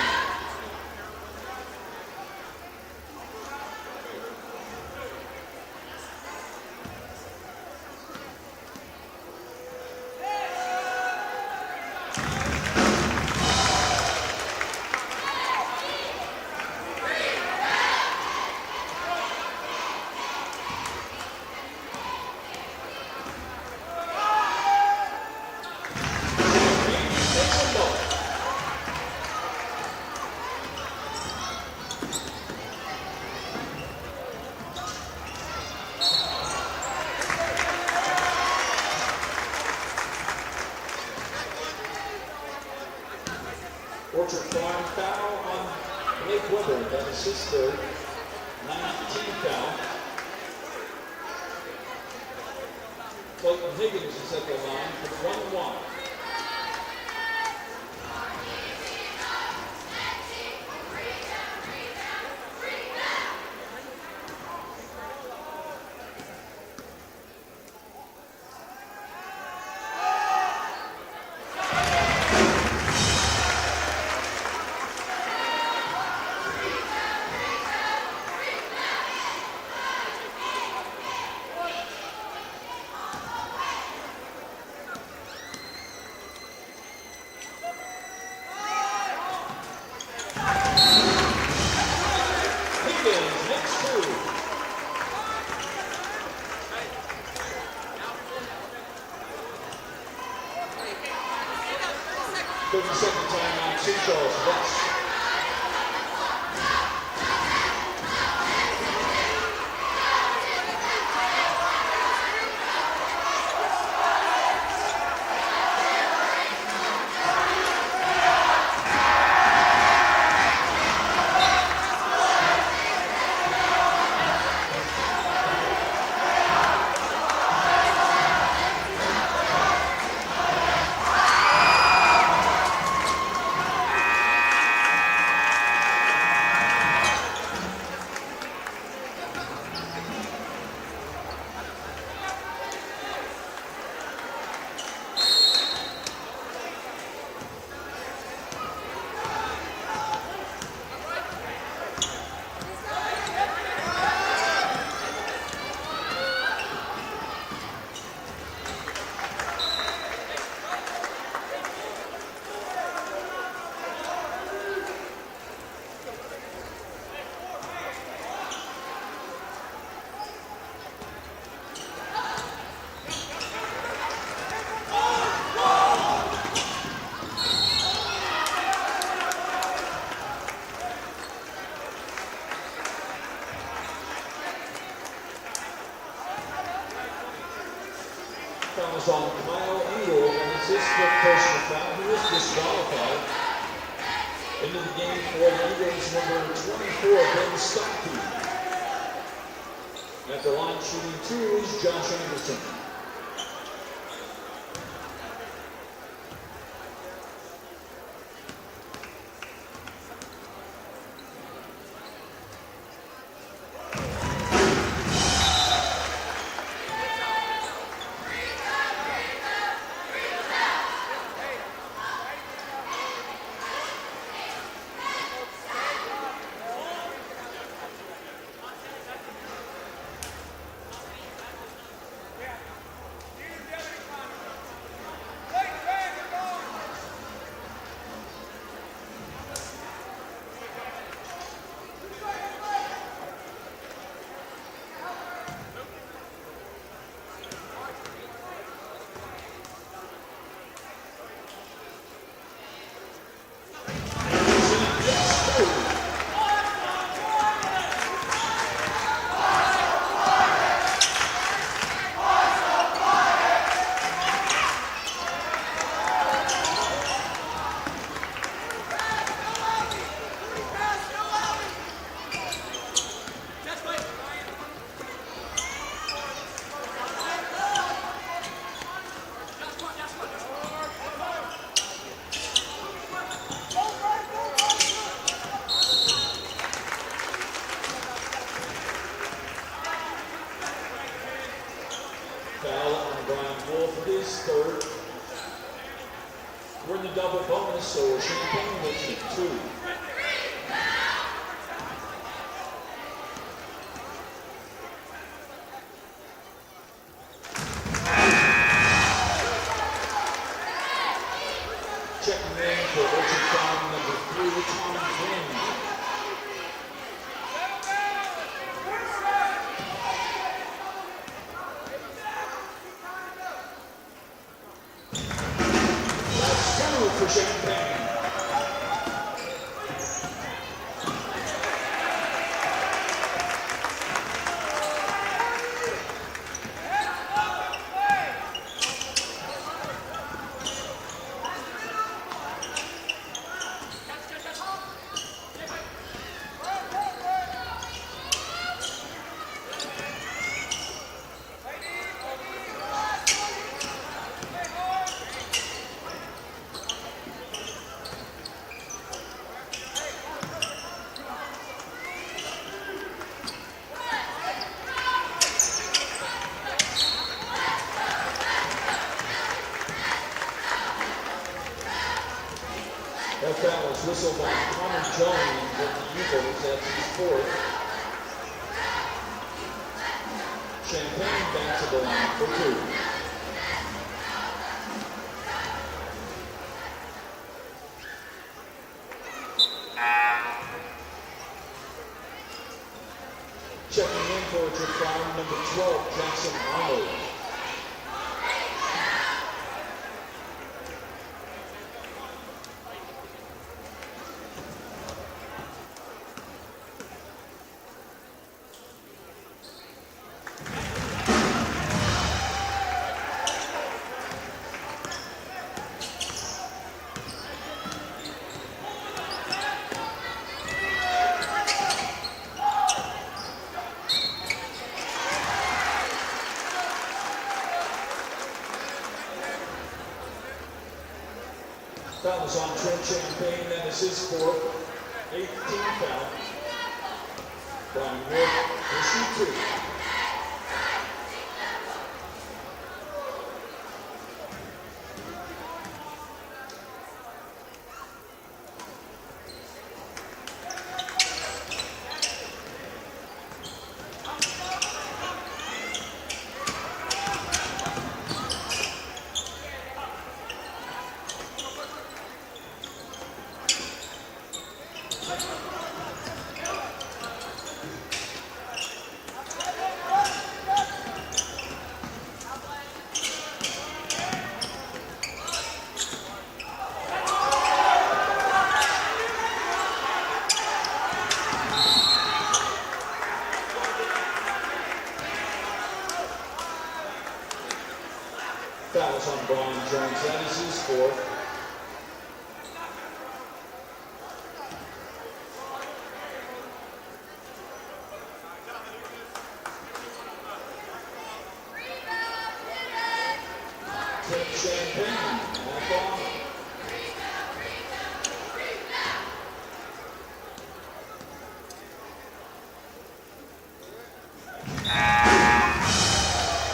Orchard Farm foul on Blake Weber. That is his third. team foul. Clayton Higgins is at the line for 1-1. Higgins makes two. Second time on St. Charles West. Foul is on Kyle Engel, and it's his fifth personal foul. He was disqualified. Into the game for the Eagles, number 24, Ben Stockton. At the line shooting two is Josh Anderson. Foul on Brian Wolf, his third. We're in the double bonus, so Champaign will shoot two. Checking in for Orchard Farm number 3, Tom Quinn. For Champaign. foul is whistled by Connor Jones of the Eagles. That's his fourth. Champagne back to the line for two. Checking in for Orchard Farm, number 12, Jackson Arnold. Foul is on Trent Champagne, that is his fourth, 18th foul. Brian Wood will shoot two. Fouls on Brian Jones, that is his fourth. Trent Champagne, back on.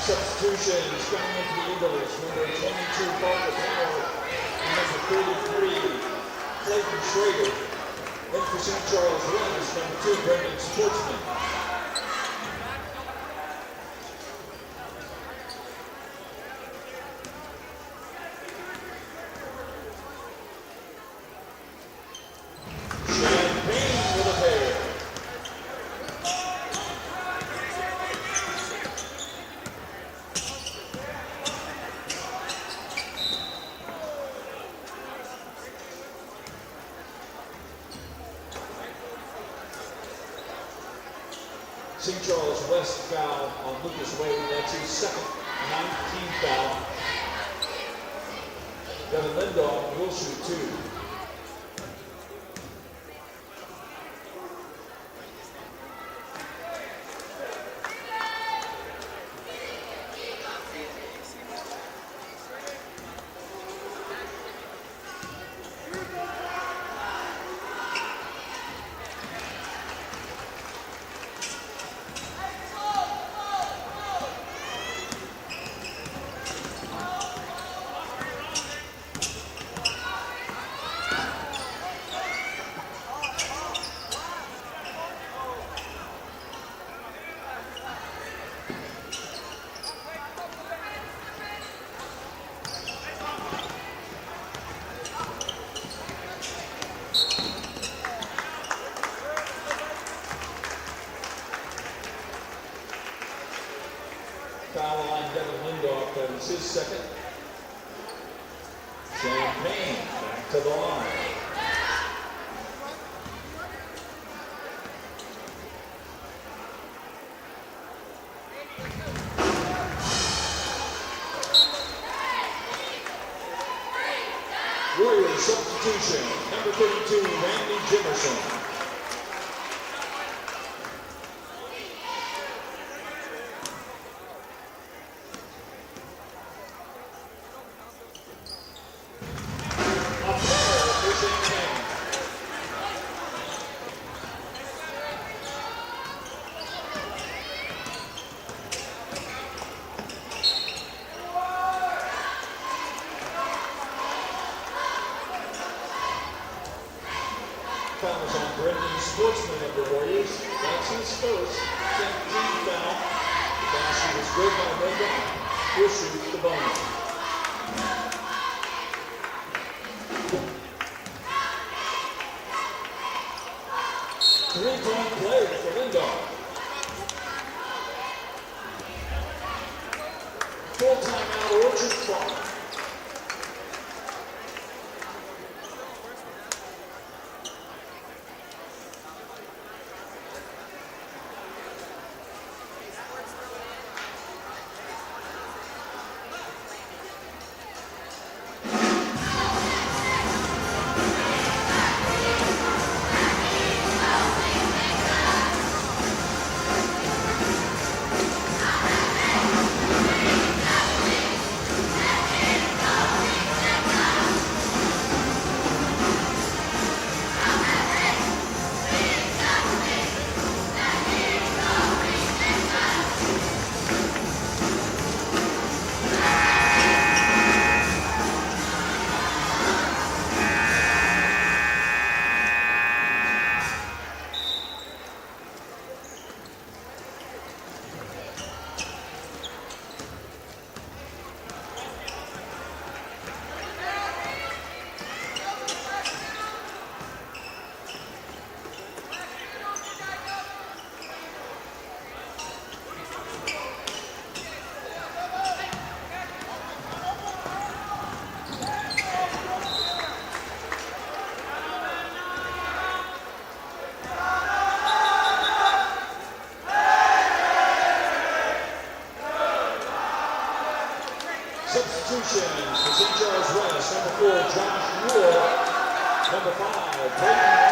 Substitutions coming into the Eagles, number 22, Parker Powell, and number 33, Clayton Schrader. Then for St. Charles West, number 2, Brendan Sportsman. Champagne with a pair. St. Charles West foul on Lucas Wade. That's his second, 19th foul. Devin Lindahl will shoot two. Foul on Devin Lindahl, that is his second. Champagne back to the line. Warriors substitution, number 32, Randy Jimerson. sportsman of the Warriors. That's his first 10th team foul. The basket is good by Wyndham. He'll shoot the bonus. Three-point play for Lindor. Full timeout, Orchard Farm. Substitution for St. Charles West, number 4, Josh Moore. Number 5, Peyton